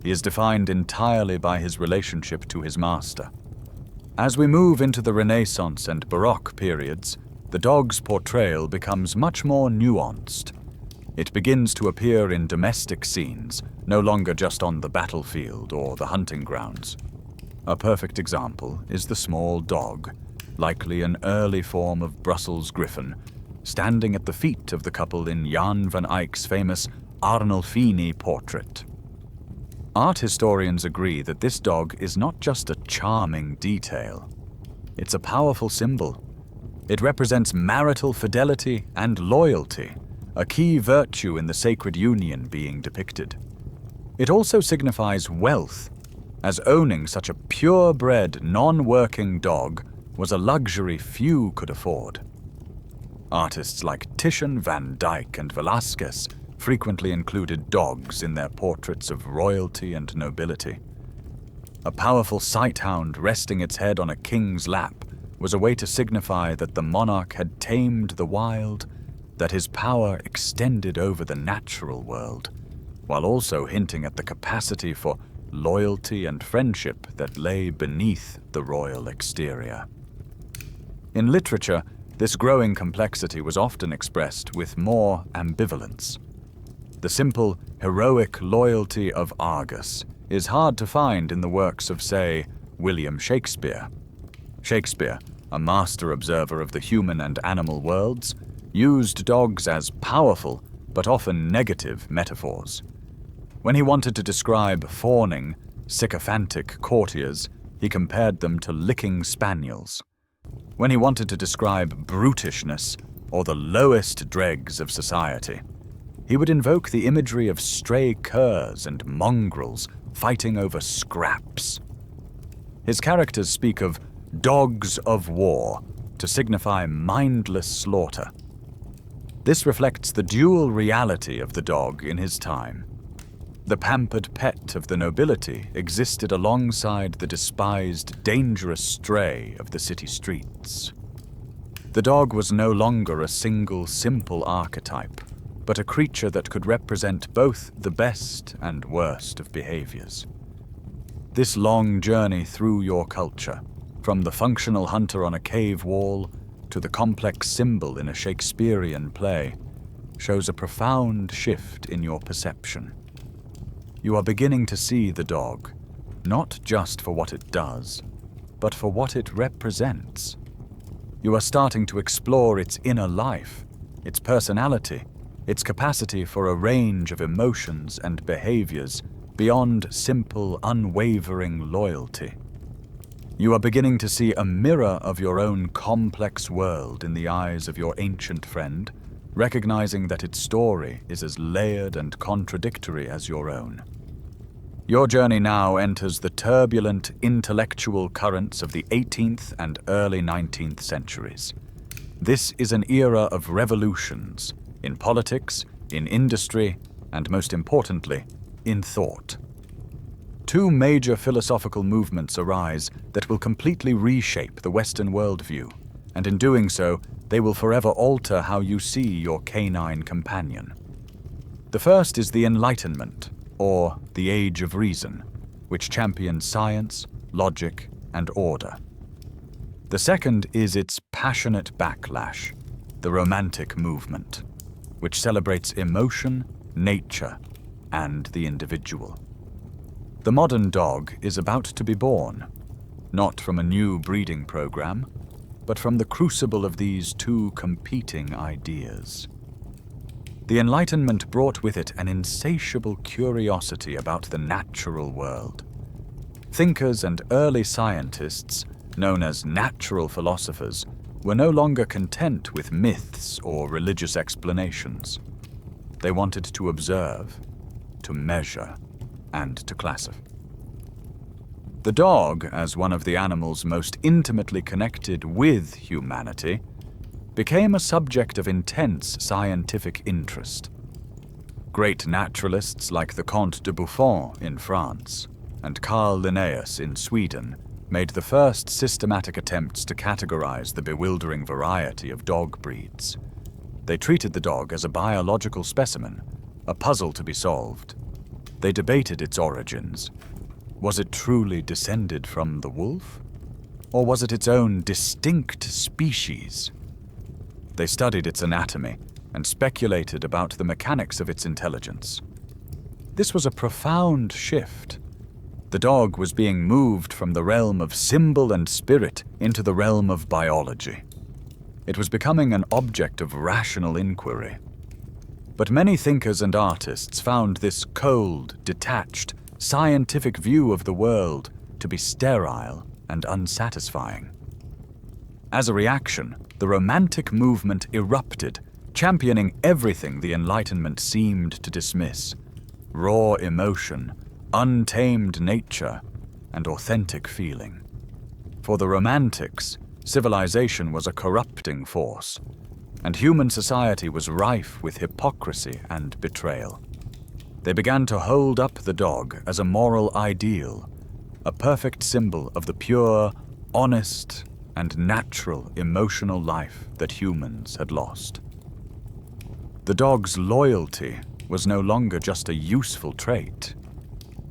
He is defined entirely by his relationship to his master. As we move into the Renaissance and Baroque periods, the dog's portrayal becomes much more nuanced. It begins to appear in domestic scenes, no longer just on the battlefield or the hunting grounds. A perfect example is the small dog, likely an early form of Brussels Griffon, standing at the feet of the couple in Jan van Eyck's famous Arnolfini portrait. Art historians agree that this dog is not just a charming detail. It's a powerful symbol. It represents marital fidelity and loyalty, a key virtue in the sacred union being depicted. It also signifies wealth, as owning such a purebred, non-working dog was a luxury few could afford. Artists like Titian, Van Dyck, and Velázquez frequently included dogs in their portraits of royalty and nobility. A powerful sighthound resting its head on a king's lap was a way to signify that the monarch had tamed the wild, that his power extended over the natural world, while also hinting at the capacity for loyalty and friendship that lay beneath the royal exterior. In literature, this growing complexity was often expressed with more ambivalence. The simple, heroic loyalty of Argus is hard to find in the works of, say, William Shakespeare. Shakespeare, a master observer of the human and animal worlds, used dogs as powerful but often negative metaphors. When he wanted to describe fawning, sycophantic courtiers, he compared them to licking spaniels. When he wanted to describe brutishness or the lowest dregs of society, he would invoke the imagery of stray curs and mongrels fighting over scraps. His characters speak of dogs of war to signify mindless slaughter. This reflects the dual reality of the dog in his time. The pampered pet of the nobility existed alongside the despised, dangerous stray of the city streets. The dog was no longer a single, simple archetype, but a creature that could represent both the best and worst of behaviors. This long journey through your culture, from the functional hunter on a cave wall to the complex symbol in a Shakespearean play, shows a profound shift in your perception. You are beginning to see the dog, not just for what it does, but for what it represents. You are starting to explore its inner life, its personality, its capacity for a range of emotions and behaviors beyond simple, unwavering loyalty. You are beginning to see a mirror of your own complex world in the eyes of your ancient friend, recognizing that its story is as layered and contradictory as your own. Your journey now enters the turbulent intellectual currents of the 18th and early 19th centuries. This is an era of revolutions in politics, in industry, and most importantly, in thought. Two major philosophical movements arise that will completely reshape the Western worldview, and in doing so, they will forever alter how you see your canine companion. The first is the Enlightenment, or the Age of Reason, which champions science, logic, and order. The second is its passionate backlash, the Romantic movement, which celebrates emotion, nature, and the individual. The modern dog is about to be born, not from a new breeding program, but from the crucible of these two competing ideas. The Enlightenment brought with it an insatiable curiosity about the natural world. Thinkers and early scientists, known as natural philosophers, were no longer content with myths or religious explanations. They wanted to observe, to measure, and to classify. The dog, as one of the animals most intimately connected with humanity, became a subject of intense scientific interest. Great naturalists like the Comte de Buffon in France and Carl Linnaeus in Sweden made the first systematic attempts to categorize the bewildering variety of dog breeds. They treated the dog as a biological specimen, a puzzle to be solved. They debated its origins. Was it truly descended from the wolf? Or was it its own distinct species? They studied its anatomy, and speculated about the mechanics of its intelligence. This was a profound shift. The dog was being moved from the realm of symbol and spirit into the realm of biology. It was becoming an object of rational inquiry. But many thinkers and artists found this cold, detached, scientific view of the world to be sterile and unsatisfying. As a reaction, the Romantic movement erupted, championing everything the Enlightenment seemed to dismiss: raw emotion, untamed nature, and authentic feeling. For the Romantics, civilization was a corrupting force, and human society was rife with hypocrisy and betrayal. They began to hold up the dog as a moral ideal, a perfect symbol of the pure, honest, and natural emotional life that humans had lost. The dog's loyalty was no longer just a useful trait.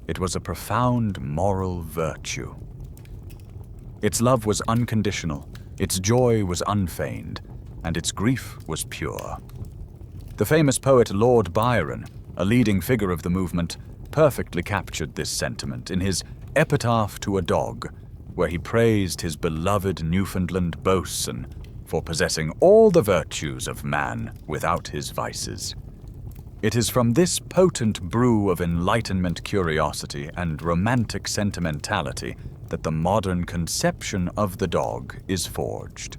It was a profound moral virtue. Its love was unconditional, its joy was unfeigned, and its grief was pure. The famous poet Lord Byron, a leading figure of the movement, perfectly captured this sentiment in his Epitaph to a Dog, where he praised his beloved Newfoundland boatswain for possessing all the virtues of man without his vices. It is from this potent brew of Enlightenment curiosity and romantic sentimentality that the modern conception of the dog is forged.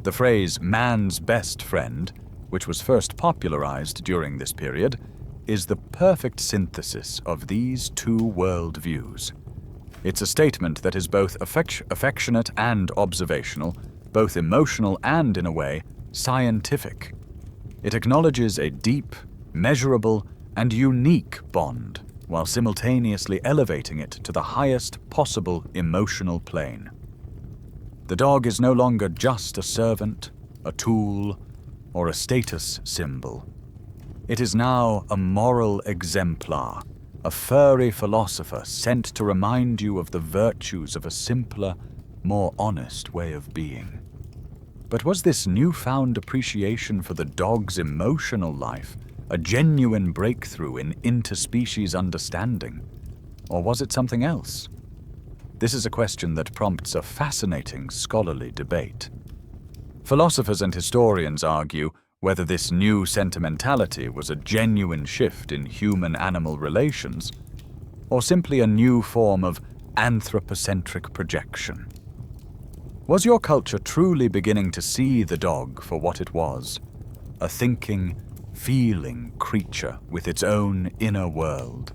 The phrase man's best friend, which was first popularized during this period, is the perfect synthesis of these two worldviews. It's a statement that is both affectionate and observational, both emotional and, in a way, scientific. It acknowledges a deep, measurable, and unique bond, while simultaneously elevating it to the highest possible emotional plane. The dog is no longer just a servant, a tool, or a status symbol. It is now a moral exemplar, a furry philosopher sent to remind you of the virtues of a simpler, more honest way of being. But was this newfound appreciation for the dog's emotional life a genuine breakthrough in interspecies understanding, or was it something else? This is a question that prompts a fascinating scholarly debate. Philosophers and historians argue whether this new sentimentality was a genuine shift in human-animal relations, or simply a new form of anthropocentric projection. Was your culture truly beginning to see the dog for what it was, a thinking, feeling creature with its own inner world?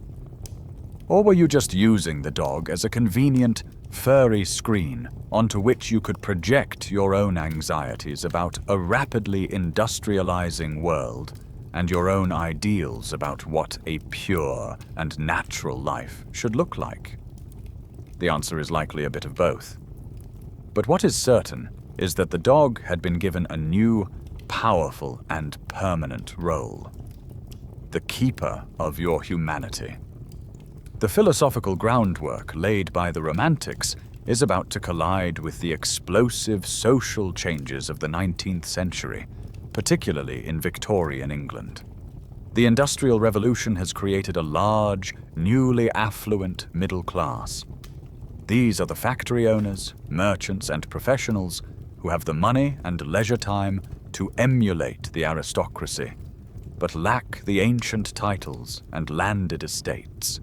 Or were you just using the dog as a convenient, furry screen onto which you could project your own anxieties about a rapidly industrializing world and your own ideals about what a pure and natural life should look like? The answer is likely a bit of both. But what is certain is that the dog had been given a new, powerful and permanent role: the keeper of your humanity. The philosophical groundwork laid by the Romantics is about to collide with the explosive social changes of the 19th century, particularly in Victorian England. The Industrial Revolution has created a large, newly affluent middle class. These are the factory owners, merchants, and professionals who have the money and leisure time to emulate the aristocracy, but lack the ancient titles and landed estates.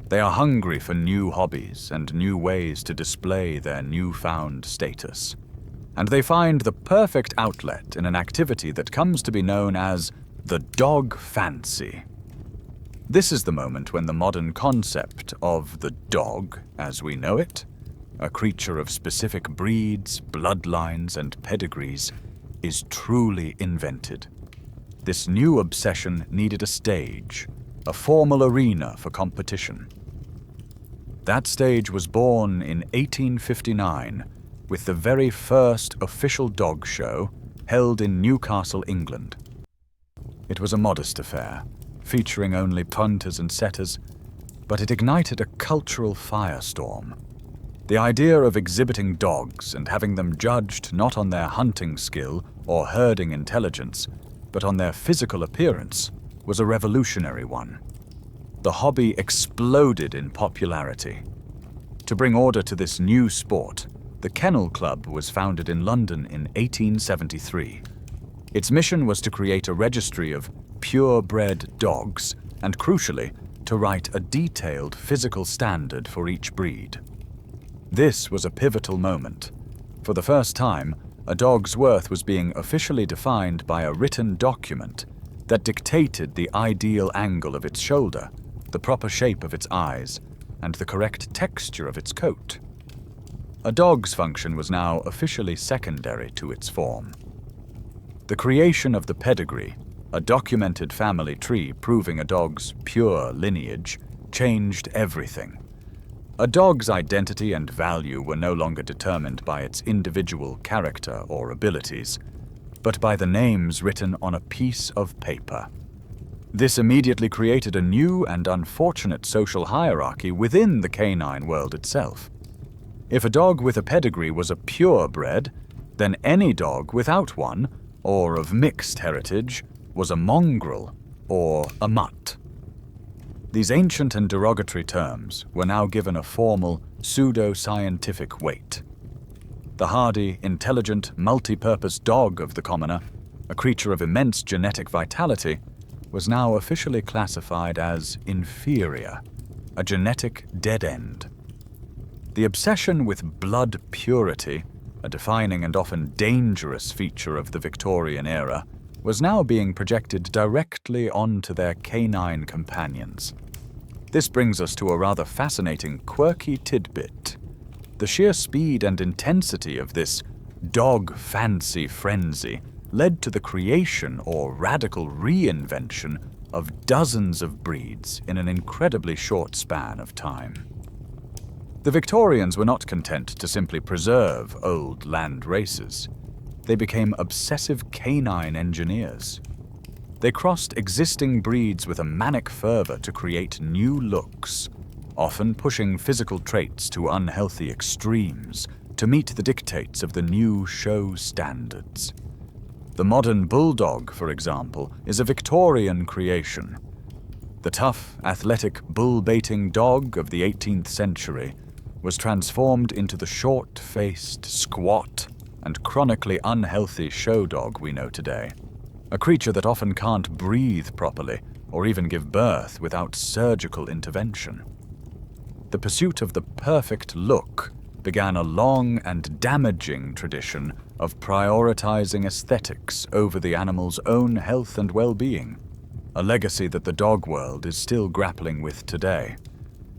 They are hungry for new hobbies and new ways to display their newfound status, and they find the perfect outlet in an activity that comes to be known as the dog fancy. This is the moment when the modern concept of the dog, as we know it, a creature of specific breeds, bloodlines, and pedigrees, is truly invented. This new obsession needed a stage, a formal arena for competition. That stage was born in 1859 with the very first official dog show held in Newcastle, England. It was a modest affair, featuring only punters and setters, but it ignited a cultural firestorm. The idea of exhibiting dogs and having them judged not on their hunting skill or herding intelligence, but on their physical appearance, was a revolutionary one. The hobby exploded in popularity. To bring order to this new sport, the Kennel Club was founded in London in 1873. Its mission was to create a registry of purebred dogs and, crucially, to write a detailed physical standard for each breed. This was a pivotal moment. For the first time, a dog's worth was being officially defined by a written document that dictated the ideal angle of its shoulder, the proper shape of its eyes, and the correct texture of its coat. A dog's function was now officially secondary to its form. The creation of the pedigree, a documented family tree proving a dog's pure lineage, changed everything. A dog's identity and value were no longer determined by its individual character or abilities, but by the names written on a piece of paper. This immediately created a new and unfortunate social hierarchy within the canine world itself. If a dog with a pedigree was a purebred, then any dog without one, or of mixed heritage, was a mongrel or a mutt. These ancient and derogatory terms were now given a formal, pseudo-scientific weight. The hardy, intelligent, multi-purpose dog of the commoner, a creature of immense genetic vitality, was now officially classified as inferior, a genetic dead end. The obsession with blood purity, a defining and often dangerous feature of the Victorian era, was now being projected directly onto their canine companions. This brings us to a rather fascinating, quirky tidbit. The sheer speed and intensity of this dog fancy frenzy led to the creation or radical reinvention of dozens of breeds in an incredibly short span of time. The Victorians were not content to simply preserve old land races. They became obsessive canine engineers. They crossed existing breeds with a manic fervor to create new looks, often pushing physical traits to unhealthy extremes to meet the dictates of the new show standards. The modern bulldog, for example, is a Victorian creation. The tough, athletic, bull-baiting dog of the 18th century was transformed into the short-faced, squat, and chronically unhealthy show dog we know today, a creature that often can't breathe properly or even give birth without surgical intervention. The pursuit of the perfect look began a long and damaging tradition of prioritizing aesthetics over the animal's own health and well-being, a legacy that the dog world is still grappling with today.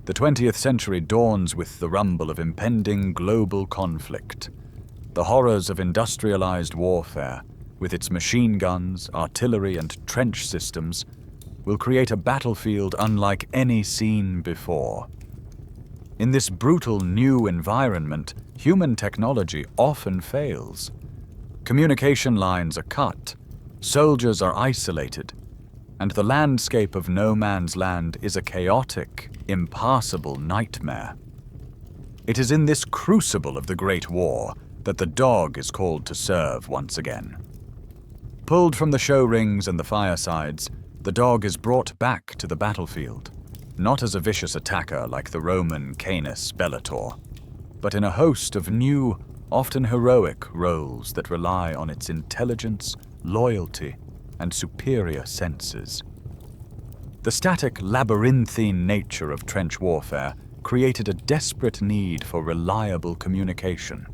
The 20th century dawns with the rumble of impending global conflict. The horrors of industrialized warfare, with its machine guns, artillery, and trench systems, will create a battlefield unlike any seen before. In this brutal new environment, human technology often fails. Communication lines are cut, soldiers are isolated, and the landscape of no man's land is a chaotic, impassable nightmare. It is in this crucible of the Great War that the dog is called to serve once again. Pulled from the show rings and the firesides, the dog is brought back to the battlefield, not as a vicious attacker like the Roman Canis Bellator, but in a host of new, often heroic roles that rely on its intelligence, loyalty, and superior senses. The static, labyrinthine nature of trench warfare created a desperate need for reliable communication.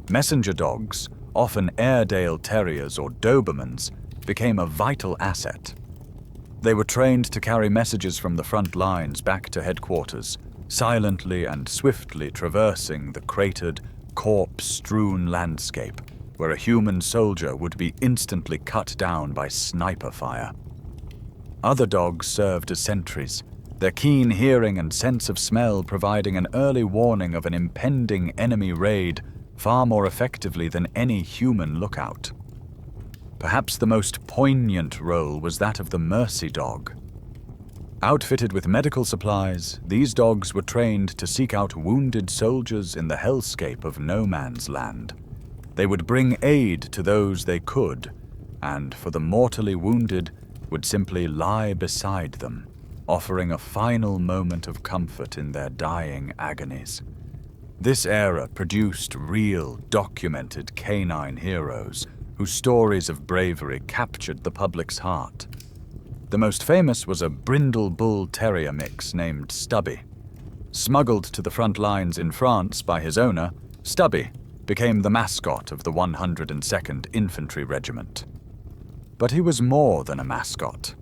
Messenger dogs, often Airedale Terriers or Dobermans, became a vital asset. They were trained to carry messages from the front lines back to headquarters, silently and swiftly traversing the cratered, corpse-strewn landscape where a human soldier would be instantly cut down by sniper fire. Other dogs served as sentries, their keen hearing and sense of smell providing an early warning of an impending enemy raid far more effectively than any human lookout. Perhaps the most poignant role was that of the mercy dog. Outfitted with medical supplies, these dogs were trained to seek out wounded soldiers in the hellscape of no man's land. They would bring aid to those they could, and for the mortally wounded would simply lie beside them, offering a final moment of comfort in their dying agonies. This era produced real, documented canine heroes whose stories of bravery captured the public's heart. The most famous was a brindle bull terrier mix named Stubby. Smuggled to the front lines in France by his owner, Stubby became the mascot of the 102nd Infantry Regiment. But he was more than a mascot.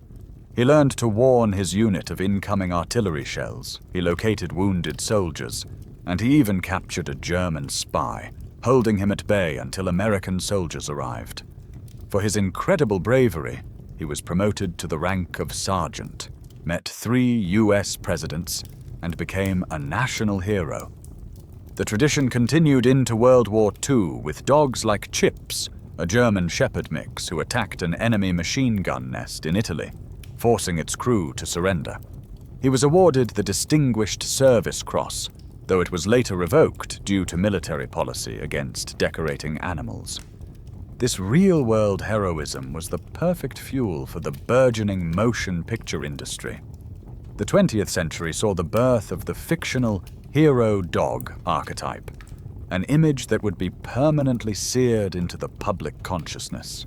He learned to warn his unit of incoming artillery shells, he located wounded soldiers, and he even captured a German spy, holding him at bay until American soldiers arrived. For his incredible bravery, he was promoted to the rank of sergeant, met 3 US presidents, and became a national hero. The tradition continued into World War II with dogs like Chips, a German shepherd mix who attacked an enemy machine gun nest in Italy, forcing its crew to surrender. He was awarded the Distinguished Service Cross, though it was later revoked due to military policy against decorating animals. This real-world heroism was the perfect fuel for the burgeoning motion picture industry. The 20th century saw the birth of the fictional hero dog archetype, an image that would be permanently seared into the public consciousness.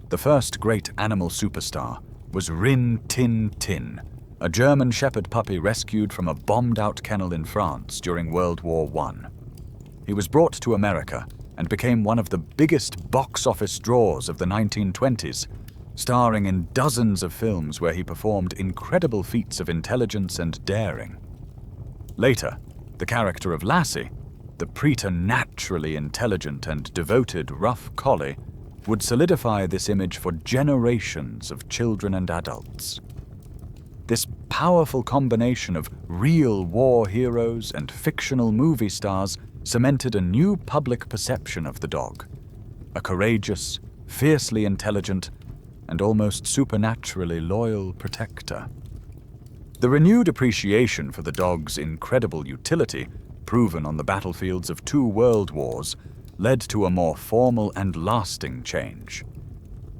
The first great animal superstar was Rin Tin Tin, a German shepherd puppy rescued from a bombed-out kennel in France during World War I. He was brought to America and became one of the biggest box office draws of the 1920s, starring in dozens of films where he performed incredible feats of intelligence and daring. Later, the character of Lassie, the preternaturally intelligent and devoted rough collie, would solidify this image for generations of children and adults. This powerful combination of real war heroes and fictional movie stars cemented a new public perception of the dog, a courageous, fiercely intelligent, and almost supernaturally loyal protector. The renewed appreciation for the dog's incredible utility, proven on the battlefields of 2 world wars, led to a more formal and lasting change.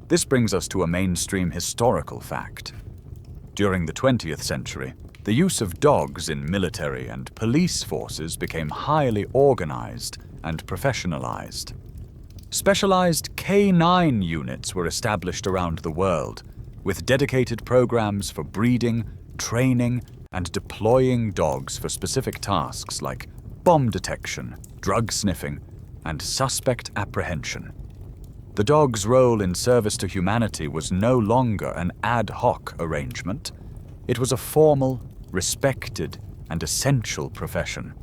This brings us to a mainstream historical fact. During the 20th century, the use of dogs in military and police forces became highly organized and professionalized. Specialized K9 units were established around the world, with dedicated programs for breeding, training, and deploying dogs for specific tasks like bomb detection, drug sniffing, and suspect apprehension. The dog's role in service to humanity was no longer an ad hoc arrangement. It was a formal, respected, and essential profession.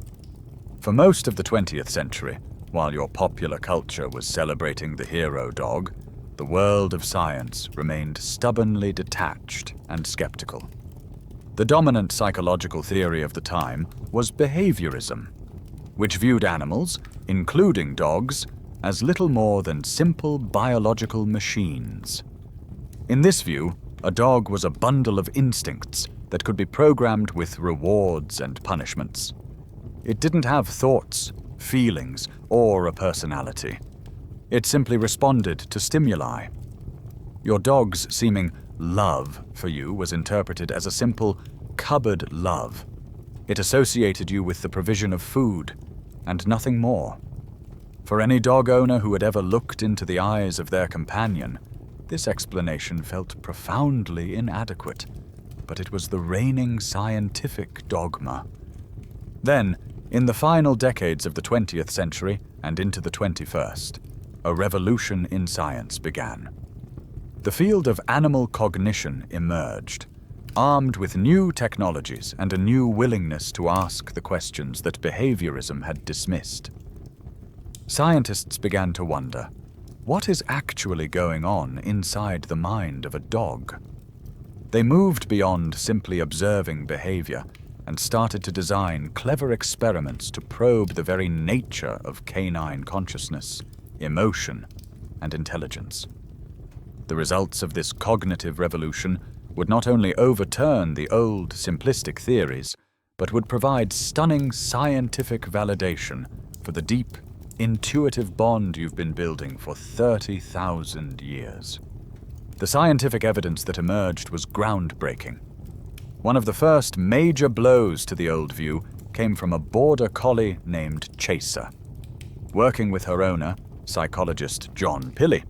For most of the 20th century, while your popular culture was celebrating the hero dog, the world of science remained stubbornly detached and skeptical. The dominant psychological theory of the time was behaviorism, which viewed animals, including dogs, as little more than simple biological machines. In this view, a dog was a bundle of instincts that could be programmed with rewards and punishments. It didn't have thoughts, feelings, or a personality. It simply responded to stimuli. Your dog's seeming love for you was interpreted as a simple, cupboard love. It associated you with the provision of food, and nothing more. For any dog owner who had ever looked into the eyes of their companion, this explanation felt profoundly inadequate, but it was the reigning scientific dogma. Then, in the final decades of the 20th century and into the 21st, a revolution in science began. The field of animal cognition emerged, armed with new technologies and a new willingness to ask the questions that behaviorism had dismissed. Scientists began to wonder, what is actually going on inside the mind of a dog? They moved beyond simply observing behavior and started to design clever experiments to probe the very nature of canine consciousness, emotion, and intelligence. The results of this cognitive revolution would not only overturn the old simplistic theories, but would provide stunning scientific validation for the deep, intuitive bond you've been building for 30,000 years. The scientific evidence that emerged was groundbreaking. One of the first major blows to the old view came from a border collie named Chaser. Working with her owner, psychologist John Pilley,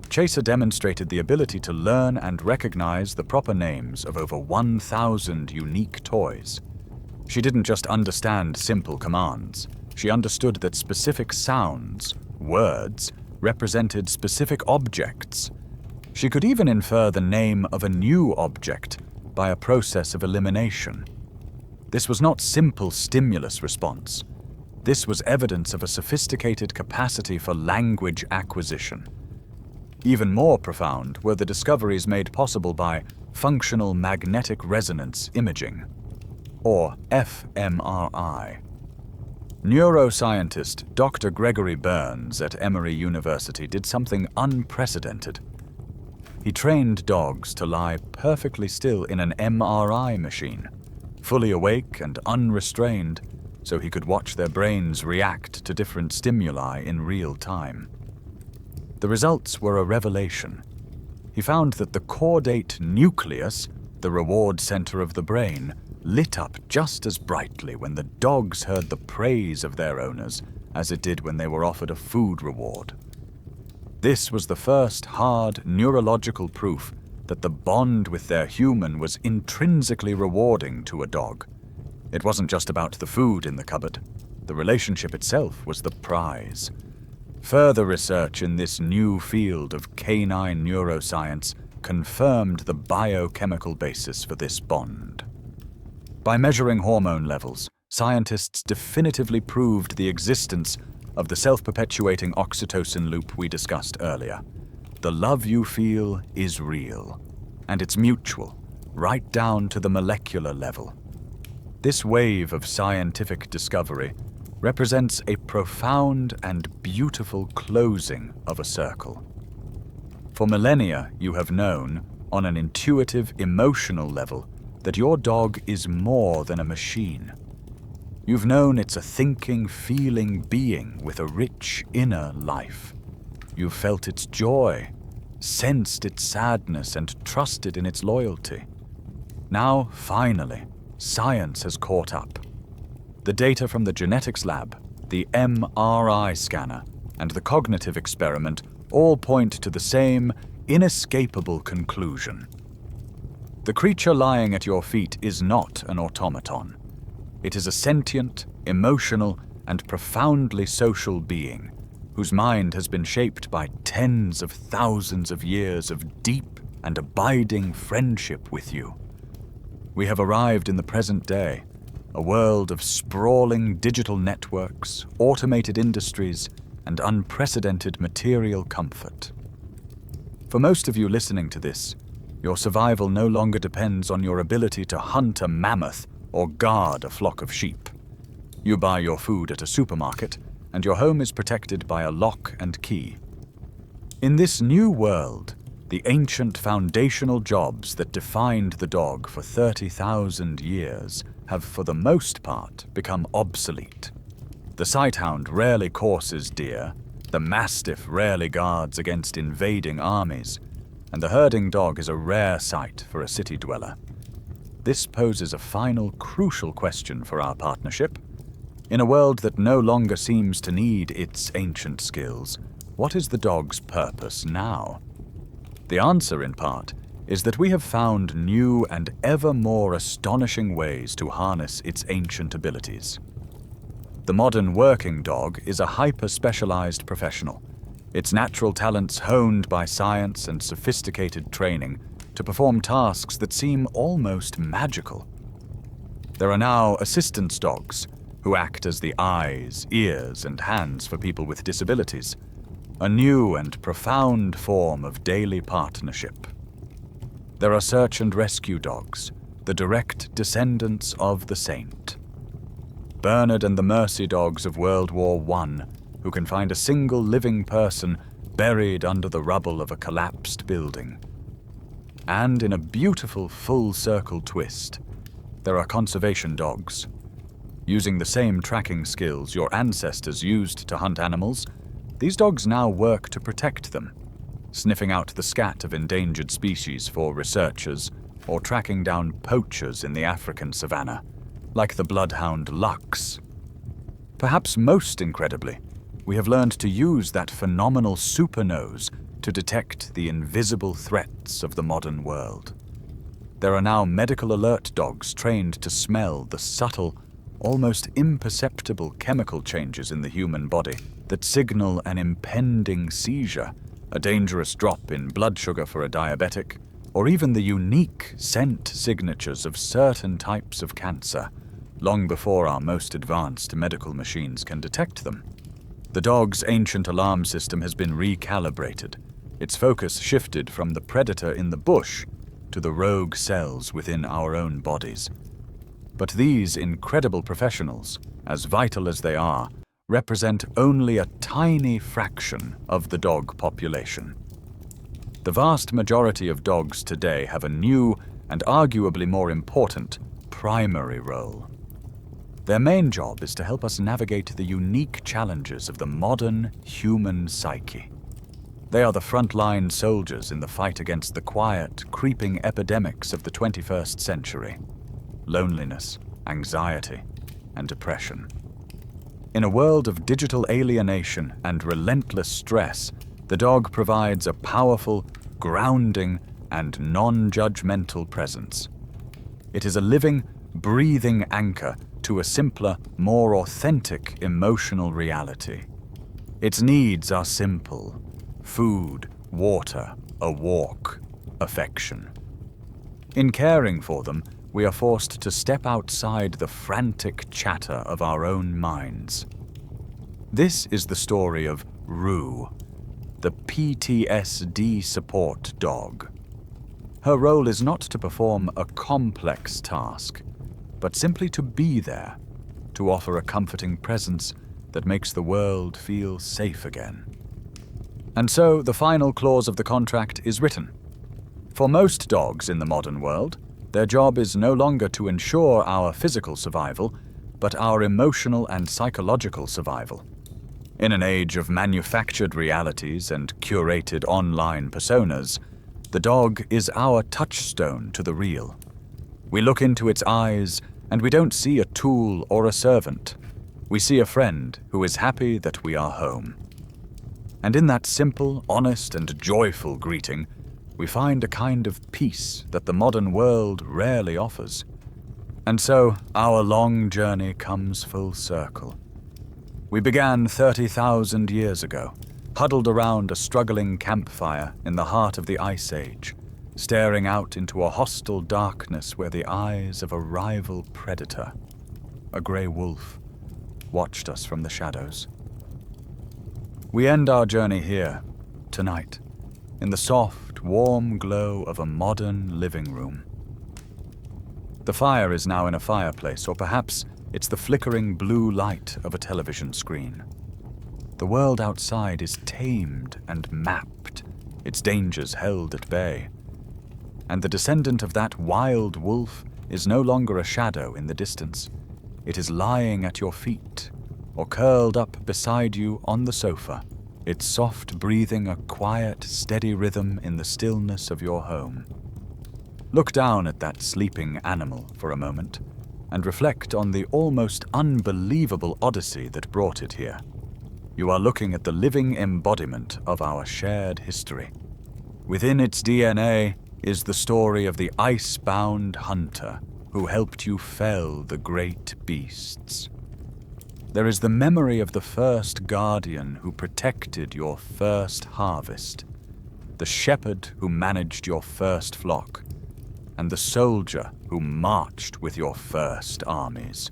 Chaser demonstrated the ability to learn and recognize the proper names of over 1,000 unique toys. She didn't just understand simple commands. She understood that specific sounds, words, represented specific objects. She could even infer the name of a new object by a process of elimination. This was not simple stimulus response. This was evidence of a sophisticated capacity for language acquisition. Even more profound were the discoveries made possible by functional magnetic resonance imaging, or fMRI. Neuroscientist Dr. Gregory Burns at Emory University did something unprecedented. He trained dogs to lie perfectly still in an MRI machine, fully awake and unrestrained, so he could watch their brains react to different stimuli in real time. The results were a revelation. He found that the caudate nucleus, the reward center of the brain, lit up just as brightly when the dogs heard the praise of their owners as it did when they were offered a food reward. This was the first hard neurological proof that the bond with their human was intrinsically rewarding to a dog. It wasn't just about the food in the cupboard. The relationship itself was the prize. Further research in this new field of canine neuroscience confirmed the biochemical basis for this bond. By measuring hormone levels, scientists definitively proved the existence of the self-perpetuating oxytocin loop we discussed earlier. The love you feel is real, and it's mutual, right down to the molecular level. This wave of scientific discovery represents a profound and beautiful closing of a circle. For millennia, you have known, on an intuitive, emotional level, that your dog is more than a machine. You've known it's a thinking, feeling being with a rich inner life. You've felt its joy, sensed its sadness, and trusted in its loyalty. Now, finally, science has caught up. The data from the genetics lab, the MRI scanner, and the cognitive experiment all point to the same inescapable conclusion. The creature lying at your feet is not an automaton. It is a sentient, emotional, and profoundly social being whose mind has been shaped by tens of thousands of years of deep and abiding friendship with you. We have arrived in the present day, a world of sprawling digital networks, automated industries, and unprecedented material comfort. For most of you listening to this, your survival no longer depends on your ability to hunt a mammoth or guard a flock of sheep. You buy your food at a supermarket, and your home is protected by a lock and key. In this new world, the ancient foundational jobs that defined the dog for 30,000 years have for the most part become obsolete. The sighthound rarely courses deer, the mastiff rarely guards against invading armies, and the herding dog is a rare sight for a city dweller. This poses a final crucial question for our partnership. In a world that no longer seems to need its ancient skills, what is the dog's purpose now? The answer, in part, is that we have found new and ever more astonishing ways to harness its ancient abilities. The modern working dog is a hyper-specialized professional, its natural talents honed by science and sophisticated training to perform tasks that seem almost magical. There are now assistance dogs who act as the eyes, ears, and hands for people with disabilities, a new and profound form of daily partnership. There are search and rescue dogs, the direct descendants of the saint. Bernard and the Mercy dogs of World War I, who can find a single living person buried under the rubble of a collapsed building. And in a beautiful full-circle twist, there are conservation dogs. Using the same tracking skills your ancestors used to hunt animals, these dogs now work to protect them. sniffing out the scat of endangered species for researchers, or tracking down poachers in the African savanna, like the bloodhound Lux. Perhaps most incredibly, we have learned to use that phenomenal Supernose to detect the invisible threats of the modern world. There are now medical alert dogs trained to smell the subtle, almost imperceptible chemical changes in the human body that signal an impending seizure, a dangerous drop in blood sugar for a diabetic, or even the unique scent signatures of certain types of cancer, long before our most advanced medical machines can detect them. The dog's ancient alarm system has been recalibrated, its focus shifted from the predator in the bush to the rogue cells within our own bodies. But these incredible professionals, as vital as they are, represent only a tiny fraction of the dog population. The vast majority of dogs today have a new and arguably more important primary role. Their main job is to help us navigate the unique challenges of the modern human psyche. They are the frontline soldiers in the fight against the quiet, creeping epidemics of the 21st century: loneliness, anxiety, and depression. In a world of digital alienation and relentless stress, the dog provides a powerful, grounding, and non-judgmental presence. It is a living, breathing anchor to a simpler, more authentic emotional reality. Its needs are simple: food, water, a walk, affection. In caring for them, we are forced to step outside the frantic chatter of our own minds. This is the story of Rue, the PTSD support dog. Her role is not to perform a complex task, but simply to be there, to offer a comforting presence that makes the world feel safe again. And so the final clause of the contract is written. For most dogs in the modern world, their job is no longer to ensure our physical survival, but our emotional and psychological survival. In an age of manufactured realities and curated online personas, the dog is our touchstone to the real. We look into its eyes, and we don't see a tool or a servant. We see a friend who is happy that we are home. And in that simple, honest, and joyful greeting, we find a kind of peace that the modern world rarely offers. And so, our long journey comes full circle. We began 30,000 years ago, huddled around a struggling campfire in the heart of the Ice Age, staring out into a hostile darkness where the eyes of a rival predator, a grey wolf, watched us from the shadows. We end our journey here, tonight, in the soft, warm glow of a modern living room. The fire is now in a fireplace, or perhaps it's the flickering blue light of a television screen. The world outside is tamed and mapped, its dangers held at bay. And the descendant of that wild wolf is no longer a shadow in the distance. It is lying at your feet, or curled up beside you on the sofa, its soft breathing a quiet, steady rhythm in the stillness of your home. Look down at that sleeping animal for a moment, and reflect on the almost unbelievable odyssey that brought it here. You are looking at the living embodiment of our shared history. Within its DNA is the story of the ice-bound hunter who helped you fell the great beasts. There is the memory of the first guardian who protected your first harvest, the shepherd who managed your first flock, and the soldier who marched with your first armies.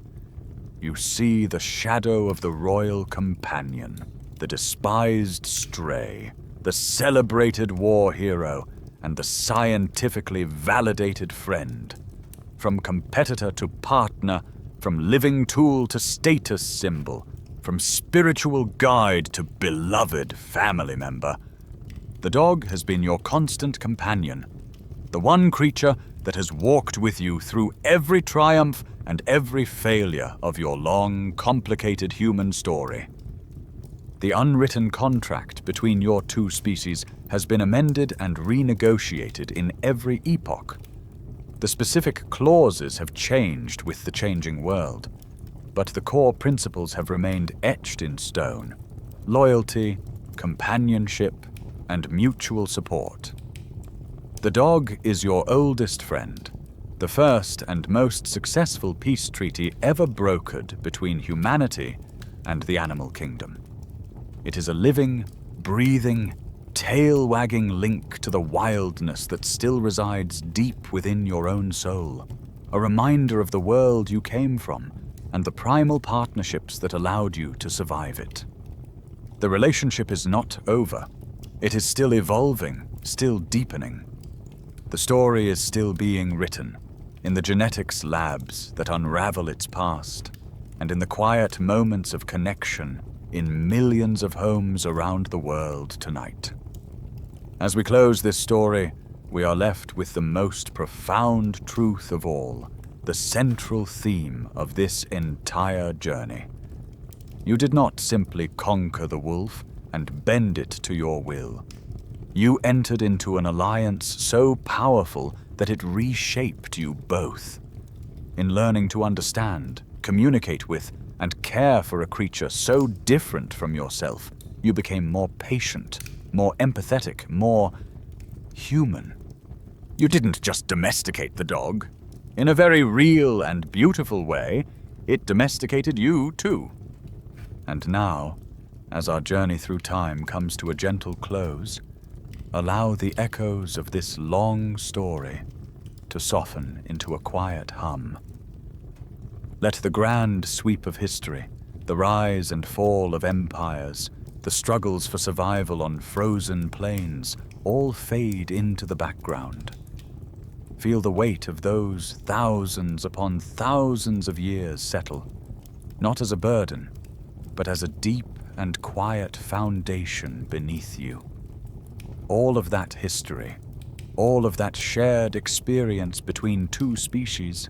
You see the shadow of the royal companion, the despised stray, the celebrated war hero, and the scientifically validated friend. From competitor to partner, from living tool to status symbol, from spiritual guide to beloved family member, the dog has been your constant companion, the one creature that has walked with you through every triumph and every failure of your long, complicated human story. The unwritten contract between your two species has been amended and renegotiated in every epoch. The specific clauses have changed with the changing world, but the core principles have remained etched in stone: loyalty, companionship, and mutual support. The dog is your oldest friend, the first and most successful peace treaty ever brokered between humanity and the animal kingdom. It is a living, breathing, tail-wagging link to the wildness that still resides deep within your own soul, a reminder of the world you came from and the primal partnerships that allowed you to survive it. The relationship is not over. It is still evolving, still deepening. The story is still being written, in the genetics labs that unravel its past, and in the quiet moments of connection in millions of homes around the world tonight. As we close this story, we are left with the most profound truth of all, the central theme of this entire journey. You did not simply conquer the wolf and bend it to your will. You entered into an alliance so powerful that it reshaped you both. In learning to understand, communicate with, and care for a creature so different from yourself, you became more patient, more empathetic, more human. You didn't just domesticate the dog. In a very real and beautiful way, it domesticated you too. And now, as our journey through time comes to a gentle close, allow the echoes of this long story to soften into a quiet hum. Let the grand sweep of history, the rise and fall of empires, the struggles for survival on frozen plains, all fade into the background. Feel the weight of those thousands upon thousands of years settle, not as a burden, but as a deep and quiet foundation beneath you. All of that history, all of that shared experience between two species,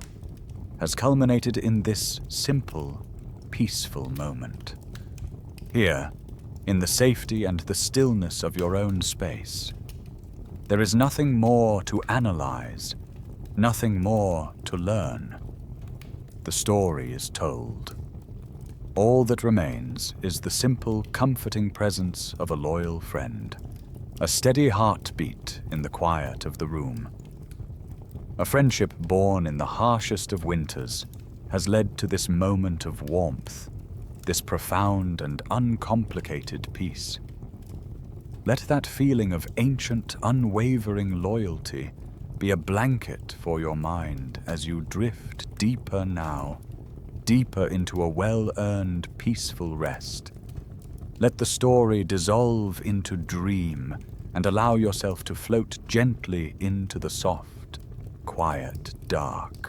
has culminated in this simple, peaceful moment. Here, in the safety and the stillness of your own space, there is nothing more to analyze, nothing more to learn. The story is told. All that remains is the simple, comforting presence of a loyal friend, a steady heartbeat in the quiet of the room. A friendship born in the harshest of winters has led to this moment of warmth, this profound and uncomplicated peace. Let that feeling of ancient, unwavering loyalty be a blanket for your mind as you drift deeper now, deeper into a well-earned, peaceful rest. Let the story dissolve into dream and allow yourself to float gently into the soft, quiet dark.